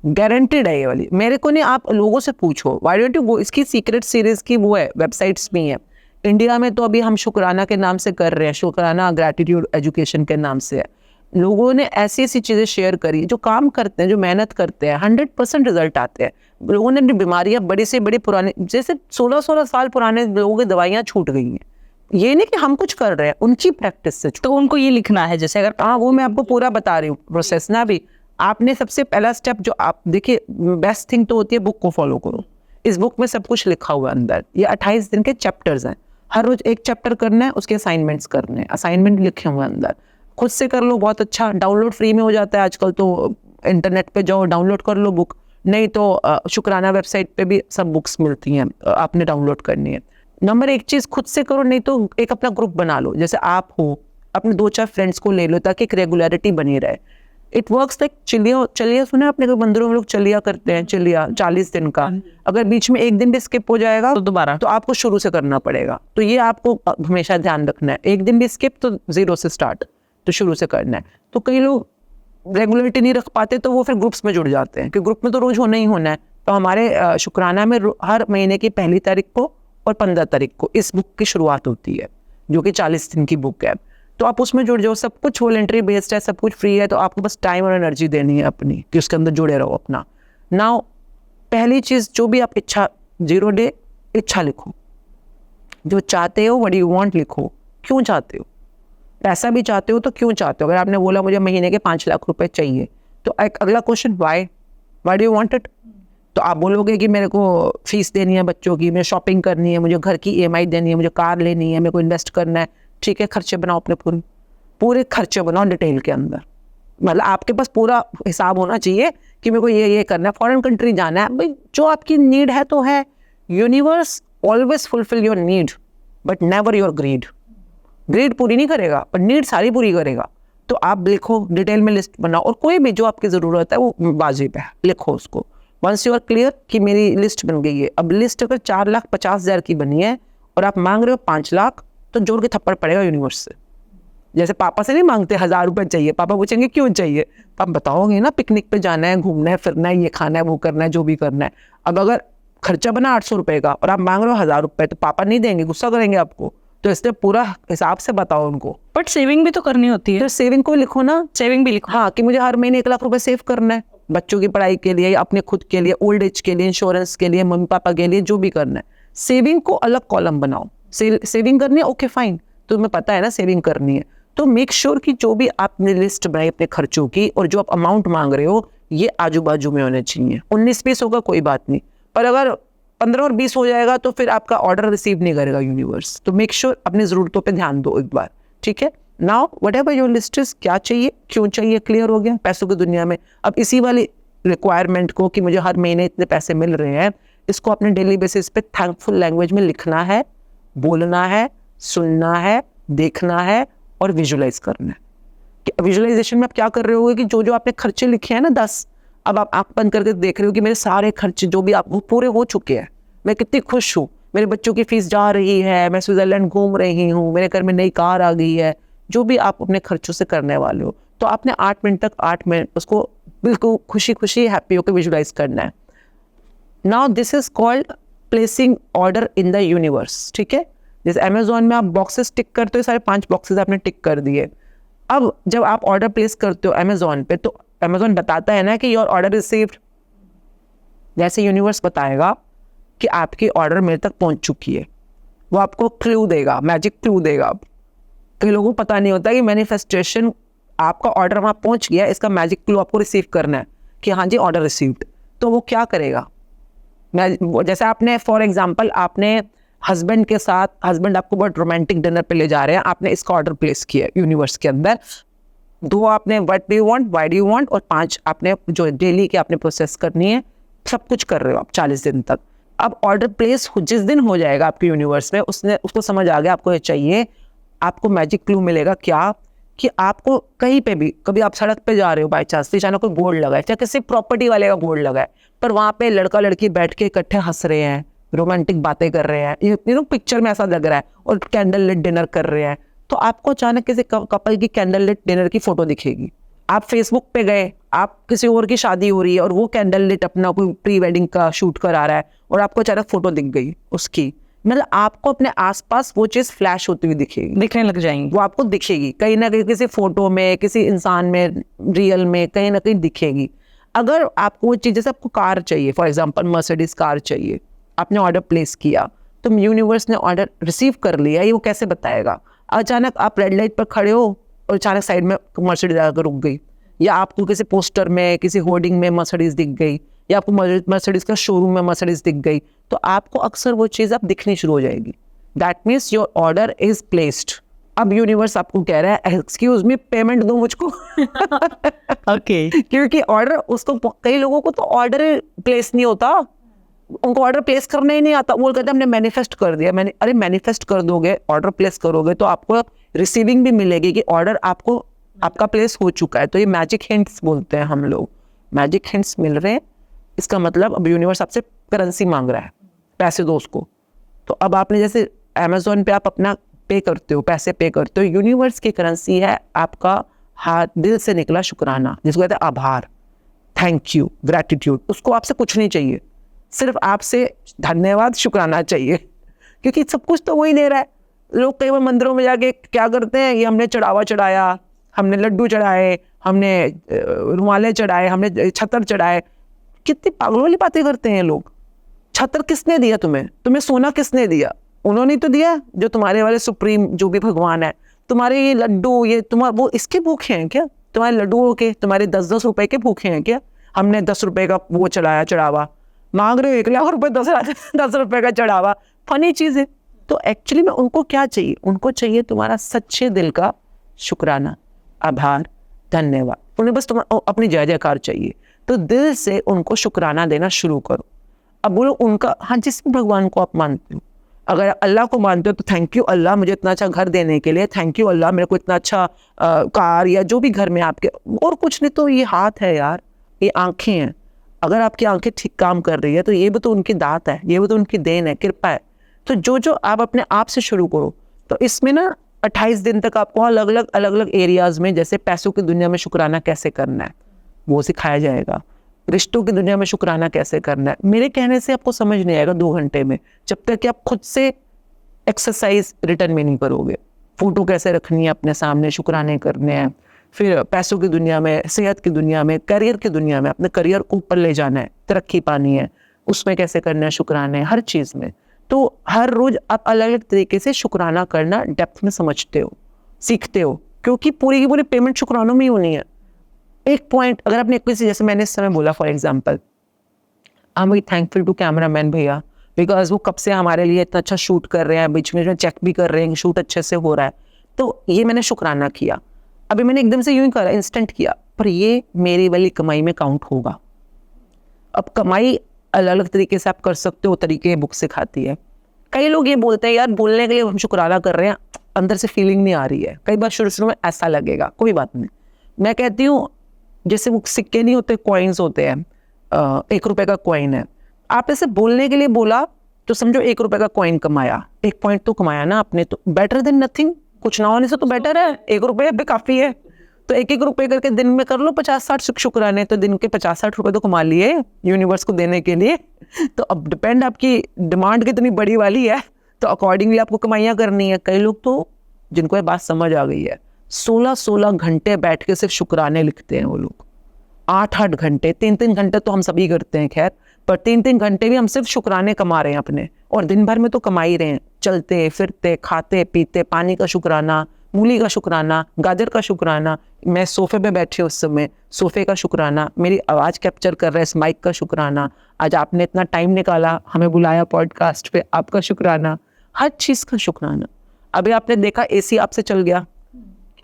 गारंटीड है ये वाली। मेरे को नहीं, आप लोगों से पूछो, व्हाई डोंट यू गो, इसकी सीक्रेट सीरीज की वो है, वेबसाइट्स भी हैं। इंडिया में तो अभी हम शुक्राना के नाम से कर रहे हैं, शुक्राना ग्रैटिट्यूड एजुकेशन के नाम से है। लोगों ने ऐसी ऐसी चीज़ें शेयर करी, जो काम करते हैं, जो मेहनत करते हैं, 100% रिजल्ट आते हैं। लोगों ने बीमारियां बड़ी से बड़ी पुराने, जैसे 16-16 साल पुराने लोगों की दवाइयां छूट गई हैं। ये नहीं कि हम कुछ कर रहे हैं, उनकी प्रैक्टिस से। तो उनको ये लिखना है, जैसे अगर हाँ, वो मैं आपको पूरा बता रही हूँ प्रोसेस ना। भी आपने सबसे पहला स्टेप जो आप देखिए, बेस्ट थिंग तो होती है बुक को फॉलो करो। इस बुक में सब कुछ लिखा हुआ है अंदर। ये 28 दिन के चैप्टर्स हैं, हर रोज एक चैप्टर करना है, उसके असाइनमेंट्स करने हैं, असाइनमेंट लिखे हुए अंदर। खुद से कर लो, बहुत अच्छा, डाउनलोड फ्री में हो जाता है आजकल, तो इंटरनेट पे जाओ डाउनलोड कर लो बुक, नहीं तो शुक्राना वेबसाइट पे भी सब बुक्स मिलती हैं, आपने डाउनलोड करनी है। नंबर एक चीज़ खुद से करो, नहीं तो एक अपना ग्रुप बना लो, जैसे आप हो, अपने 2-4 फ्रेंड्स को ले लो ताकि एक रेगुलरिटी बनी रहे। इट वर्क्स लाइक चलिया सुना अपने कोई मंदिरों में लोग चलिया करते हैं, चलिया 40 दिन का। अगर बीच में एक दिन भी स्किप हो जाएगा तो दोबारा तो आपको शुरू से करना पड़ेगा। तो ये आपको हमेशा ध्यान रखना है, एक दिन भी स्किप तो 0 से स्टार्ट, तो शुरू से करना है। तो कई लोग रेगुलरिटी नहीं रख पाते, तो वो फिर ग्रुप्स में जुड़ जाते हैं कि ग्रुप में तो रोज होना ही होना है। तो हमारे शुक्राना में हर महीने की पहली तारीख को और 15 तारीख को इस बुक की शुरुआत होती है, जो कि 40 दिन की बुक है। तो आप उसमें जुड़ जाओ, सब कुछ वॉलंटरी बेस्ड है, सब कुछ फ्री है। तो आपको बस टाइम और एनर्जी देनी है अपनी कि उसके अंदर जुड़े रहो अपना। नाउ पहली चीज़, जो भी आप इच्छा, 0 डे इच्छा लिखो, जो चाहते हो, व्हाट यू वांट लिखो, क्यों चाहते हो, पैसा भी चाहते हो तो क्यों चाहते हो। अगर आपने बोला मुझे महीने के 5 लाख रुपए चाहिए, तो एक अगला question, why do you want it. तो आप बोलोगे कि मेरे को फीस देनी है बच्चों की, मुझे शॉपिंग करनी है, मुझे घर की EMI देनी है, मुझे कार लेनी है, मेरे को इन्वेस्ट करना है। ठीक है, खर्चे बनाओ अपने, पूरे खर्चे बनाओ डिटेल के अंदर। मतलब आपके पास पूरा हिसाब होना चाहिए कि मेरे को ये करना है, फॉरेन कंट्री जाना है, भाई जो आपकी नीड है तो है। Universe always fulfil your need but never your greed. Greed पूरी नहीं करेगा पर नीड सारी पूरी करेगा। तो आप लिखो, डिटेल में लिस्ट बनाओ, और कोई भी जो आपकी ज़रूरत है वो वाजिब है, लिखो उसको। वंस यू आर क्लियर कि मेरी लिस्ट बन गई है, अब लिस्ट अगर 4,50,000 की बनी है और आप मांग रहे हो 5 लाख, तो जोर के थप्पड़ पड़ेगा यूनिवर्स से। जैसे पापा से नहीं मांगते 1,000 रुपये चाहिए, पापा पूछेंगे क्यों चाहिए, आप बताओगे ना पिकनिक पे जाना है, घूमना है, फिरना है, ये खाना है, वो करना है, जो भी करना है। अब अगर खर्चा बना 800 रुपये का और आप मांग रहे हो 1,000 रुपये, तो पापा नहीं देंगे, गुस्सा करेंगे आपको। तो इसलिए पूरा हिसाब से बताओ उनको। बट सेविंग भी तो करनी होती है। तो सेविंग को लिखो ना, सेविंग भी लिखो, हाँ, कि मुझे हर महीने 1 लाख रुपए सेव करना है, बच्चों की पढ़ाई के लिए या अपने खुद के लिए, ओल्ड एज के लिए, इंश्योरेंस के लिए, मम्मी पापा के लिए, जो भी करना है। सेविंग को अलग कॉलम बनाओ। सेविंग करनी है, ओके फाइन, तुम्हें पता है ना सेविंग करनी है, तो मेक श्योर कि जो भी आपने लिस्ट बनाई अपने खर्चों की और जो आप अमाउंट मांग रहे हो, ये आजू बाजू में होने चाहिए। 19-20 होगा कोई बात नहीं, पर अगर 15 और 20 हो जाएगा तो फिर आपका ऑर्डर रिसीव नहीं करेगा यूनिवर्स। तो मेक श्योर अपनी ज़रूरतों पे ध्यान दो एक बार, ठीक है। Now what ever your list is, क्या चाहिए, क्यों चाहिए, क्लियर हो गया पैसों की दुनिया में। अब इसी वाली रिक्वायरमेंट को कि मुझे हर महीने इतने पैसे मिल रहे हैं, इसको अपने डेली बेसिस पे थैंकफुल लैंग्वेज में लिखना है, बोलना है, सुनना है, देखना है और विजुलाइज करना है। कि विजुलाइजेशन में आप क्या कर रहे हो कि जो जो आपने खर्चे लिखे हैं ना 10, अब आप आँख बंद करके देख रहे हो कि मेरे सारे खर्चे जो भी आप वो पूरे हो चुके हैं, मैं कितनी खुश हूँ, मेरे बच्चों की फीस जा रही है, मैं स्विट्जरलैंड घूम रही हूँ, मेरे घर में नई कार आ गई है, जो भी आप अपने खर्चों से करने वाले हो। तो आपने 8 मिनट तक 8 मिनट उसको बिल्कुल खुशी खुशी हैप्पी होकर विजुलाइज करना है। Now this is called placing order in the universe, ठीक है। जैसे अमेजोन में आप बॉक्सेस टिक करते हो, सारे 5 बॉक्सेस आपने टिक कर दिए। अब जब आप ऑर्डर प्लेस करते हो अमेजोन पे, तो अमेजोन बताता है ना कि योर ऑर्डर रिसीव्ड। जैसे यूनिवर्स बताएगा कि आपकी ऑर्डर मेरे तक पहुंच चुकी है। वो आपको क्लू देगा, मैजिक क्लू देगा। कई लोगों को पता नहीं होता कि मैनिफेस्टेशन, आपका ऑर्डर वहाँ पहुंच गया, इसका मैजिक क्लू आपको रिसीव करना है कि हाँ जी ऑर्डर रिसीव्ड। तो वो क्या करेगा, मैं जैसे आपने फॉर एग्जांपल आपने हस्बैंड के साथ, हस्बैंड आपको बहुत रोमांटिक डिनर पे ले जा रहे हैं, आपने इसका ऑर्डर प्लेस किया यूनिवर्स के अंदर। 2 आपने what do you want, why do you want, और 5 आपने जो डेली की आपने प्रोसेस करनी है, सब कुछ कर रहे हो आप 40 दिन तक। अब ऑर्डर प्लेस जिस दिन हो जाएगा आपके यूनिवर्स में, उसको समझ आ गया आपको ये चाहिए, आपको मैजिक क्लू मिलेगा क्या, कि आपको कहीं पे भी, कभी आप सड़क पे जा रहे हो बाई चांस, अचानक कोई बोर्ड लगा है, चाहे किसी प्रॉपर्टी वाले का बोर्ड लगा है, पर वहाँ पे लड़का लड़की बैठ के इकट्ठे हंस रहे हैं, रोमांटिक बातें कर रहे हैं, यू नो पिक्चर में ऐसा लग रहा है, और कैंडल लिट डिनर कर रहे हैं, तो आपको अचानक किसी कपल की कैंडल लिट डिनर की फोटो दिखेगी। आप फेसबुक पे गए, आप किसी और की शादी हो रही है और वो कैंडल लिट अपना कोई प्री वेडिंग का शूट करा रहा है, और आपको अचानक फोटो दिख गई उसकी, मतलब आपको अपने आसपास वो चीज फ्लैश होती हुई दिखेगी, दिखने लग जाएंगी, वो आपको दिखेगी कहीं ना कहीं, किसी फोटो में, किसी इंसान में, रियल में, कहीं ना कहीं दिखेगी। अगर आपको वो चीज़, जैसे आपको कार चाहिए, फॉर एग्जांपल मर्सिडीज कार चाहिए, आपने ऑर्डर प्लेस किया, तो यूनिवर्स ने ऑर्डर रिसीव कर लिया, ये वो कैसे बताएगा। अचानक आप रेड लाइट पर खड़े हो और अचानक साइड में मर्सिडीज आकर रुक गई, या आपको किसी पोस्टर में, किसी होर्डिंग में मर्सिडीज दिख गई, या आपको मर्सिडीज का शोरूम में मर्सिडीज दिख गई, तो आपको अक्सर वो चीज़ अब दिखनी शुरू हो जाएगी। That means your order is placed. अब यूनिवर्स आपको कह रहा है एक्सक्यूज मी, पेमेंट दो मुझको। ओके क्योंकि ऑर्डर, उसको कई लोगों को तो ऑर्डर प्लेस नहीं होता, उनको ऑर्डर प्लेस करना ही नहीं आता। वो कहते हैं हमने मैनिफेस्ट कर दिया। मैंने, अरे मैनिफेस्ट कर दोगे, ऑर्डर प्लेस करोगे तो आपको रिसीविंग भी मिलेगी कि ऑर्डर आपको, आपका प्लेस हो चुका है। तो ये मैजिक हिंट्स बोलते हैं हम लोग, मैजिक हिंट्स मिल रहे हैं, इसका मतलब अब यूनिवर्स आपसे करेंसी मांग रहा है, पैसे दो उसको। तो अब आपने जैसे अमेजोन पे आप अपना पे करते हो, पैसे पे करते हो, यूनिवर्स की करेंसी है आपका हाथ, दिल से निकला शुक्राना, जिसको कहते हैं आभार, थैंक यू, ग्रैटिट्यूड। उसको आपसे कुछ नहीं चाहिए, सिर्फ आपसे धन्यवाद, शुक्राना चाहिए, क्योंकि सब कुछ तो वही दे रहा है। लोग कई बार मंदिरों में जाके क्या करते हैं, ये हमने चढ़ावा चढ़ाया, हमने लड्डू चढ़ाए, हमने रुमाले चढ़ाए, हमने छतर चढ़ाए। कितनी पागलों वाली बातें करते हैं लोग। छतर किसने दिया तुम्हें? तुम्हें सोना किसने दिया? उन्होंने तो दिया, जो तुम्हारे वाले सुप्रीम जो भी भगवान है। तुम्हारे ये लड्डू, ये तुम्हारे वो इसके भूखे हैं क्या? तुम्हारे लड्डुओं के, तुम्हारे 10-10 रुपए के भूखे हैं क्या? हमने 10 रुपए का वो चढ़ाया, चढ़ावा मांग रहे हो, 1 लाख रुपए 10 रुपए का चढ़ावा। फनी चीज है। तो एक्चुअली में उनको क्या चाहिए? उनको चाहिए तुम्हारा सच्चे दिल का शुक्राना, आभार, धन्यवाद। उन्हें बस तुम्हारा अपनी जय जयकार चाहिए। तो दिल से उनको शुक्राना देना शुरू करो। अब बोलो उनका, हाँ जिस भगवान को आप मानते हो, अगर अल्लाह को मानते हो तो थैंक यू अल्लाह मुझे इतना अच्छा घर देने के लिए, थैंक यू अल्लाह मेरे को इतना अच्छा कार या जो भी घर में आपके, और कुछ नहीं तो ये हाथ है यार, ये आंखें हैं। अगर आपकी आंखें ठीक काम कर रही है तो ये भी तो उनकी दात है, ये भी तो उनकी देन है, कृपा है। तो जो जो आप अपने आप से शुरू करो। तो इसमें ना 28 दिन तक आपको अलग अलग एरियाज में, जैसे पैसों की दुनिया में शुक्राना कैसे करना है वो सिखाया जाएगा, रिश्तों की दुनिया में शुक्राना कैसे करना है। मेरे कहने से आपको समझ नहीं आएगा 2 घंटे में, जब तक कि आप खुद से एक्सरसाइज रिटर्न में नहीं करोगे। फोटो कैसे रखनी है अपने सामने, शुक्राने करने हैं। फिर पैसों की दुनिया में, सेहत की दुनिया में, करियर की दुनिया में, अपने करियर को ऊपर ले जाना है, तरक्की पानी है, उसमें कैसे करना है शुक्राने, हर चीज़ में। तो हर रोज आप अलग अलग तरीके से शुक्राना करना डेप्थ में समझते हो, सीखते हो, क्योंकि पूरी की पूरी पेमेंट शुक्रानों में ही होनी है। एक पॉइंट अगर आपने किसी, जैसे मैंने इस समय बोला for example, I am very thankful to cameraman भैया, बिकॉज वो कब से हमारे लिए इतना अच्छा शूट कर रहे हैं, बीच में चेक भी कर रहे हैं कि शूट अच्छे से हो रहा है। तो ये मैंने शुक्राना किया। अभी मैंने एकदम से यूं ही करा, इंस्टेंट किया, पर ये मेरी वाली कमाई में काउंट होगा। अब कमाई अलग अलग तरीके से आप कर सकते हो, तरीके बुक सिखाती है। कई लोग ये बोलते हैं यार बोलने के लिए हम शुक्राना कर रहे हैं, अंदर से फीलिंग नहीं आ रही है। कई बार शुरू में ऐसा लगेगा, कोई बात नहीं। मैं कहती हूँ जैसे वो सिक्के नहीं होते, कॉइन्स होते हैं, 1 रुपए का कॉइन है, आप ऐसे बोलने के लिए बोला तो समझो 1 रुपए का कॉइन कमाया, 1 पॉइंट तो कमाया ना आपने, तो बेटर देन नथिंग। कुछ ना होने से तो बेटर है, 1 रुपये भी काफ़ी है। तो 1-1 रुपये करके दिन में कर लो 50-60 शुक्राने, तो दिन के 50-60 रुपये तो कमा लिए यूनिवर्स को देने के लिए। तो अब डिपेंड आपकी डिमांड कितनी बड़ी वाली है, तो अकॉर्डिंगली आपको कमाइयाँ करनी है। कई लोग तो जिनको ये बात समझ आ गई है 16-16 घंटे बैठ के सिर्फ शुक्राने लिखते हैं वो लोग, 8-8 घंटे, 3-3 घंटे तो हम सभी करते हैं खैर, पर 3-3 घंटे भी हम सिर्फ शुक्राने कमा रहे हैं अपने, और दिन भर में तो कमा ही रहे हैं, चलते फिरते खाते पीते, पानी का शुक्राना, मूली का शुक्राना, गाजर का शुक्राना, मैं सोफे पे बैठी हूँ उस समय, सोफे का शुक्राना, मेरी आवाज़ कैप्चर कर रहा है इस माइक का शुक्राना, आज आपने इतना टाइम निकाला हमें बुलाया पॉडकास्ट पे, आपका शुक्राना, हर चीज़ का शुक्राना। अभी आपने देखा एसी आपसे चल गया,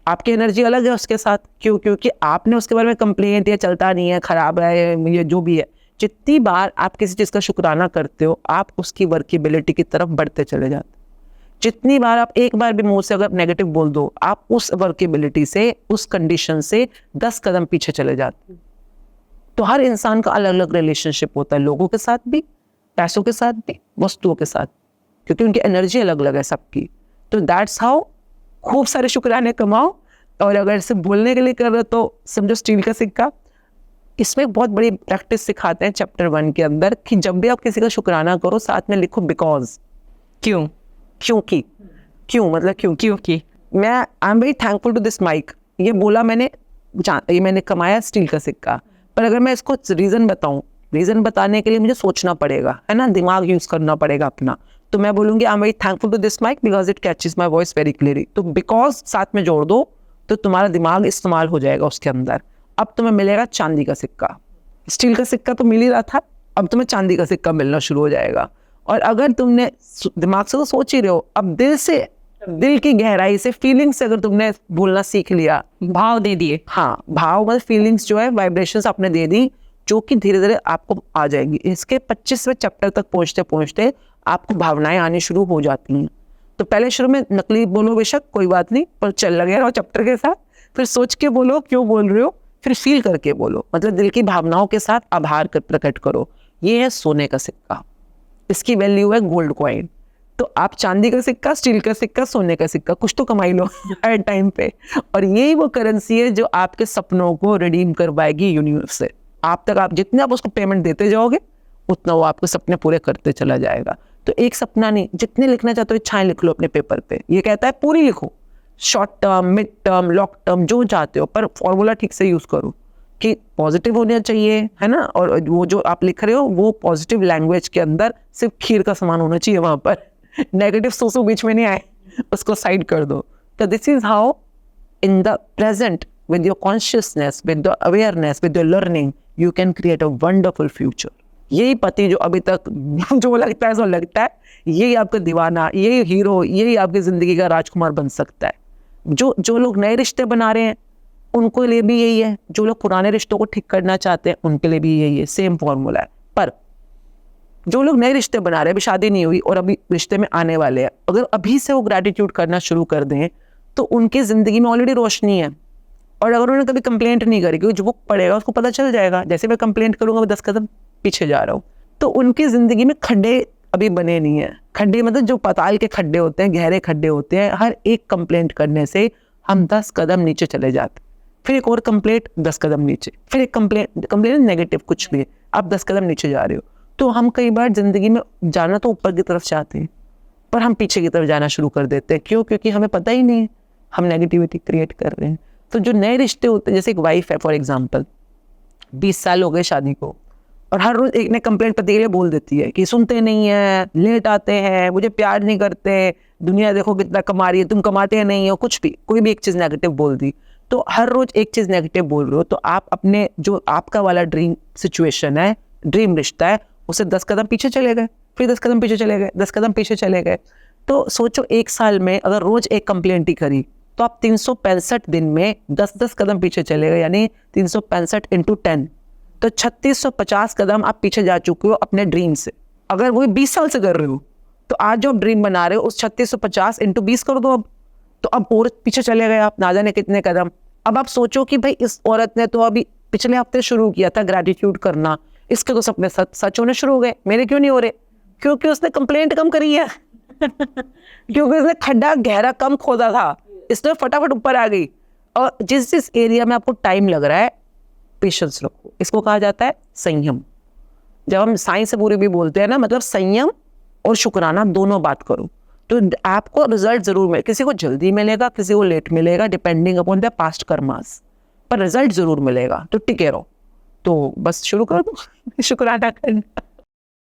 आपकी एनर्जी अलग है उसके साथ, क्यों? क्योंकि आपने उसके बारे में कंप्लेंट दिया, चलता नहीं है, खराब है, ये जो भी है। जितनी बार आप किसी चीज़ का शुक्राना करते हो, आप उसकी वर्केबिलिटी की तरफ बढ़ते चले जाते हो। जितनी बार आप एक बार भी मुंह से अगर नेगेटिव बोल दो, आप उस वर्केबिलिटी से, उस कंडीशन से 10 कदम पीछे चले जाते हो। तो हर इंसान का अलग अलग रिलेशनशिप होता है, लोगों के साथ भी, पैसों के साथ भी, वस्तुओं के साथ, क्योंकि उनकी एनर्जी अलग अलग है सबकी। तो दैट्स हाउ खूब सारे शुक्राने कमाओ। और अगर सिर्फ बोलने के लिए कर रहे हो तो समझो स्टील का सिक्का। इसमें बहुत बड़ी प्रैक्टिस सिखाते हैं चैप्टर 1 के अंदर कि जब भी आप किसी का शुक्राना करो, साथ में लिखो बिकॉज, क्यों? क्योंकि, क्यों मतलब क्योंकि मैं I am very thankful to this mic, ये बोला मैंने, ये मैंने कमाया स्टील का सिक्का। पर अगर मैं इसको रीज़न बताऊं, रीज़न बताने के लिए मुझे सोचना पड़ेगा, है ना, दिमाग यूज़ करना पड़ेगा अपना। तो मैं बोलूँगी I am very thankful to this mic because it catches my voice very clearly. तो बिकॉज साथ में जोड़ दो तो तुम्हारा दिमाग इस्तेमाल हो जाएगा उसके अंदर। अब तुम्हें मिलेगा चांदी का सिक्का, स्टील का सिक्का तो मिल ही रहा था, अब तुम्हें चांदी का सिक्का मिलना शुरू हो जाएगा। और अगर तुमने दिमाग से तो सोच ही रहे हो, अब दिल से, दिल की गहराई से, फीलिंग्स से अगर तुमने बोलना सीख लिया, भाव दे दिए, हाँ भाव मतलब फीलिंग्स जो है, वाइब्रेशंस आपने दे दी, जो कि धीरे धीरे आपको आ जाएंगी। इसके 25वें चैप्टर तक पहुंचते पहुंचते आपको भावनाएं आनी शुरू हो जाती हैं। तो पहले शुरू में नकली बोलो बेशक, कोई बात नहीं, पर चल लगे रहो चैप्टर के साथ, फिर सोच के बोलो क्यों बोल रहे हो, फिर फील करके बोलो, मतलब दिल की भावनाओं के साथ आभार प्रकट करो। ये है सोने का सिक्का, इसकी वैल्यू है गोल्ड कॉइन। तो आप चांदी का सिक्का, स्टील का सिक्का, सोने का सिक्का, कुछ तो कमाई लो हर टाइम पे। और यही वो करेंसी है जो आपके सपनों को रिडीम करवाएगी यूनिवर्स से। आप तक, आप जितने आप उसको पेमेंट देते जाओगे, उतना वो आपके सपने पूरे करते चला जाएगा। तो एक सपना नहीं, जितने लिखना चाहते हो इच्छाएं लिख लो अपने पेपर पे। ये कहता है पूरी लिखो, short term, mid term, long term, जो चाहते हो, पर फॉर्मूला ठीक से यूज करो कि पॉजिटिव होना चाहिए, है ना। और वो जो आप लिख रहे हो वो पॉजिटिव लैंग्वेज के अंदर सिर्फ खीर का सामान होना चाहिए, वहां पर नेगेटिव सोचो बीच में नहीं आए, उसको साइड कर दो। तो this is how in the present with your consciousness, with the awareness, with your learning, you can create a wonderful future. यही पति जो अभी तक जो लगता है सो लगता है, यही आपका दीवाना, यही हीरो, यही आपकी जिंदगी का राजकुमार बन सकता है। जो लोग नए रिश्ते बना रहे हैं उनको लिए भी यही है, जो लोग पुराने रिश्तों को ठीक करना चाहते हैं उनके लिए भी यही है, सेम फॉर्मूला है। पर जो लोग नए रिश्ते बना रहे हैं, अभी शादी नहीं हुई और अभी रिश्ते में आने वाले हैं, अगर अभी से वो ग्रेटिट्यूड करना शुरू कर दें तो उनकी जिंदगी में ऑलरेडी रोशनी है। और अगर उन्होंने कभी कंप्लेंट नहीं करी, क्योंकि जो वो पढ़ेगा उसको पता चल जाएगा, जैसे मैं कंप्लेंट करूंगा मैं 10 कदम पीछे जा रहा हूँ, तो उनकी जिंदगी में खड्डे अभी बने नहीं है। खड्डे मतलब जो पाताल के खड्डे होते हैं, गहरे खड्डे होते हैं, हर एक कंप्लेंट करने से हम 10 कदम नीचे चले जाते, फिर एक और कंप्लेंट 10 कदम नीचे, फिर एक कंप्लेंट नेगेटिव कुछ भी, आप 10 कदम नीचे जा रहे हो। तो हम कई बार जिंदगी में जाना तो ऊपर की तरफ चाहते हैं, पर हम पीछे की तरफ जाना शुरू कर देते हैं। क्यों? क्योंकि हमें पता ही नहीं है हम नेगेटिविटी क्रिएट कर रहे हैं। तो जो नए रिश्ते होते हैं, जैसे एक वाइफ है फॉर एग्जांपल, 20 साल हो गए शादी को, और हर रोज एक नए कंप्लेंट पति के लिए बोल देती है कि सुनते नहीं है, लेट आते हैं, मुझे प्यार नहीं करते, दुनिया देखो कितना कमा रही है, तुम कमाते नहीं हो, कुछ भी, कोई भी एक चीज़ नेगेटिव बोल दी। तो हर रोज एक चीज़ नेगेटिव बोल रहे हो, तो आप अपने जो आपका वाला ड्रीम सिचुएशन है, ड्रीम रिश्ता है, उसे 10 कदम पीछे चले गए, फिर 10 कदम पीछे चले गए, 10 कदम पीछे चले गए। तो सोचो एक साल में अगर रोज एक कंप्लेंट ही करी तो आप 365 दिन में 10-10 कदम पीछे चले गए, यानी 365 × 10, तो 3650 कदम आप पीछे जा चुके हो अपने ड्रीम से। अगर वो 20 साल से कर रहे हो तो आज जो आप ड्रीम बना रहे हो उस 3650 × 20 कर दो अब, तो अब और पीछे चले गए आप ना जाने कितने कदम। अब आप सोचो कि भाई इस औरत ने तो अभी पिछले हफ्ते शुरू किया था ग्रेटिट्यूड करना, इसके तो सपने सच होने शुरू हो गए, मेरे क्यों नहीं हो रहे? क्योंकि उसने कंप्लेंट कम करी है क्योंकि उसने खड्डा गहरा कम खोदा था, इसलिए फटाफट ऊपर आ गई। और जिस एरिया में आपको टाइम लग रहा है, पेशेंस रखो, इसको कहा जाता है संयम। जब हम साइंस से पूरी भी बोलते हैं ना, मतलब संयम और शुक्राना दोनों बात करो तो आपको रिजल्ट जरूर मिले। किसी को जल्दी मिलेगा, किसी को लेट मिलेगा, depending upon the past karmas, पर रिजल्ट जरूर मिलेगा। तो टिके रहो। तो बस शुरू कर दो शुक्राना करना।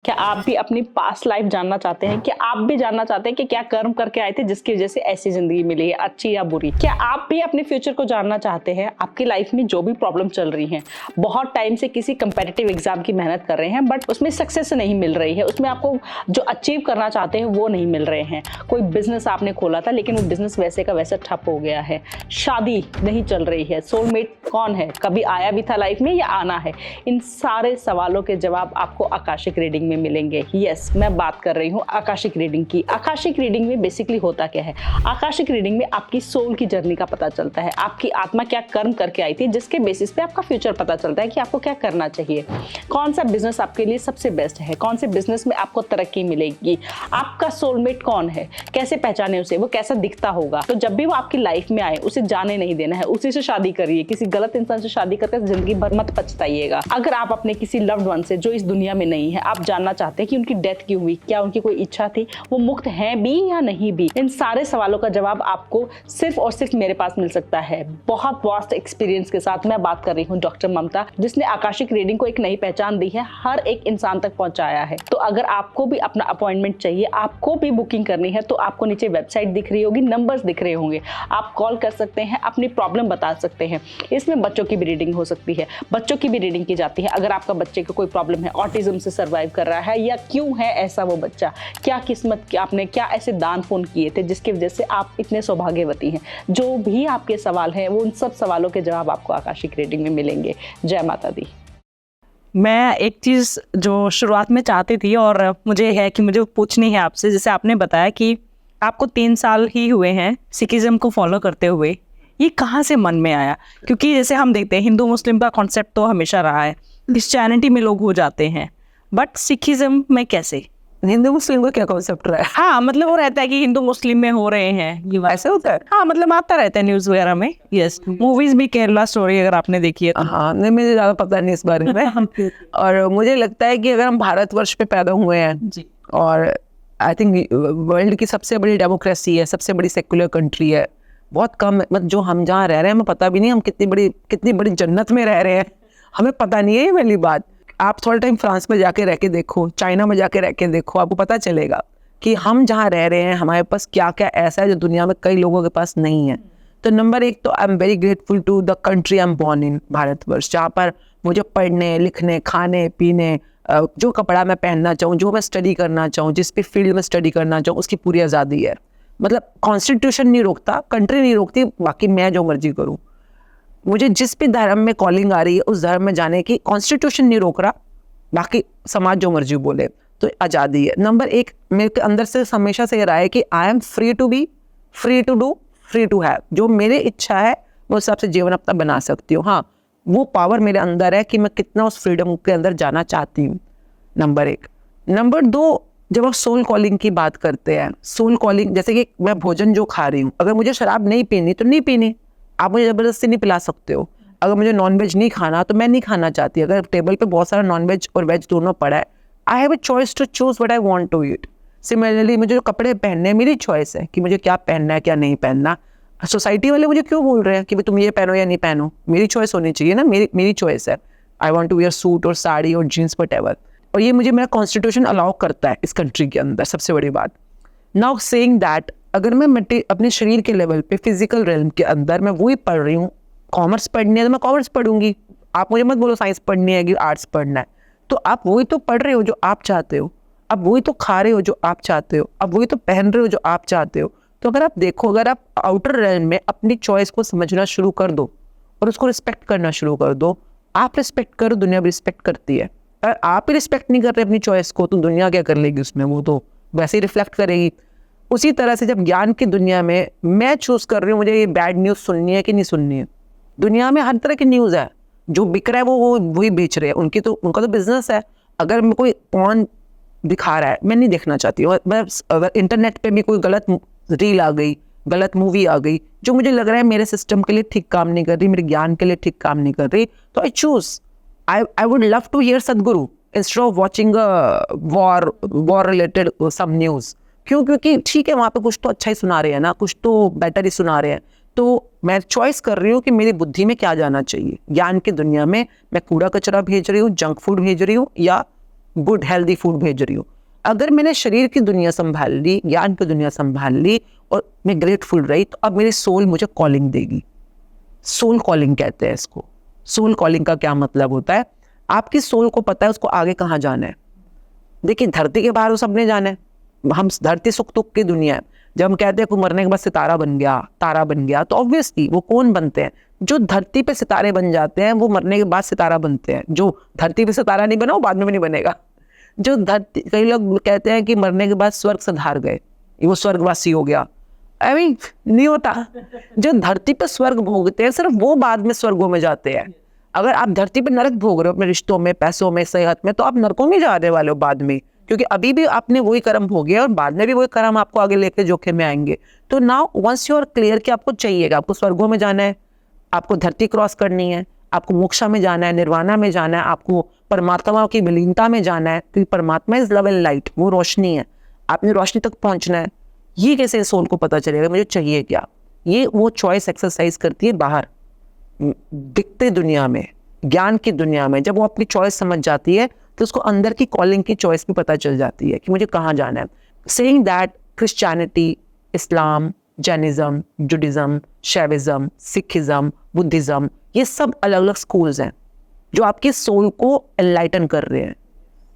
क्या आप भी अपनी पास्ट लाइफ जानना चाहते हैं? क्या आप भी जानना चाहते हैं कि क्या कर्म करके आए थे जिसकी वजह से ऐसी जिंदगी मिली है, अच्छी या बुरी? क्या आप भी अपने फ्यूचर को जानना चाहते हैं? आपकी लाइफ में जो भी प्रॉब्लम चल रही है, बहुत टाइम से किसी कंपेटिटिव एग्जाम की मेहनत कर रहे हैं बट उसमें सक्सेस नहीं मिल रही है, उसमें आपको जो अचीव करना चाहते हैं वो नहीं मिल रहे हैं। कोई बिजनेस आपने खोला था लेकिन वो बिजनेस वैसे का वैसा ठप हो गया है, शादी नहीं चल रही है, सोलमेट कौन है, कभी आया भी था लाइफ में या आना है? इन सारे सवालों के जवाब आपको आकाशिक रीडिंग में मिलेंगे। यस, मैं बात कर रही हूँ आकाशिक रीडिंग की। आकाशिक रीडिंग में बेसिकली होता क्या है? आकाशिक रीडिंग में आपकी सोल की जर्नी का पता चलता है, आपकी आत्मा क्या कर्म करके आई थी जिसके बेसिस पे आपका फ्यूचर पता चलता है कि आपको क्या करना चाहिए, कौन सा बिजनेस आपके लिए सबसे बेस्ट है, कौन से बिजनेस में आपको तरक्की मिलेगी, आपका सोलमेट कौन है, कैसे पहचाने उसे, वो कैसा दिखता होगा। तो जब भी वो आपकी लाइफ में आए उसे जाने नहीं देना है, उसी से शादी करिए। किसी गलत इंसान से शादी करके जिंदगी भर मत पछताइएगा। अगर आप अपने किसी लव्ड वन से जो इस दुनिया में नहीं है, आप जानना चाहते हैं कि उनकी डेथ क्यों हुई, क्या उनकी कोई इच्छा थी, वो मुक्त हैं भी या नहीं भी, इन सारे सवालों का जवाब आपको सिर्फ और सिर्फ मेरे पास मिल सकता है। बहुत वास्ट एक्सपीरियंस के साथ मैं बात कर रही हूँ डॉक्टर ममता, जिसने आकाशिक रीडिंग को एक नई पहचान दी है, हर एक इंसान तक पहुंचाया है। तो अगर आपको भी अपना अपॉइंटमेंट चाहिए, आपको भी बुकिंग करनी है, तो आपको नीचे वेबसाइट दिख रही होगी, नंबर्स दिख रहे होंगे, आप कॉल कर सकते हैं, अपनी प्रॉब्लम बता सकते हैं। इसमें बच्चों की भी रीडिंग हो सकती है, बच्चों की भी रीडिंग की जाती है। अगर आपका बच्चे को कोई प्रॉब्लम है, ऑटिज्म से सर्वाइव कर रहा है या क्यों है ऐसा वो बच्चा, क्या किस्मत की आपने क्या ऐसे दान पुण्य किए थे जिसकी वजह से आप इतने सौभाग्यवती हैं, जो भी आपके सवाल हैं वो उन सब सवालों के जवाब आपको आकाशिक रीडिंग में मिलेंगे। जय माता दी। मैं एक चीज़ जो शुरुआत में चाहती थी और मुझे है कि मुझे पूछनी है आपसे, जैसे आपने बताया कि आपको 3 साल ही हुए हैं सिखिज़्म को फॉलो करते हुए, ये कहाँ से मन में आया? क्योंकि जैसे हम देखते हैं हिंदू मुस्लिम का कॉन्सेप्ट तो हमेशा रहा है, क्रिश्चियनिटी में लोग हो जाते हैं, बट सिखिज़्म में कैसे? हिंदू मुस्लिम का क्या कॉन्सेप्ट रहा है? हाँ, मतलब वो रहता है कि हिंदू मुस्लिम में हो रहे हैं, ये ऐसे होता है? हाँ, मतलब आता रहता है न्यूज़ वगैरह में। यस, मूवीज भी केरला स्टोरी अगर आपने देखी है तो। हाँ, नहीं, मुझे ज़्यादा पता नहीं इस बारे में। और मुझे लगता है कि अगर हम भारतवर्ष पे पैदा हुए हैं जी, और आई थिंक वर्ल्ड की सबसे बड़ी डेमोक्रेसी है, सबसे बड़ी सेक्युलर कंट्री है, बहुत कम मतलब जो हम जहाँ रह रहे हैं हमें पता भी नहीं हम कितनी बड़ी जन्नत में रह रहे हैं, हमें पता नहीं है ये वाली बात। आप थोड़ा टाइम फ्रांस में जाके रह के देखो, चाइना में जाके रह के देखो, आपको पता चलेगा कि हम जहाँ रह रहे हैं हमारे पास क्या क्या ऐसा है जो दुनिया में कई लोगों के पास नहीं है। तो नंबर एक तो I am very grateful to the country I am born in, Bharatvarsh, जहाँ पर मुझे पढ़ने लिखने खाने पीने जो कपड़ा मैं पहनना चाहूँ, जो मैं स्टडी करना चाहूँ, जिस भी फील्ड में स्टडी करना चाहूँ उसकी पूरी आज़ादी है। मतलब कॉन्स्टिट्यूशन नहीं रोकता, कंट्री नहीं रोकती, बाकी मैं जो मर्जी करूँ। मुझे जिस भी धर्म में कॉलिंग आ रही है उस धर्म में जाने की कॉन्स्टिट्यूशन नहीं रोक रहा, बाकी समाज जो मर्जी बोले, तो आज़ादी है। नंबर एक मेरे के अंदर से हमेशा से ये रहा है कि I am free to be, free to do, free to have. जो मेरी इच्छा है मैं उस हिसाब से जीवन अपना बना सकती हूँ। हाँ, वो पावर मेरे अंदर है कि मैं कितना उस फ्रीडम के अंदर जाना चाहती हूँ, नंबर एक। नंबर दो, जब आप सोल कॉलिंग की बात करते हैं, सोल कॉलिंग जैसे कि मैं भोजन जो खा रही हूँ, अगर मुझे शराब नहीं पीनी तो नहीं पीनी, आप मुझे ज़बरदस्ती नहीं पिला सकते हो। अगर मुझे नॉनवेज नहीं खाना तो मैं नहीं खाना चाहती, अगर टेबल पे बहुत सारा नॉनवेज और वेज दोनों पड़ा है, I have a choice to choose what I want to eat. Similarly मुझे जो कपड़े पहनने हैं मेरी चॉइस है कि मुझे क्या पहनना है क्या नहीं पहनना। सोसाइटी वाले मुझे क्यों बोल रहे हैं कि भाई तुम ये पहनो या नहीं पहनो, मेरी चॉइस होनी चाहिए ना, मेरी चॉइस है। I want to wear suit और साड़ी और जीन्स वटेवर, और ये मुझे मेरा कॉन्स्टिट्यूशन अलाउ करता है इस कंट्री के अंदर, सबसे बड़ी बात। नाउ सेइंग दैट, अगर मैं अपने शरीर के लेवल पे फिजिकल रेल्म के अंदर मैं वही पढ़ रही हूँ, कॉमर्स पढ़नी है तो मैं कॉमर्स पढ़ूंगी, आप मुझे मत बोलो साइंस पढ़नी है कि आर्ट्स पढ़ना है, तो आप वही तो पढ़ रहे हो जो आप चाहते हो, अब वही तो खा रहे हो जो आप चाहते हो, अब वही तो पहन रहे हो जो आप चाहते हो। तो अगर आप देखो, अगर आप आउटर रेल्म में अपनी चॉइस को समझना शुरू कर दो और उसको रिस्पेक्ट करना शुरू कर दो, आप रिस्पेक्ट करो, दुनिया भी रिस्पेक्ट करती है। अगर आप ही रिस्पेक्ट नहीं कर रहे अपनी चॉइस को तो दुनिया क्या कर लेगी उसमें, वो तो वैसे ही रिफ्लेक्ट करेगी। उसी तरह से जब ज्ञान की दुनिया में मैं चूज कर रही हूँ मुझे ये बैड न्यूज़ सुननी है कि नहीं सुननी है, दुनिया में हर तरह की न्यूज़ है, जो बिक रहा है वो वही बेच रहे हैं, उनका तो बिजनेस है। अगर मैं कोई पॉर्न दिखा रहा है मैं नहीं देखना चाहती हूँ, मतलब अगर इंटरनेट पे भी कोई गलत रील आ गई, गलत मूवी आ गई जो मुझे लग रहा है मेरे सिस्टम के लिए ठीक काम नहीं कर रही, मेरे ज्ञान के लिए ठीक काम नहीं कर रही, तो I would love to hear Sadhguru instead of watching war related some news. क्यों? क्योंकि ठीक है वहाँ पे कुछ तो अच्छा ही सुना रहे हैं ना, कुछ तो बेटर ही सुना रहे हैं, तो मैं चॉइस कर रही हूँ कि मेरी बुद्धि में क्या जाना चाहिए। ज्ञान की दुनिया में मैं कूड़ा कचरा भेज रही हूँ, जंक फूड भेज रही हूँ, या गुड हेल्दी फूड भेज रही हूँ। अगर मैंने शरीर की दुनिया संभाल ली, ज्ञान की दुनिया संभाल ली और मैं ग्रेटफुल रही, तो अब मेरी सोल मुझे कॉलिंग देगी। सोल कॉलिंग कहते हैं इसको। सोल कॉलिंग का क्या मतलब होता है? आपकी सोल को पता है उसको आगे कहाँ जाना है। देखिए, धरती के बाहर वो सबने जाना है। हम धरती सुख दुख की दुनिया है। जब हम कहते हैं कोई मरने के बाद सितारा बन गया, तारा बन गया, तो ऑब्वियसली वो कौन बनते हैं? जो धरती पे सितारे बन जाते हैं वो मरने के बाद सितारा बनते हैं। जो धरती पे सितारा नहीं बना वो बाद में भी नहीं बनेगा। जो धरती, कई लोग कहते हैं कि मरने के बाद स्वर्ग सिधार गए, वो स्वर्गवासी हो गया। आई मीन नहीं होता। जो धरती पे स्वर्ग भोगते हैं सिर्फ वो बाद में स्वर्गों में जाते हैं। अगर आप धरती पे नरक भोग रहे हो अपने रिश्तों में, पैसों में, सेहत में, तो आप नरकों में जाने वाले हो बाद में, क्योंकि अभी भी आपने वही कर्म भोगे और बाद में भी वही कर्म आपको आगे लेके जोखिम में आएंगे। तो now once you are clear कि आपको चाहिएगा, आपको स्वर्गों में जाना है, आपको धरती क्रॉस करनी है, आपको मोक्षा में जाना है, निर्वाणा में जाना है, आपको परमात्मा की विलीनता में जाना है, क्योंकि परमात्मा इज लव एंड लाइट, वो रोशनी है, आपने रोशनी तक पहुंचना है। ये कैसे सोल को पता चलेगा मुझे चाहिए क्या? ये वो चॉइस एक्सरसाइज करती है बाहर दिखते दुनिया में, ज्ञान की दुनिया में। जब वो अपनी चॉइस समझ जाती है तो उसको अंदर की कॉलिंग की चॉइस भी पता चल जाती है कि मुझे कहाँ जाना है। Saying that Christianity, Islam, Jainism, Judaism, Shaivism, Sikhism, Buddhism, ये सब अलग अलग स्कूल्स हैं जो आपके सोल को एनलाइटन कर रहे हैं,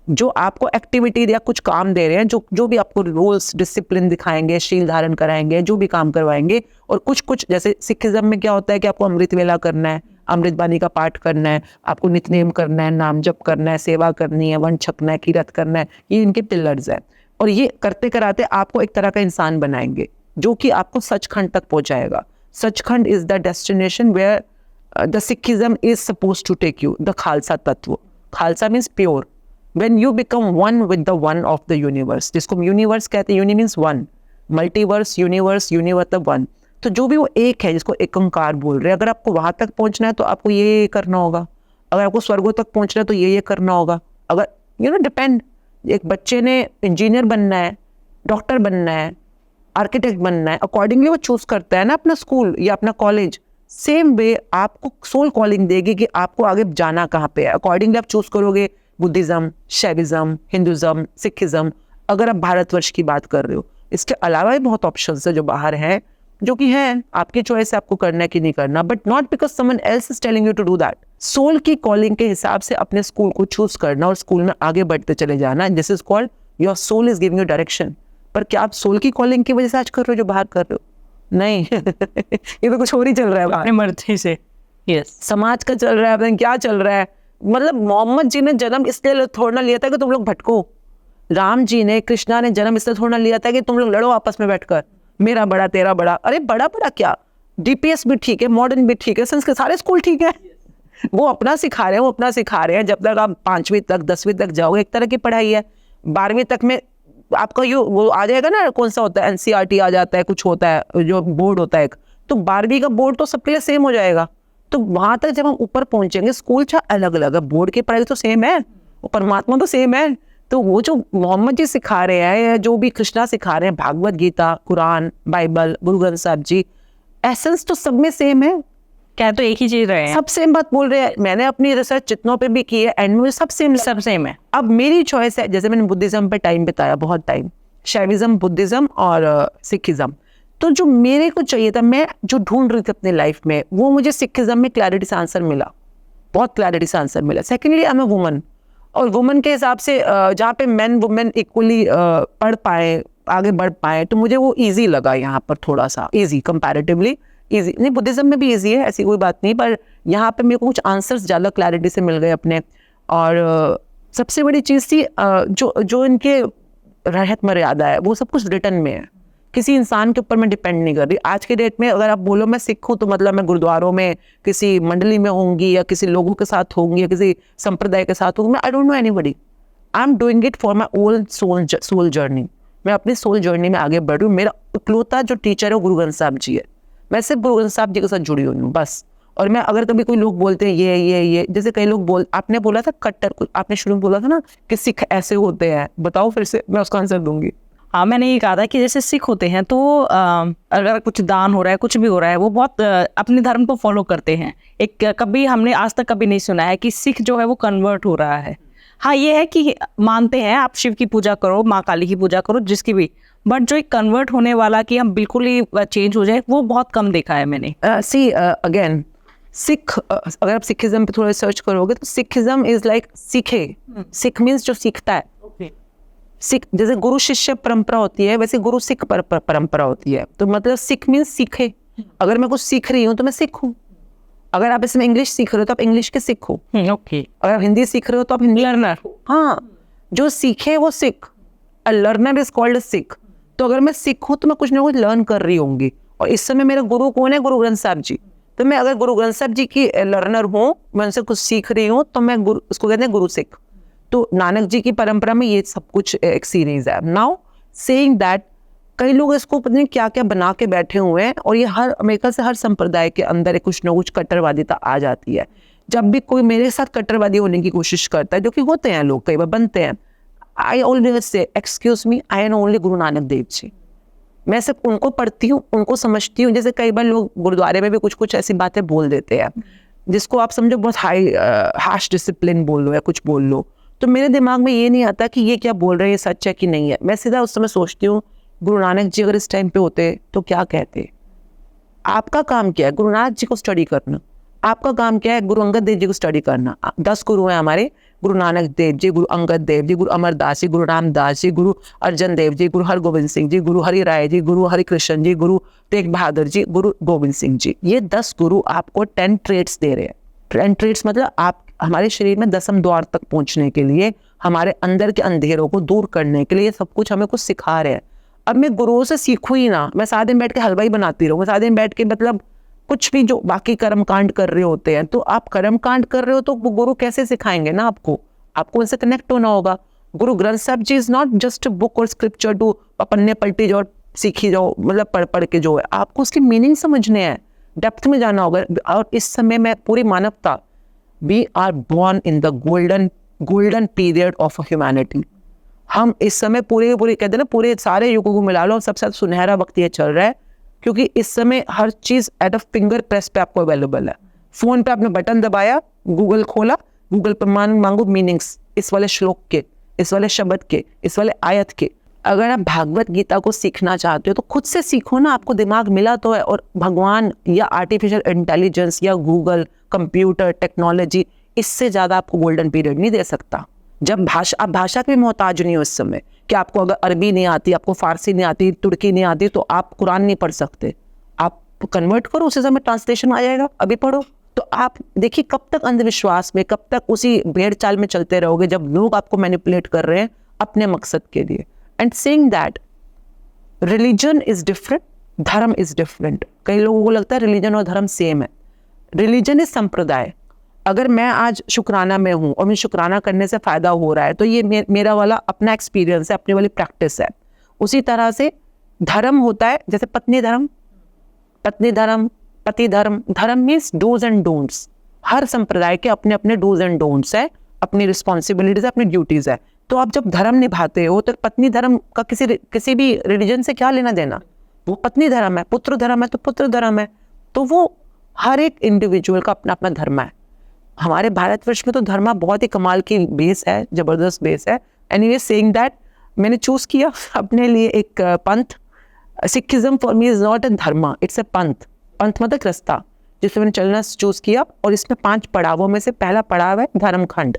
जो आपको एक्टिविटी या कुछ काम दे रहे हैं, जो भी आपको रूल्स डिसिप्लिन दिखाएंगे, शील धारण कराएंगे, जो भी काम करवाएंगे। और कुछ जैसे सिखिज्म में क्या होता है कि आपको अमृत वेला करना है, अमृत बानी का पाठ करना है, आपको नित्यनेम करना है, नाम जप करना है, सेवा करनी है, वन छकना है, कीरत करना है। ये इनके पिलर्स हैं और ये करते कराते आपको एक तरह का इंसान बनाएंगे जो कि आपको सचखंड तक पहुंचाएगा। Sachkhand is the destination where the Sikhism is suppose to take you, the Khalsa तत्व। Khalsa means pure. When you become one with the one of the universe, जिसको यूनिवर्स कहते हैं, uni means one, multiverse, universe, universe one. तो जो भी वो एक है जिसको एकंकार बोल रहे हैं, अगर आपको वहां तक पहुंचना है तो आपको ये करना होगा। अगर आपको स्वर्गों तक पहुंचना है तो ये करना होगा। अगर डिपेंड, एक बच्चे ने इंजीनियर बनना है, डॉक्टर बनना है, आर्किटेक्ट बनना है, अकॉर्डिंगली वो चूज करता है ना अपना स्कूल या अपना कॉलेज। सेम वे आपको सोल कॉलिंग देगी कि आपको आगे जाना कहाँ पे है। अकॉर्डिंगली आप चूज करोगे बुद्धिज्म, शैविज्म, हिंदुज्म, सिखिज्म। अगर आप भारतवर्ष की बात कर रहे हो, इसके अलावा भी बहुत ऑप्शंस है जो बाहर हैं, जो कि हैं आपकी चॉइस है आपको करना है कि नहीं करना, but not because someone else is telling you to do that. Soul की कॉलिंग के हिसाब से अपने स्कूल को चूज करना और स्कूल में आगे बढ़ते चले जाना, this is called your soul is giving you direction. पर क्या आप सोल की कॉलिंग की वजह से आज कर रहे हो जो बाहर कर रहे हो? नहीं ये तो कुछ और ही चल रहा है अपनी मर्जी से। यस, समाज का चल रहा है, पता नहीं क्या चल रहा है। मतलब मोहम्मद जी ने जन्म इसलिए थोड़ा ना लिया था कि तुम लोग भटको। राम जी ने, कृष्णा ने जन्म इसलिए थोड़ा ना लिया था कि तुम लोग लड़ो आपस में बैठकर, मेरा बड़ा तेरा बड़ा। अरे बड़ा बड़ा क्या, डीपीएस भी ठीक है, मॉडर्न भी ठीक है, संस्कृत सारे स्कूल ठीक है। वो अपना सिखा रहे हैं, वो अपना सिखा रहे हैं। जब तक आप 5वीं तक 10वीं तक जाओगे एक तरह की पढ़ाई है। 12वीं तक में आपका वो आ जाएगा ना, कौन सा होता है, एनसीईआरटी आ जाता है, कुछ होता है जो बोर्ड होता है एक, तो 12वीं का बोर्ड तो सबके लिए सेम हो जाएगा। तो वहां तक जब हम ऊपर पहुंचेंगे, स्कूल चाहे अलग अलग है, बोर्ड की पढ़ाई तो सेम है, वो परमात्मा तो सेम है। तो वो जो मोहम्मद जी सिखा रहे हैं या जो भी कृष्णा सिखा रहे हैं, भागवत गीता, कुरान, बाइबल, गुरु ग्रंथ साहब जी, एसेंस तो सब में सेम है। क्या तो एक ही चीज रहे हैं, सब सेम बात बोल रहे हैं। मैंने अपनी रिसर्च जितनों पे भी की है, एंड में सब सेम है। अब मेरी चॉइस है, जैसे मैंने बुद्धिज्म पे टाइम बिताया, बहुत टाइम, शैविज्म, बुद्धिज्म और सिखिज्म। तो जो मेरे को चाहिए था, मैं जो ढूंढ रही थी अपने लाइफ में, वो मुझे सिखिज्म में क्लैरिटी से आंसर मिला, बहुत क्लैरिटी से आंसर मिला। Secondly I am a woman, और वुमन के हिसाब से जहाँ पे मेन वुमेन इक्वली पढ़ पाए, आगे बढ़ पाए, तो मुझे वो ईजी लगा यहाँ पर, थोड़ा सा ईजी, कंपैरेटिवली ईजी। नहीं, बुद्धिज्म में भी ईजी है, ऐसी कोई बात नहीं, पर यहाँ पे मेरे को कुछ आंसर्स ज़्यादा क्लैरिटी से मिल गए अपने। और सबसे बड़ी चीज़ थी जो इनके रहत मर्यादा है, वो सब कुछ रिटर्न में है। किसी इंसान के ऊपर मैं डिपेंड नहीं कर रही। आज के डेट में अगर आप बोलो मैं सिख हूँ, तो मतलब मैं गुरुद्वारों में किसी मंडली में होंगी या किसी लोगों के साथ होंगी या किसी संप्रदाय के साथ होंगी। मैं I don't know anybody, I am doing it for my own soul journey. मैं अपनी सोल जर्नी में आगे बढ़ रही हूँ। मेरा इकलौता जो टीचर है वो गुरु ग्रंथ साहब जी है। मैं सिर्फ गुरु ग्रंथ साहब जी के साथ जुड़ी हुई हूँ बस। और मैं अगर कभी कोई लोग बोलते हैं ये जैसे कई लोग आपने बोला था कट्टर, आपने शुरू में बोला था ना कि सिख ऐसे होते हैं, बताओ फिर से, मैं उसका आंसर दूंगी। हाँ, मैंने ये कहा था कि जैसे सिख होते हैं तो अगर कुछ दान हो रहा है, कुछ भी हो रहा है, वो बहुत अपने धर्म को फॉलो करते हैं। कभी हमने आज तक कभी नहीं सुना है कि सिख जो है वो कन्वर्ट हो रहा है। हाँ, ये है कि मानते हैं आप शिव की पूजा करो, माँ काली की पूजा करो, जिसकी भी, बट जो एक कन्वर्ट होने वाला कि हम बिल्कुल ही चेंज हो जाए, वो बहुत कम देखा है मैंने। सी अगेन सिख, अगर आप सिखिज्म पे थोड़ा सर्च करोगे तो सिखिज्म इज लाइक सीखे, सिख मीन्स जो सीखता है। सिख जैसे गुरु शिष्य परंपरा होती है, वैसे गुरु सिख परंपरा होती है। तो मतलब सिख मीन्स सीखे। अगर मैं कुछ सीख रही हूँ तो मैं सिख हूँ। अगर आप इसमें इंग्लिश सीख रहे हो तो आप इंग्लिश के सिख हो। ओके। अगर आप हिंदी सीख रहे हो तो आप हिंदी लर्नर। हाँ, जो सीखे वो Sikh. A learner is called Sikh. तो अगर मैं सिख हूँ तो मैं कुछ ना कुछ लर्न कर रही होंगी। और इस समय मेरा गुरु कौन है? गुरु ग्रंथ साहब जी। तो मैं अगर गुरु ग्रंथ साहब जी की लर्नर हूँ, मैं उनसे कुछ सीख रही हूँ, तो मैं गुरु, उसको कहते हैं गुरु सिख। तो नानक जी की परंपरा में ये सब कुछ एक सीरीज है। नाउ सेइंग दैट, कई लोग इसको पता नहीं क्या क्या बना के बैठे हुए हैं, और ये हर अमेरिका से हर संप्रदाय के अंदर कुछ ना कुछ कट्टरवादिता आ जाती है। जब भी कोई मेरे साथ कट्टरवादी होने की कोशिश करता है, जो कि होते हैं लोग, कई बार बनते हैं, I always say excuse me, I am only Guru Nanak Dev ji. मैं सिर्फ उनको पढ़ती हूँ, उनको समझती हूँ। जैसे कई बार लोग गुरुद्वारे में भी कुछ कुछ ऐसी बातें बोल देते हैं जिसको आप समझो बहुत हाई हार्श डिसिप्लिन बोल लो या कुछ बोल लो, तो मेरे दिमाग में ये नहीं आता कि ये क्या बोल रहे हैं, सच है कि नहीं है। मैं सीधा उस समय सोचती हूँ, गुरु नानक जी अगर इस टाइम पे होते तो क्या कहते। आपका काम क्या है? गुरु नानक जी को स्टडी करना। आपका काम क्या है? गुरु अंगद देव जी को स्टडी करना। 10 गुरु हैं हमारे, गुरु नानक देव जी, गुरु अंगद देव जी, गुरु अमरदास जी, गुरु रामदास जी, गुरु अर्जन देव जी, गुरु हरगोविंद सिंह जी, गुरु हरि राय जी, गुरु हरि कृष्ण जी, गुरु तेग बहादुर जी, गुरु गोविंद सिंह जी। ये 10 गुरु आपको 10 ट्रेड्स दे रहे हैं। 10 ट्रेड्स मतलब आप हमारे शरीर में 10वें द्वार तक पहुंचने के लिए, हमारे अंदर के अंधेरों को दूर करने के लिए सब कुछ हमें कुछ सिखा रहे हैं। अब मैं गुरुओं से सीखूं ही ना, मैं सारा दिन बैठ के हलवा ही बनाती रहूँ, मैं सारा दिन बैठ के मतलब कुछ भी जो बाकी कर्म कांड कर रहे होते हैं, तो आप कर्म कांड कर रहे हो तो गुरु कैसे सिखाएंगे ना आपको उनसे कनेक्ट होना होगा। Guru Granth Sahib ji is not just a book और स्क्रिप्चर टू पन्ने पलटी जाओ सीखी जाओ, मतलब पढ़ पढ़ के जो है, आपको उसकी मीनिंग समझने हैं, डेप्थ में जाना होगा। और इस समय में पूरी मानवता, we are born in the golden period of humanity. हम इस समय पूरे कहते हैं ना, पूरे सारे युगों को मिला लो, सबसे सुनहरा वक्त ये चल रहा है, क्योंकि इस समय हर चीज एट अ फिंगर प्रेस पे आपको अवेलेबल है। फोन पे आपने बटन दबाया, गूगल खोला, गूगल पर मांगो मीनिंग्स इस वाले श्लोक के, इस वाले शब्द के, इस वाले आयत के। अगर आप भागवत गीता को सीखना चाहते हो तो खुद से सीखो ना, आपको दिमाग मिला तो है। और भगवान या आर्टिफिशियल इंटेलिजेंस या गूगल, कंप्यूटर, टेक्नोलॉजी, इससे ज्यादा आपको गोल्डन पीरियड नहीं दे सकता। जब आप भाषा के मोहताज नहीं हो इस समय, कि आपको अगर अरबी नहीं आती, आपको फारसी नहीं आती, तुर्की नहीं आती, तो आप कुरान नहीं पढ़ सकते। आप कन्वर्ट करो, उसी समय ट्रांसलेशन आ जाएगा, अभी पढ़ो। तो आप देखिए कब तक अंधविश्वास में, कब तक उसी भेड़ चाल में चलते रहोगे, जब लोग आपको मैनिपुलेट कर रहे हैं अपने मकसद के लिए। And saying that religion is different, धर्म इज डिफरेंट। कई लोगों को लगता है रिलीजन और धर्म सेम है। रिलीजन इज संप्रदाय। अगर मैं आज शुक्राना में हूँ और मुझे शुक्राना करने से फायदा हो रहा है, तो ये मेरा वाला अपना एक्सपीरियंस है, अपनी वाली प्रैक्टिस है। उसी तरह से धर्म होता है, जैसे पत्नी धर्म, पति धर्म। धर्म मीन्स डूज एंड डोंट्स। हर संप्रदाय के अपने अपने डूज एंड डोंट्स है, अपनी रिस्पॉन्सिबिलिटीज है, अपनी ड्यूटीज है। तो आप जब धर्म निभाते हो तो पत्नी धर्म का किसी भी रिलीजन से क्या लेना देना? वो पत्नी धर्म है। पुत्र धर्म है तो पुत्र धर्म है। तो वो हर एक इंडिविजुअल का अपना अपना धर्म है। हमारे भारतवर्ष में तो धर्म बहुत ही कमाल की बेस है, जबरदस्त बेस है। एनीवे सेइंग दैट, मैंने चूज किया अपने लिए एक पंथ। Sikhism for me is not a धर्म, इट्स अ पंथ। पंथ मतलब रास्ता, जिसमें मैंने चलना चूज किया। और इसमें 5 पड़ावों में से पहला पड़ाव है धर्मखंड।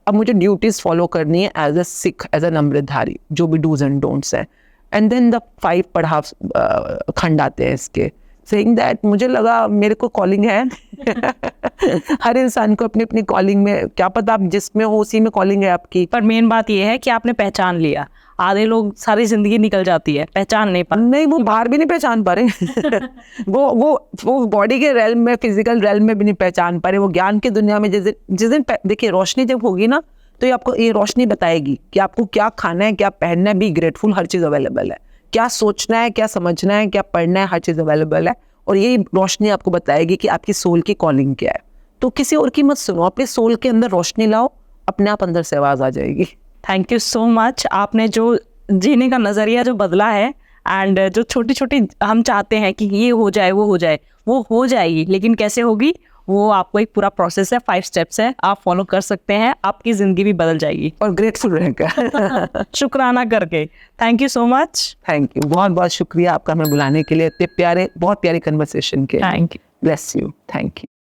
अब मुझे ड्यूटीज फॉलो करनी है as a Sikh, as a Namdhari, जो भी डूज एंड डोंट्स है। एंड देन द 5 पड़ाव खंड आते हैं इसके। सेइंग दैट, मुझे लगा मेरे को कॉलिंग है हर इंसान को अपनी अपनी कॉलिंग में, क्या पता आप जिसमें हो उसी में कॉलिंग है आपकी। पर मेन बात ये है कि आपने पहचान लिया। आधे लोग सारी जिंदगी निकल जाती है, पहचान नहीं पा नहीं, वो बाहर भी नहीं पहचान पा रहे वो बॉडी के रेल्म में, फिजिकल रेल्म में भी नहीं पहचान पा रहे। वो ज्ञान की दुनिया में जिस दिन देखिए रोशनी जब होगी ना, तो ये आपको ये रोशनी बताएगी कि आपको क्या खाना है, क्या पहनना है। बी ग्रेटफुल, हर चीज अवेलेबल है। क्या सोचना है, क्या समझना है, क्या पढ़ना है, हर चीज अवेलेबल है। और यही रोशनी आपको बताएगी कि आपकी सोल की कॉलिंग क्या है। तो किसी और की मत सुनो, अपने सोल के अंदर रोशनी लाओ, अपने आप अंदर से आवाज आ जाएगी। Thank you so much. आपने जो जीने का नज़रिया जो बदला है, एंड जो छोटी छोटी हम चाहते हैं कि ये हो जाए, वो हो जाए, वो हो जाएगी, लेकिन कैसे होगी वो आपको एक पूरा प्रोसेस है, 5 स्टेप्स है, आप फॉलो कर सकते हैं, आपकी ज़िंदगी भी बदल जाएगी और ग्रेटफुल रहेगा। शुक्राना करके। Thank you so much. Thank you, बहुत बहुत शुक्रिया आपका हमें बुलाने के लिए, इतने प्यारे, बहुत प्यारी कन्वर्सेशन के। Thank you. Bless you, thank you.